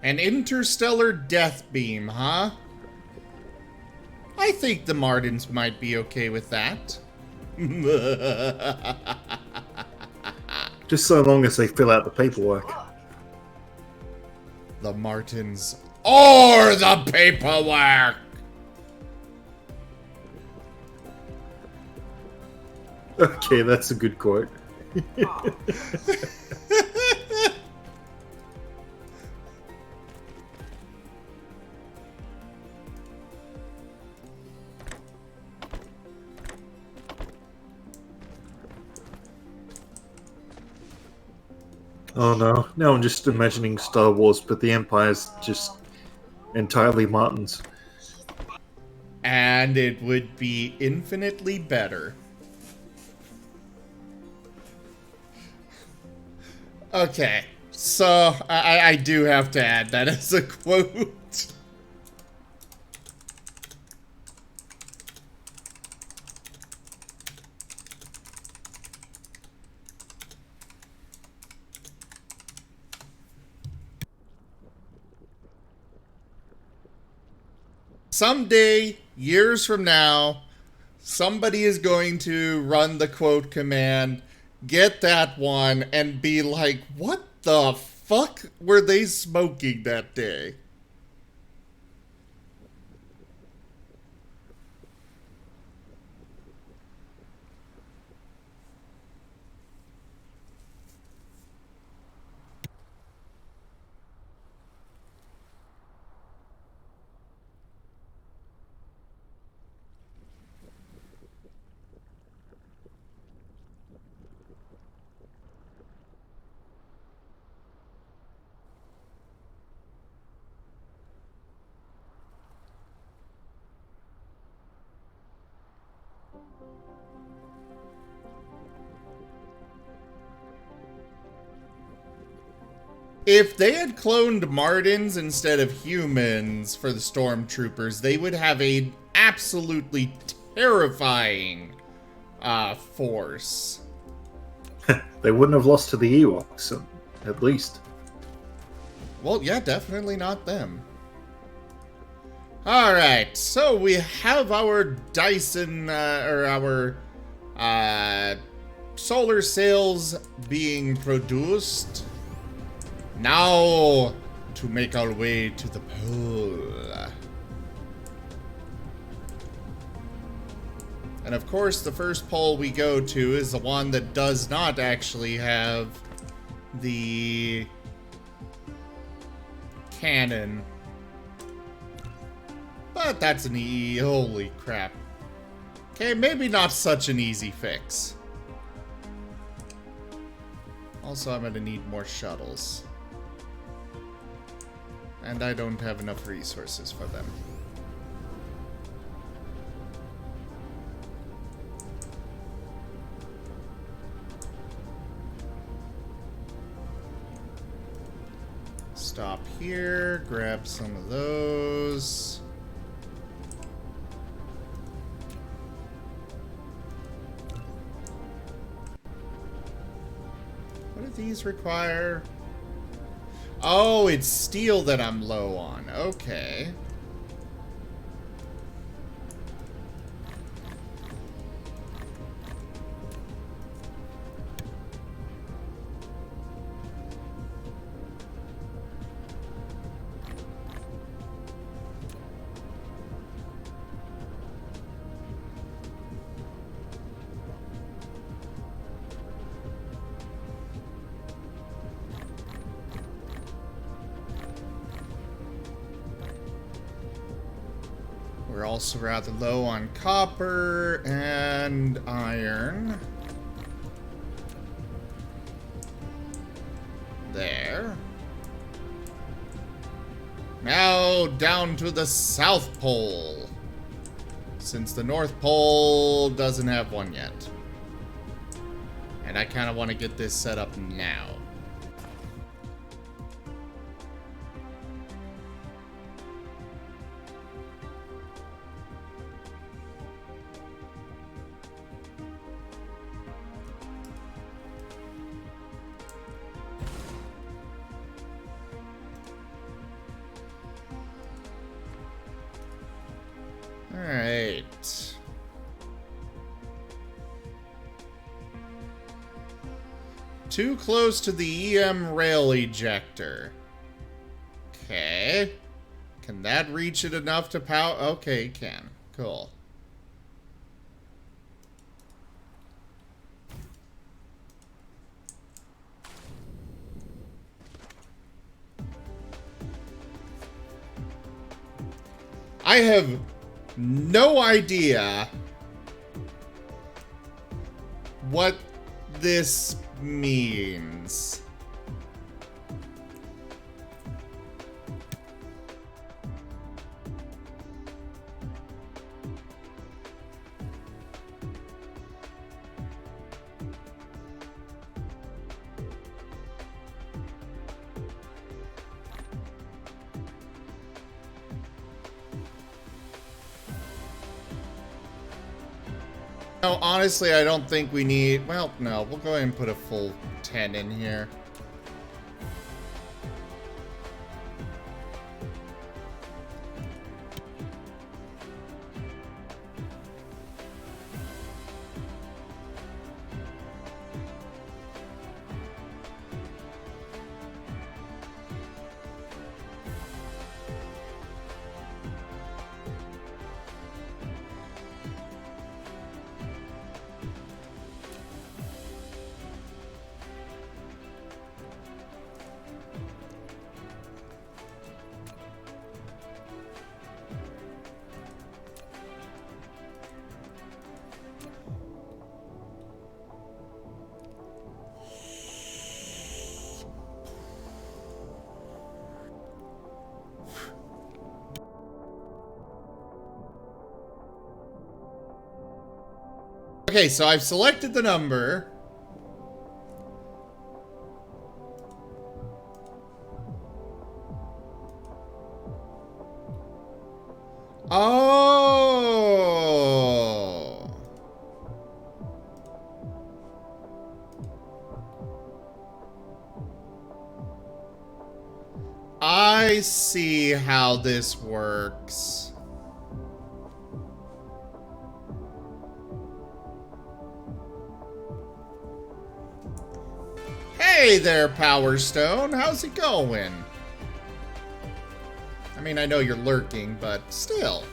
An interstellar death beam, huh? I think the Martens might be okay with that. Just so long as they fill out the paperwork. The Martens or the paperwork! Okay, that's a good quote. Oh no, now I'm just imagining Star Wars, but the Empire's just entirely Martens. And it would be infinitely better. Okay, so I do have to add that as a quote. Someday, years from now, somebody is going to run the quote command, get that one, and be like, what the fuck were they smoking that day? If they had cloned Martens instead of humans for the stormtroopers, they would have an absolutely terrifying force. They wouldn't have lost to the Ewoks, at least. Well, yeah, definitely not them. Alright, so we have our Dyson, or our solar sails being produced. Now, to make our way to the pole. And of course, the first pole we go to is the one that does not actually have the cannon. But that's an holy crap. Okay, maybe not such an easy fix. Also, I'm gonna need more shuttles. And I don't have enough resources for them. Stop here, grab some of those. What do these require? Oh, it's steel that I'm low on. Okay. We're also rather low on copper and iron. There. Now down to the South Pole, since the North Pole doesn't have one yet. And I kind of want to get this set up now. Too close to the EM rail ejector. Okay. Can that reach it enough to power? Okay, it can. Cool. I have no idea what this means. No, honestly, I don't think we need... Well, no, we'll go ahead and put a full 10 in here. Okay, so I've selected the number. Oh. I see how this works. Hey there, Power Stone. How's it going? I mean, I know you're lurking, but still.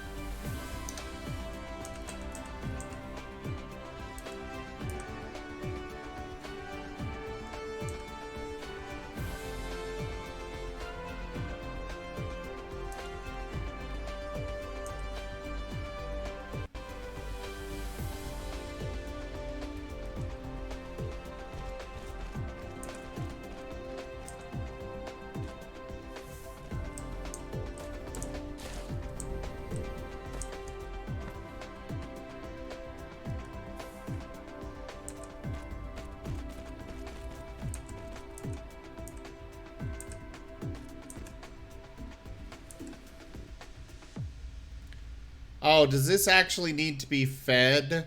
Oh, does this actually need to be fed?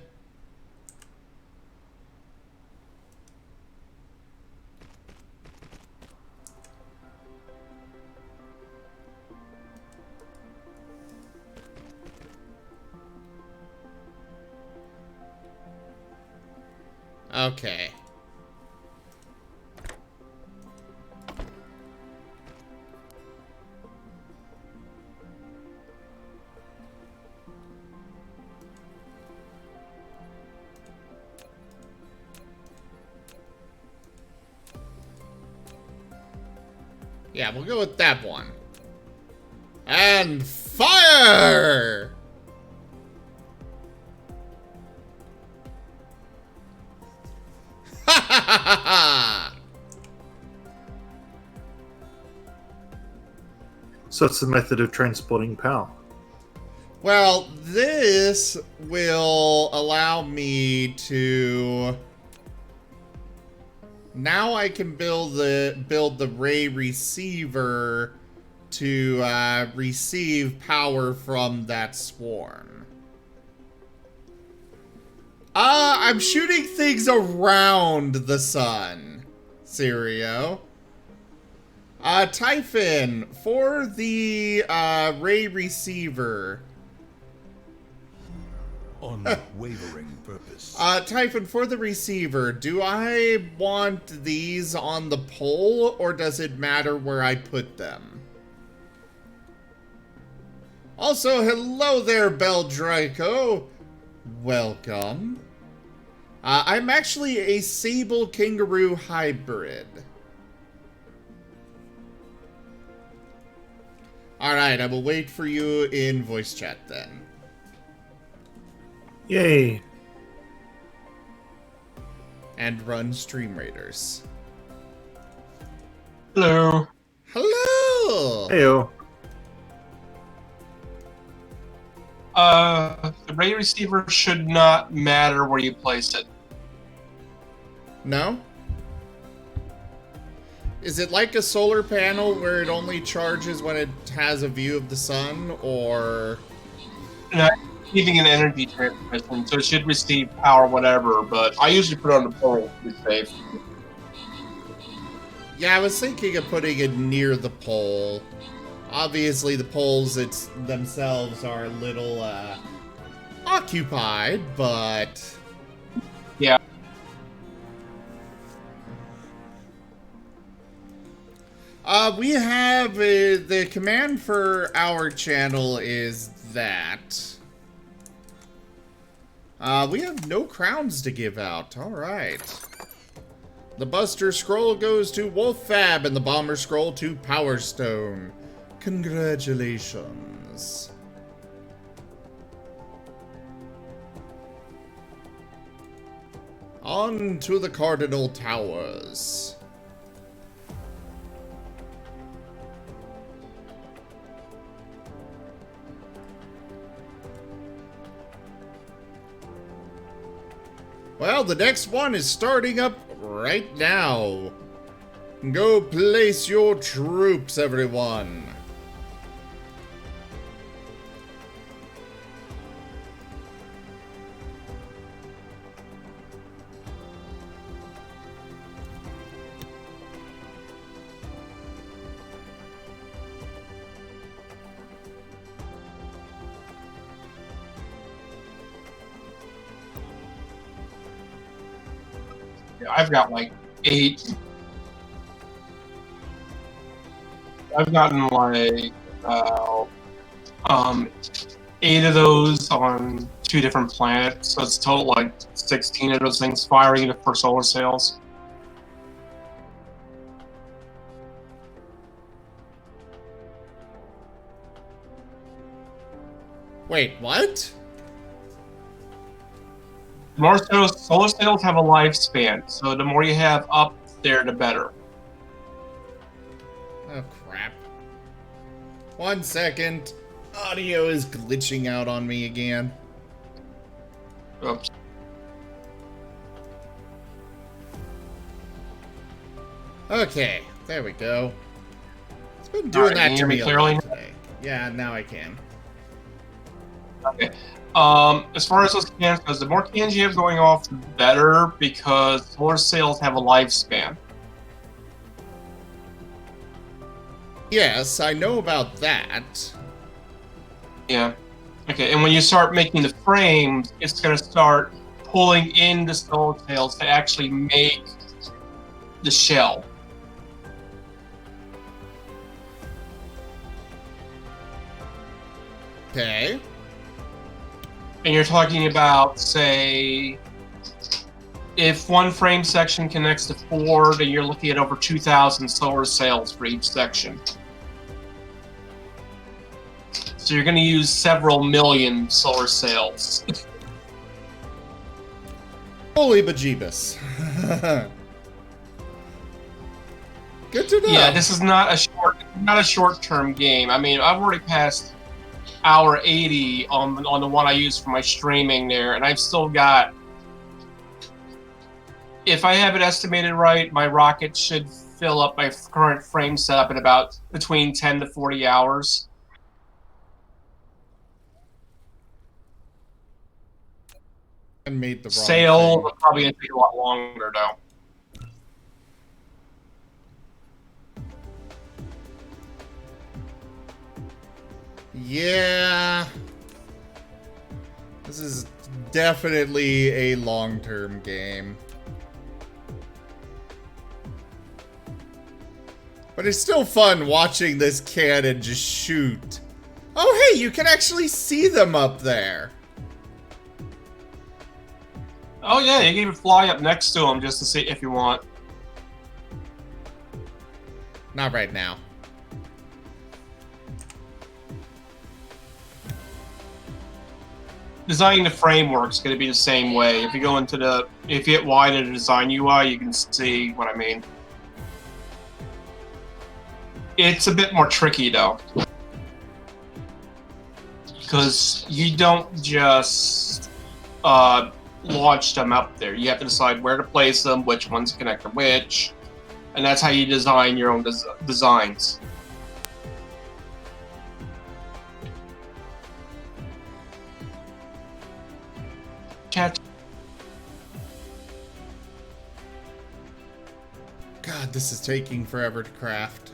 Okay. Yeah, we'll go with that one. And fire! Ha ha ha ha! So it's the method of transporting power. Well, this will allow me to... Now I can build the ray receiver to receive power from that swarm. I'm shooting things around the sun, Sirio. Typhon, for the ray receiver, unwavering purpose. Typhon, for the receiver, do I want these on the pole, or does it matter where I put them? Also, hello there, Beldraco. Welcome. I'm actually a sable kangaroo hybrid. Alright, I will wait for you in voice chat then. Yay. And run Stream Raiders. Hello. Hello! Heyo. The ray receiver should not matter where you place it. No? Is it like a solar panel where it only charges when it has a view of the sun, or... Not receiving an energy transmission, so it should receive power, whatever, but I usually put it on the pole to be safe. Yeah, I was thinking of putting it near the pole. Obviously, the poles themselves are a little, occupied, but... Yeah. We have, the command for our channel is that. We have no crowns to give out. Alright. The Buster Scroll goes to Wolffab, and the Bomber Scroll to Power Stone. Congratulations. On to the Cardinal Towers. Well, the next one is starting up right now. Go place your troops, everyone. I've got like 8. I've gotten like 8 of those on 2 different planets, so it's total like 16 of those things firing for solar sails. Wait, what? Solar sails have a lifespan, so the more you have up there, the better. Oh, crap. 1 second. Audio is glitching out on me again. Oops. Okay, there we go. It's been doing that to me a lot today. Yeah, now I can. Okay. As far as those cans goes, the more cans you have going off, the better, because solar sails have a lifespan. Yes, I know about that. Yeah. Okay, and when you start making the frames, it's going to start pulling in the solar sails to actually make the shell. Okay. And you're talking about, say, if one frame section connects to 4, then you're looking at over 2,000 solar sails for each section. So you're going to use several million solar sails. Holy bejeebus. Good to know. Yeah, this is not a short-term game. I mean, I've already passed hour 80 on the one I use for my streaming there, and I've still got, if I have it estimated right, my rocket should fill up my current frame setup in about between 10 to 40 hours. And made the wrong Sail thing. will probably gonna take a lot longer though. Yeah. This is definitely a long-term game. But it's still fun watching this cannon just shoot. Oh, hey, you can actually see them up there. Oh yeah, you can even fly up next to them just to see if you want. Not right now. Designing the framework is going to be the same way. If you go into if you hit Y to the design UI, you can see what I mean. It's a bit more tricky though, because you don't just launch them up there. You have to decide where to place them, which ones connect to which, and that's how you design your own designs. Chat. God, this is taking forever to craft.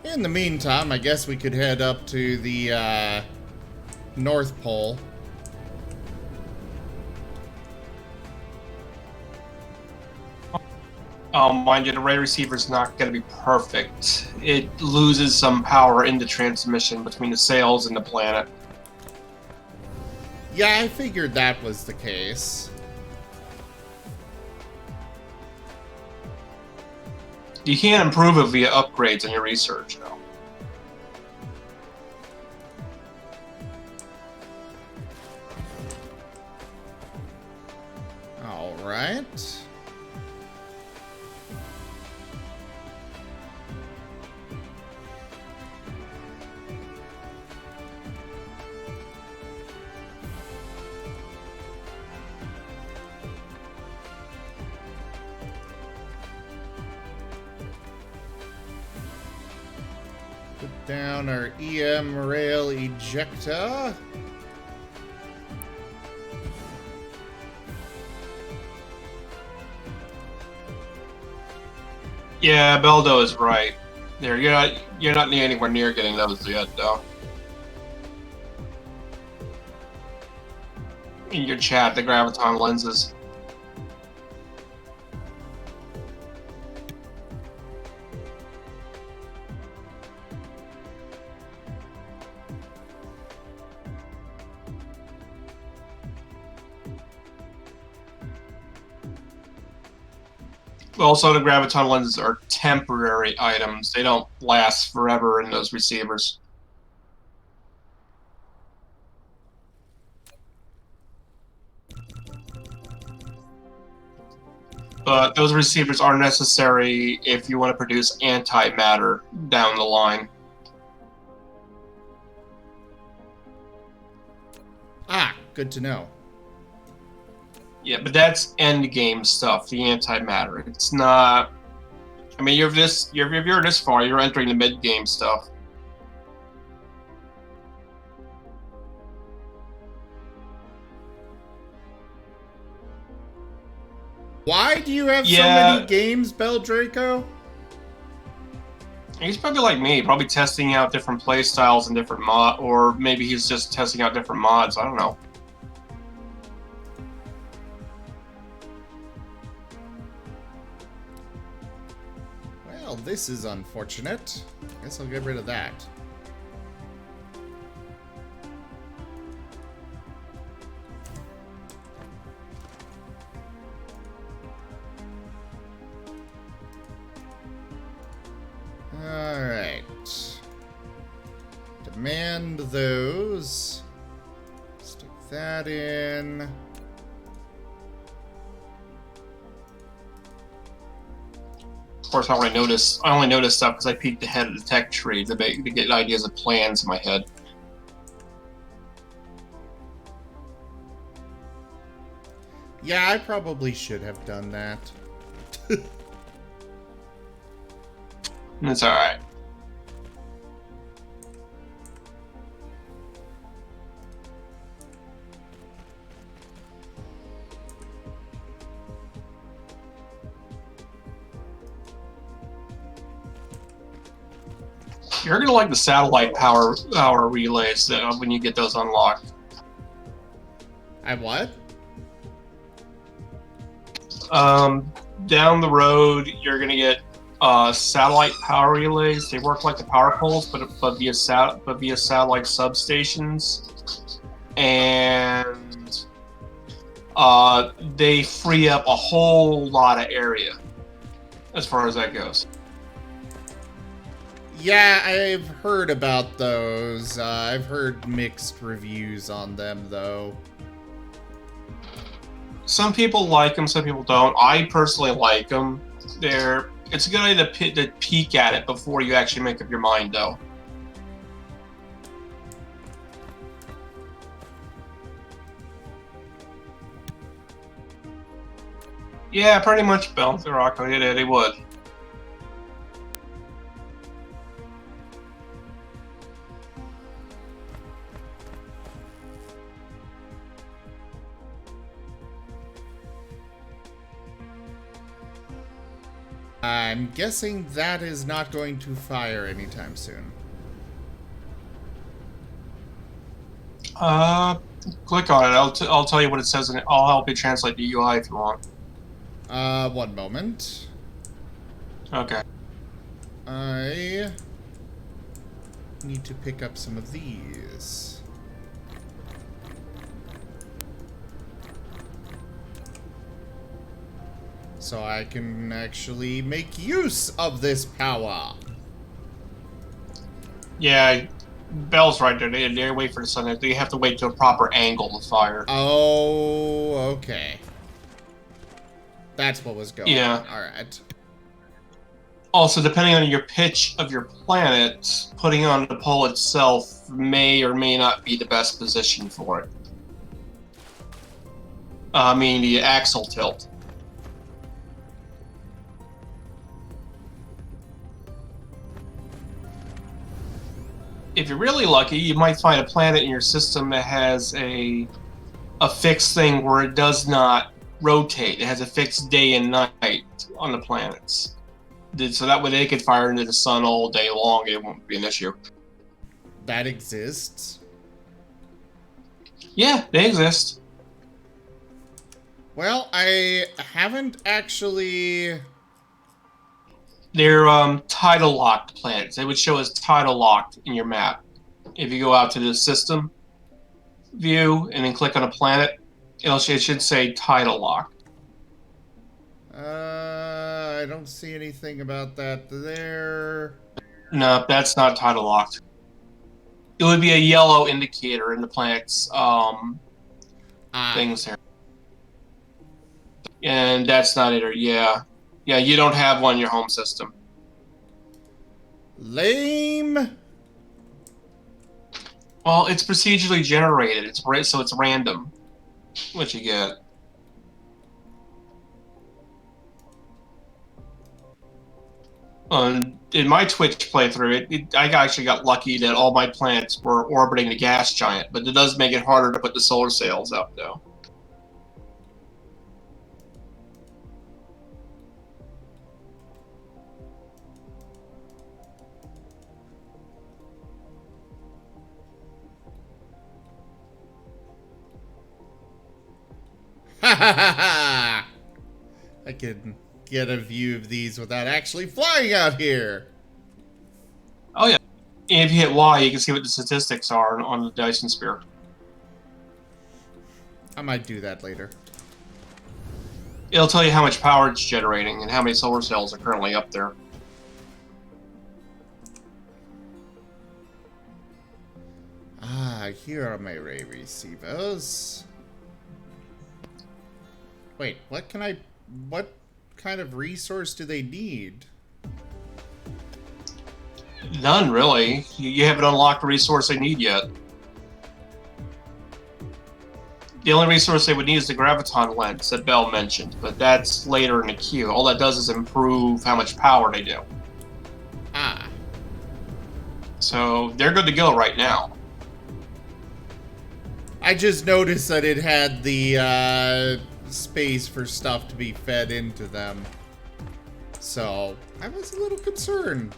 In the meantime, I guess we could head up to the North Pole. Mind you, the ray receiver is not going to be perfect. It loses some power in the transmission between the sails and the planet. Yeah, I figured that was the case. You can improve it via upgrades in your research, though. All right. Put down our EM rail ejector. Yeah, Beldo is right. There, you're not anywhere near getting those yet, though. In your chat, the graviton lenses. Also, the graviton lenses are temporary items. They don't last forever in those receivers. But those receivers are necessary if you want to produce antimatter down the line. Ah, good to know. Yeah, but that's end game stuff, the antimatter. It's not. I mean, if you're this far, you're entering the mid game stuff. Why do you have so many games, Beldraco? He's probably like me, probably testing out different play styles and different or maybe he's just testing out different mods. I don't know. Well, this is unfortunate. Guess I'll get rid of that. Alright. Demand those. Stick that in. Of course, I only noticed stuff because I peeked ahead at the tech tree to get ideas of plans in my head. Yeah, I probably should have done that. It's alright. You're gonna like the satellite power relays when you get those unlocked. I what? Down the road, you're gonna get satellite power relays. They work like the power poles, but via satellite substations, and they free up a whole lot of area as far as that goes. Yeah, I've heard about those. I've heard mixed reviews on them, though. Some people like them, some people don't. I personally like them. It's a good idea to peek at it before you actually make up your mind, though. Yeah, pretty much, Bill. The rock, it would. I'm guessing that is not going to fire anytime soon. Click on it. I'll tell you what it says, and I'll help you translate the UI if you want. One moment. Okay. I need to pick up some of these. So I can actually make use of this power. Yeah, Bell's right there. They wait for the sun. They have to wait to a proper angle to fire. Oh, okay. That's what was going on. Yeah. Alright. Also, depending on your pitch of your planet, putting on the pole itself may or may not be the best position for it. I mean, the axle tilt. If you're really lucky, you might find a planet in your system that has a fixed thing where it does not rotate. It has a fixed day and night on the planets. So that way they could fire into the sun all day long. It won't be an issue. That exists? Yeah, they exist. Well, I haven't actually... They're tidal locked planets. They would show as tidal locked in your map. If you go out to the system view and then click on a planet, it should say tidal locked. I don't see anything about that there. No, that's not tidal locked. It would be a yellow indicator in the planet's things there. And that's not it. Yeah. Yeah, you don't have one in your home system. Lame. Well, it's procedurally generated. So it's random what you get. In my Twitch playthrough, I actually got lucky that all my planets were orbiting the gas giant, but it does make it harder to put the solar sails up, though. Ha ha ha ha! I can get a view of these without actually flying out here. Oh yeah. And if you hit Y, you can see what the statistics are on the Dyson sphere. I might do that later. It'll tell you how much power it's generating and how many solar cells are currently up there. Ah, here are my ray receivers. Wait, what kind of resource do they need? None, really. You haven't unlocked the resource they need yet. The only resource they would need is the graviton lens that Bell mentioned, but that's later in the queue. All that does is improve how much power they do. Ah. So they're good to go right now. I just noticed that it had the space for stuff to be fed into them. So I was a little concerned.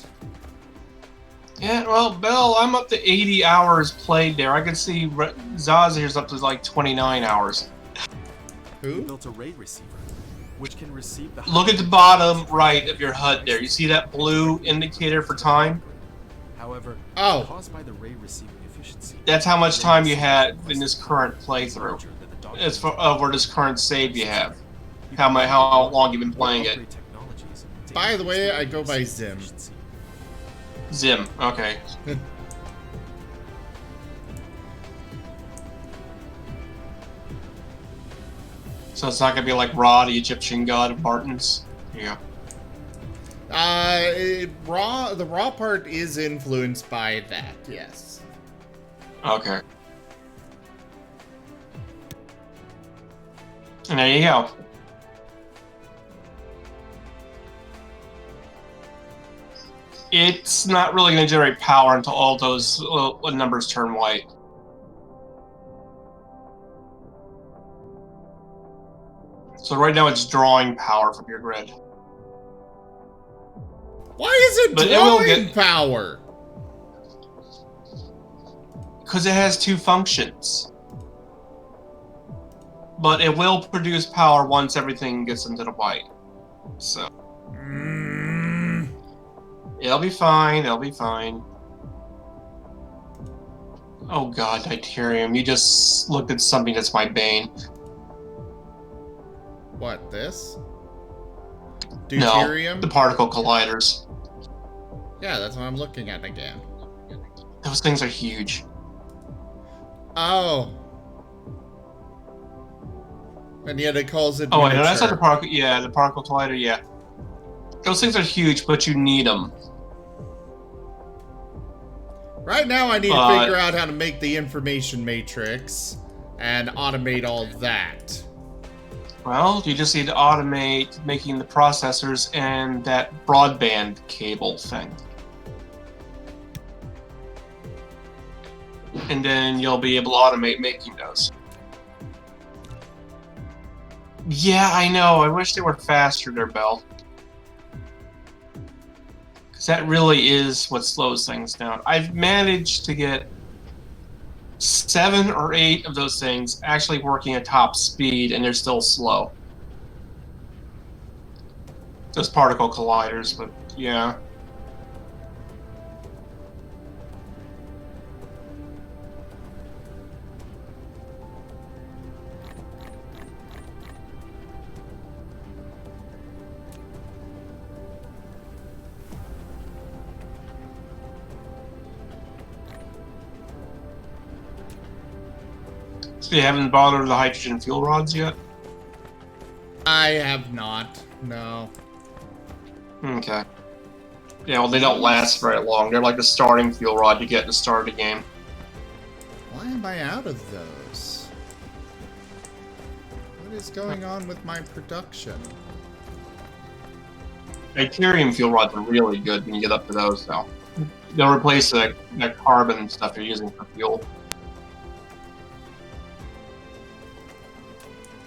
Yeah, well, Bill, I'm up to 80 hours played there. I can see Zazir's up to like 29 hours. We built a RAID receiver, which can receive the... Look at the bottom right of your HUD there. You see that blue indicator for time? However, oh, caused by the RAID receiving efficiency. That's how much time you had in this current playthrough. It's for over this current save you have. How long you've been playing it. By the way, I go by Zim. Zim, okay. So it's not gonna be like Ra, the Egyptian god of Martens? Yeah. The Ra part is influenced by that, yes. Okay. And there you go. It's not really going to generate power until all those numbers turn white. So right now it's drawing power from your grid. Why is it drawing power? Because it has two functions. But it will produce power once everything gets into the white. So. It'll be fine, it'll be fine. Oh god, Deuterium, you just looked at something that's my bane. What, this? Deuterium? No, the particle colliders. Yeah, that's what I'm looking at again. Those things are huge. Oh. And yet it calls it Oh wait, no, that's not the particle, yeah, the particle collider, yeah. Those things are huge, but you need them. Right now I need to figure out how to make the information matrix and automate all that. Well, you just need to automate making the processors and that broadband cable thing. And then you'll be able to automate making those. Yeah, I know. I wish they were faster there, Bell. Because that really is what slows things down. I've managed to get 7 or 8 of those things actually working at top speed, and they're still slow. Those particle colliders, but yeah. So you haven't bothered with the hydrogen fuel rods yet? I have not, no. Okay. Yeah, well, they don't last very long. They're like the starting fuel rod you get to start a game. Why am I out of those? What is going on with my production? Deuterium fuel rods are really good when you get up to those, though. They'll replace the carbon stuff you're using for fuel.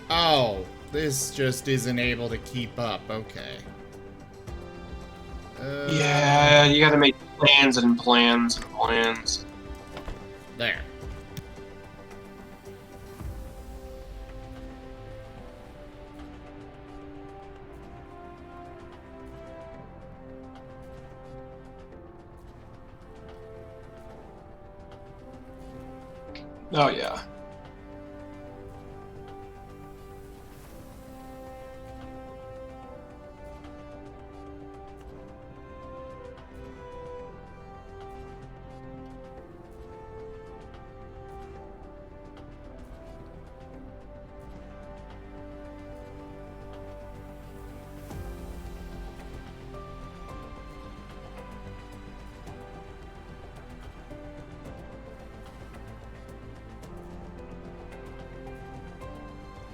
Oh, this just isn't able to keep up. Okay. Yeah, you gotta make plans and plans and plans. There. Oh, yeah.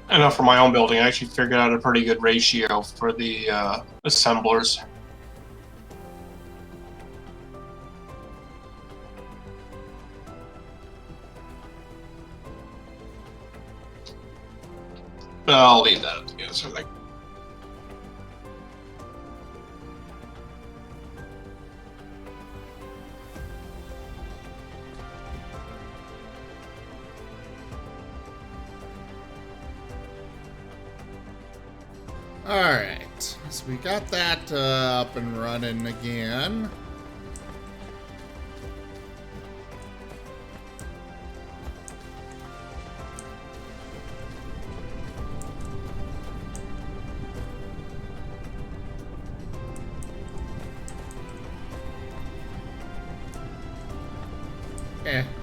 I know for my own building, I actually figured out a pretty good ratio for the assemblers. But I'll leave that up to you. So like, Alright, so we got that up and running again.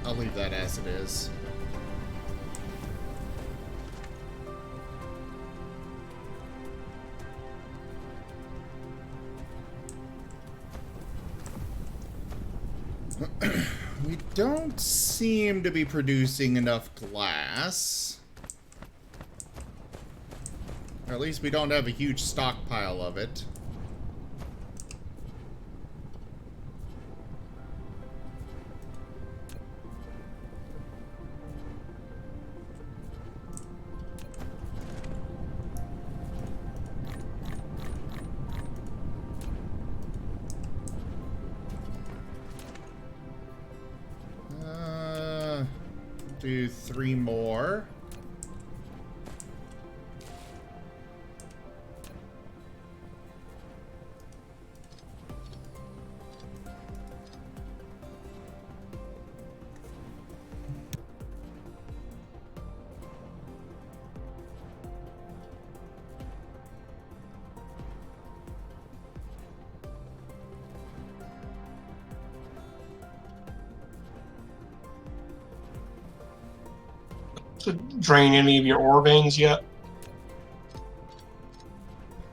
I'll leave that as it is. We don't seem to be producing enough glass. Or at least we don't have a huge stockpile of it. Do 3 more. To drain any of your ore veins yet?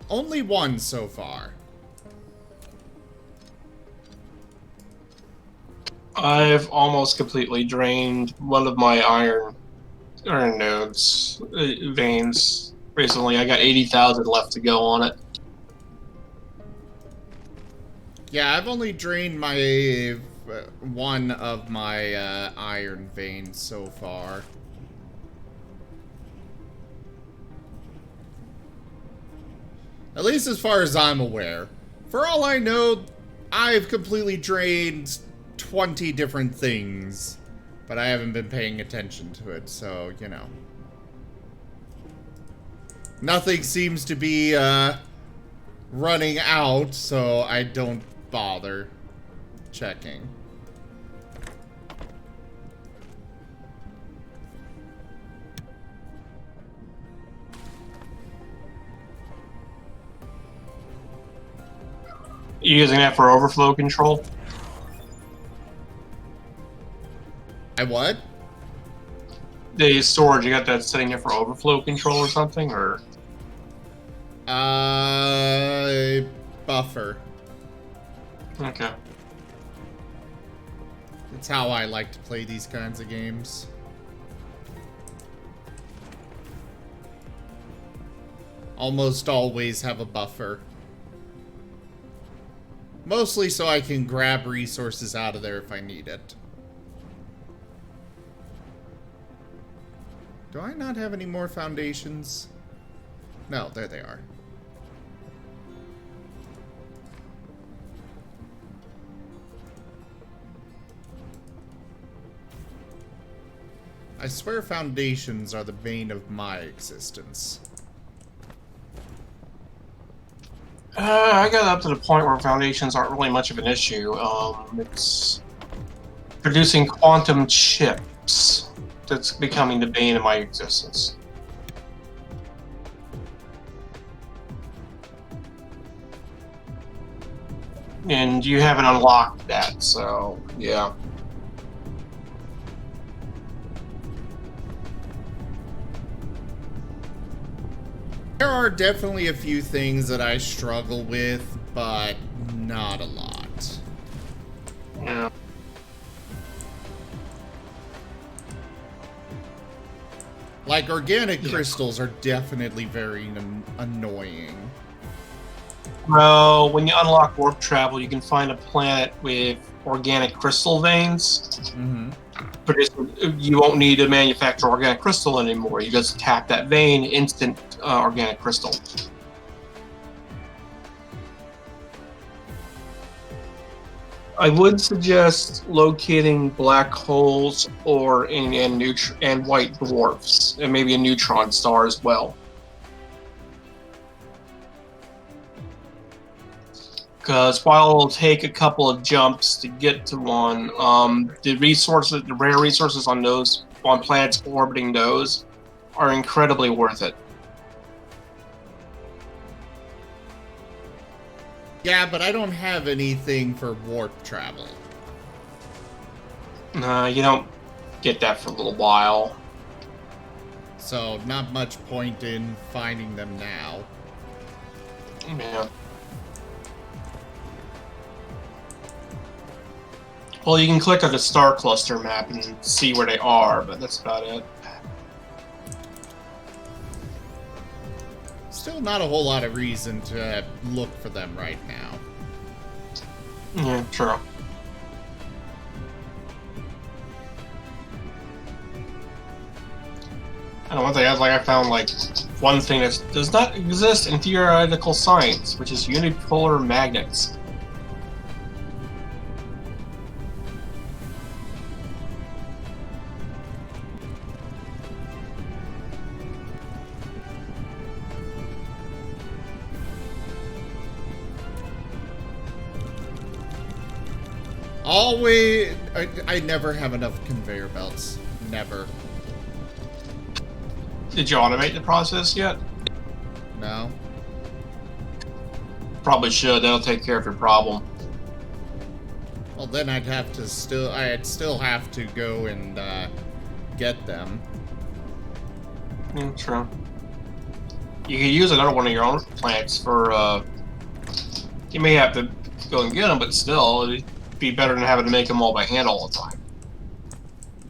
Only one so far. I've almost completely drained one of my iron nodes veins recently. I got 80,000 left to go on it. Yeah, I've only drained my one of my iron veins so far. At least as far as I'm aware. For all I know, I've completely drained 20 different things. But I haven't been paying attention to it, so, you know. Nothing seems to be, running out, so I don't bother checking. You using that for overflow control? I what? The storage, you got that sitting there for overflow control or something, or? Buffer. Okay. It's how I like to play these kinds of games. Almost always have a buffer. Mostly so I can grab resources out of there if I need it. Do I not have any more foundations? No, there they are. I swear foundations are the bane of my existence. I got up to the point where foundations aren't really much of an issue. It's producing quantum chips that's becoming the bane of my existence. And you haven't unlocked that, so yeah. There are definitely a few things that I struggle with, but not a lot. Yeah. Like, organic crystals are definitely very annoying. Well, when you unlock warp travel, you can find a planet with organic crystal veins. Mm-hmm. But you won't need to manufacture organic crystal anymore. You just tap that vein, instant organic crystal. I would suggest locating black holes or and white dwarfs, and maybe a neutron star as well. Because while it'll take a couple of jumps to get to one, the rare resources on planets orbiting those, are incredibly worth it. Yeah, but I don't have anything for warp travel. You don't get that for a little while. So, not much point in finding them now. Yeah. Well, you can click on the star cluster map and see where they are, but that's about it. Still not a whole lot of reason to look for them right now. Yeah, true. And one thing I found one thing that does not exist in theoretical science, which is unipolar magnets. Always, I never have enough conveyor belts. Never. Did you automate the process yet? No. Probably should. That'll take care of your problem. Well, then I'd still have to go and get them. True. You could use another one of your own plants for. You may have to go and get them, but still, it'd be better than having to make them all by hand all the time.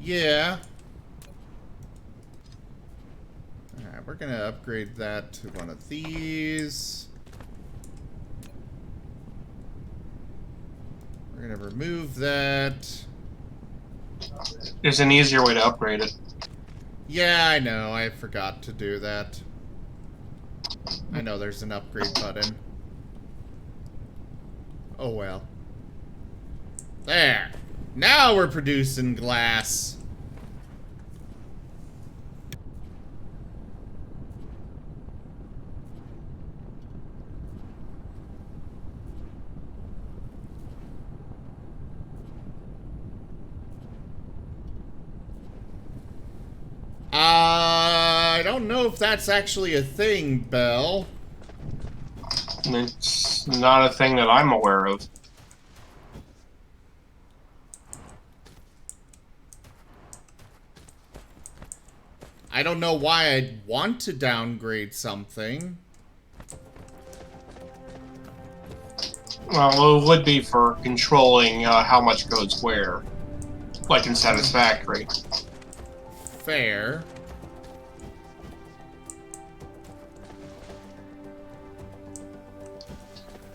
Yeah. Alright, we're gonna upgrade that to one of these. We're gonna remove that. There's an easier way to upgrade it. Yeah, I know. I forgot to do that. I know there's an upgrade button. Oh well. There! Now we're producing glass! I don't know if that's actually a thing, Belle. It's not a thing that I'm aware of. I don't know why I'd want to downgrade something. Well, it would be for controlling how much goes where. Like in Satisfactory. Fair.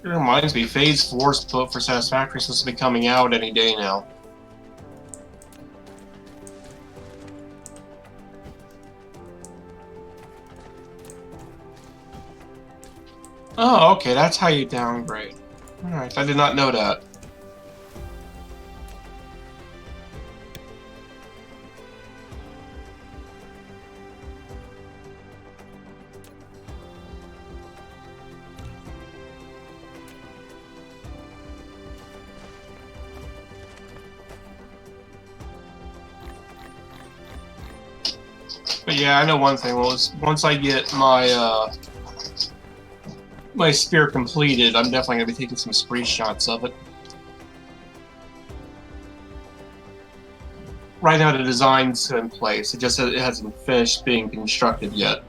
It reminds me, Phase 4's book for Satisfactory is supposed to be coming out any day now. Oh, okay, that's how you downgrade. Alright, I did not know that. But yeah, I know one thing was once I get my my spear completed, I'm definitely gonna be taking some screenshots of it. Right now the design's in place, it hasn't finished being constructed yet.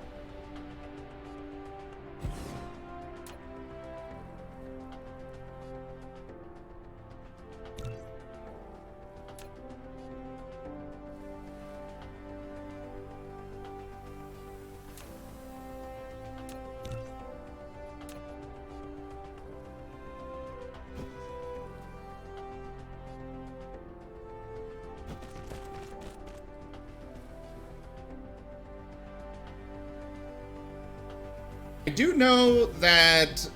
I do know that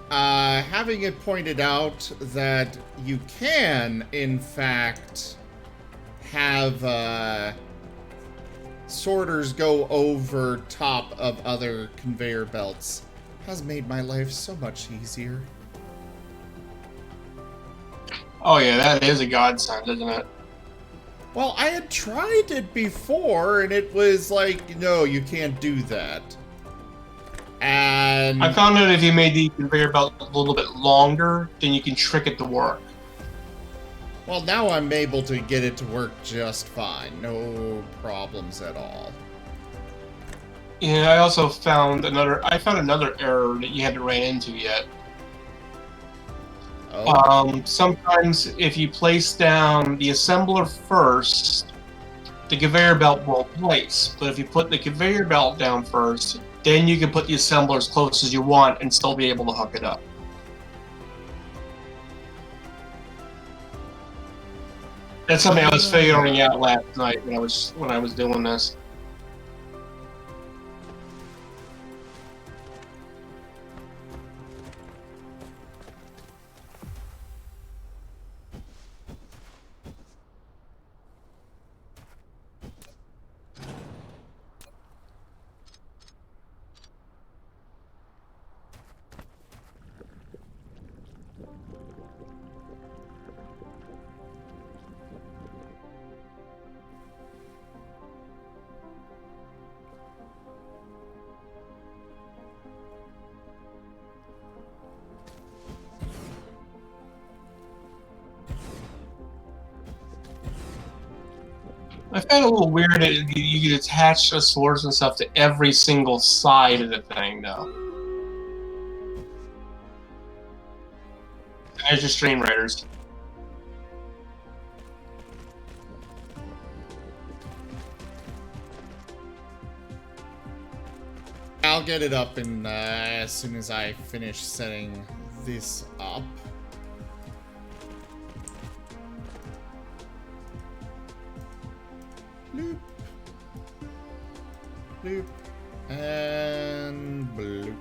having it pointed out that you can, in fact, have sorters go over top of other conveyor belts has made my life so much easier. Oh yeah, that is a godsend, isn't it? Well, I had tried it before, and it was like, no, you can't do that. And I found out if you made the conveyor belt a little bit longer, then you can trick it to work. well, now I'm able to get it to work just fine. No problems at all. Yeah, I also found another error that you haven't ran into yet. Oh. Sometimes if you place down the assembler first, the conveyor belt will place. But if you put the conveyor belt down first, then you can put the assembler as close as you want and still be able to hook it up. That's something I was figuring out last night when I was doing this. I found it a little weird that you could attach the swords and stuff to every single side of the thing, though. There's your stream raiders. I'll get it up in as soon as I finish setting this up. Bloop. Bloop. And bloop.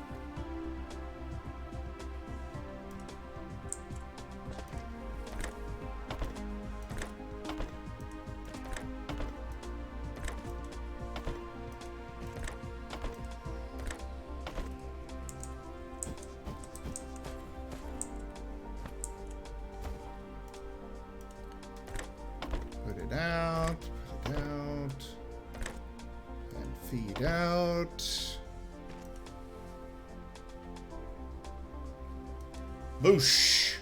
Put it out, and feed out. Boosh.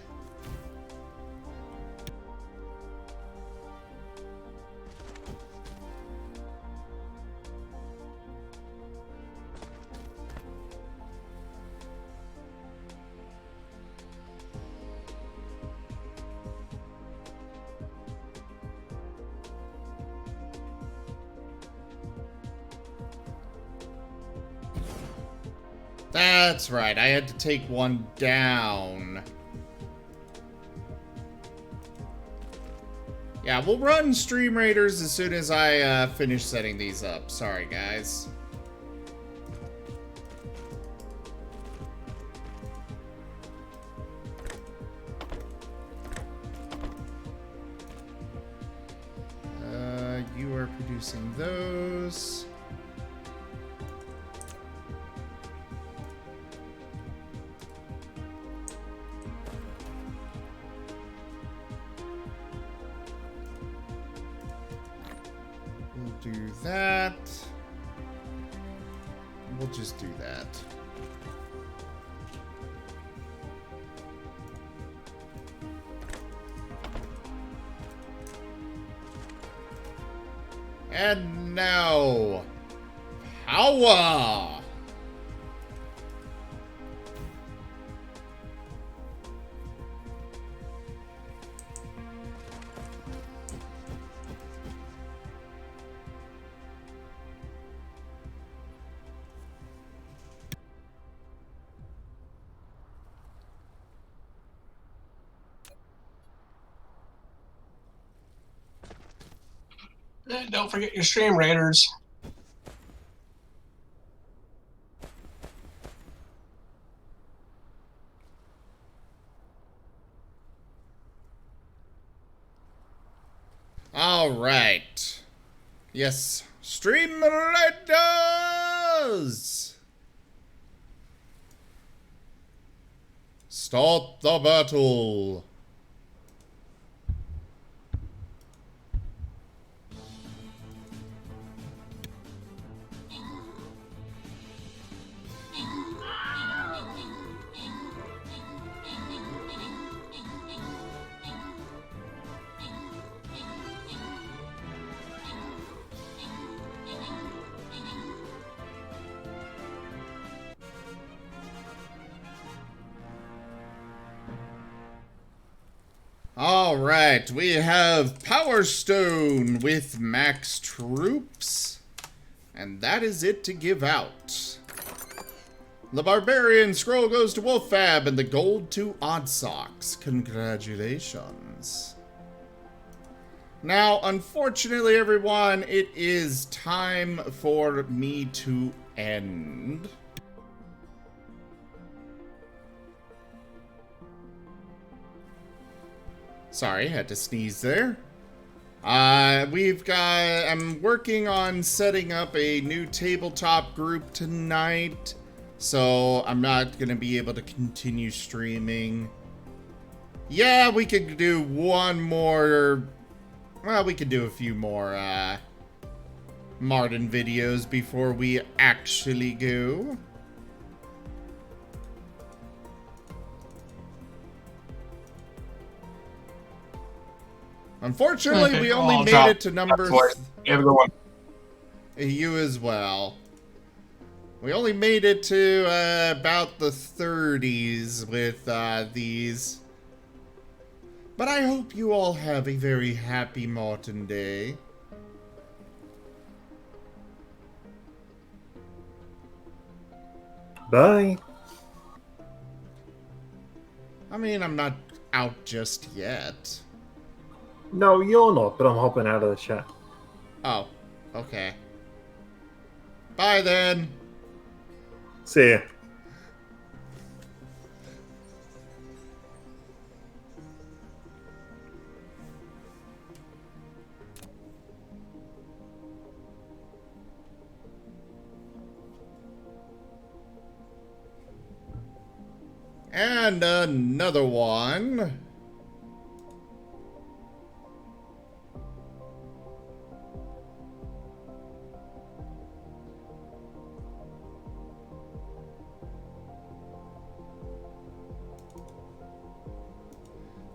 That's right, I had to take one down. Yeah, we'll run Stream Raiders as soon as I finish setting these up. Sorry, guys. You are producing those. We'll do that. We'll just do that. And now, power! Don't forget your stream raiders. All right. Yes, stream raiders! Start the battle. Alright, we have Power Stone with max troops. And that is it to give out. The Barbarian scroll goes to Wolffab and the gold to Oddsocks. Congratulations. Now, unfortunately, everyone, it is time for me to end. Sorry, had to sneeze there. I'm working on setting up a new tabletop group tonight, so I'm not going to be able to continue streaming. Yeah, we could do one more, well, we could do a few more, Marten videos before we actually go. Unfortunately, Okay, we only I'll made drop it to number... Everyone. You as well. We only made it to about the 30s with these. But I hope you all have a very happy Marten Day. Bye. I mean, I'm not out just yet. No, you're not, but I'm hopping out of the chat. Oh, okay. Bye then. See ya. And another one.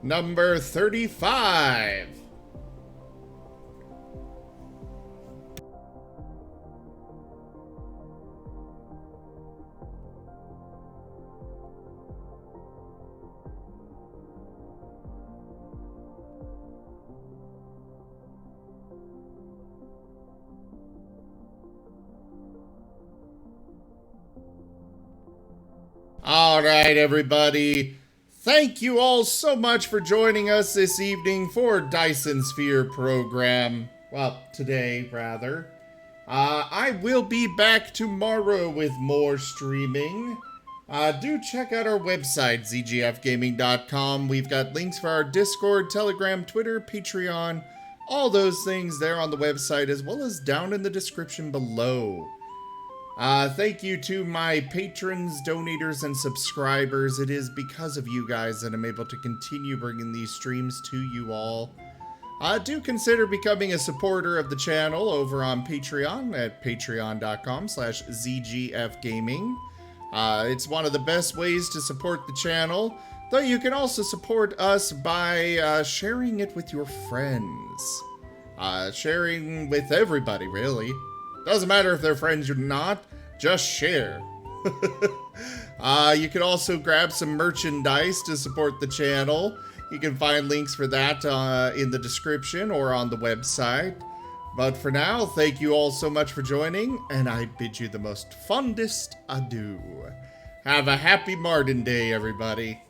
Number 35. All right, everybody. Thank you all so much for joining us this evening for Dyson Sphere program. Well, today, rather. I will be back tomorrow with more streaming. Do check out our website, zgfgaming.com. We've got links for our Discord, Telegram, Twitter, Patreon, all those things there on the website, as well as down in the description below. Thank you to my patrons, donators, and subscribers. It is because of you guys that I'm able to continue bringing these streams to you all. Do consider becoming a supporter of the channel over on Patreon at patreon.com/zgfgaming. It's one of the best ways to support the channel, though you can also support us by sharing it with your friends. Sharing with everybody, really. Doesn't matter if they're friends or not, just share. You can also grab some merchandise to support the channel. You can find links for that in the description or on the website. But for now, thank you all so much for joining, and I bid you the most fondest adieu. Have a happy Marten Day, everybody.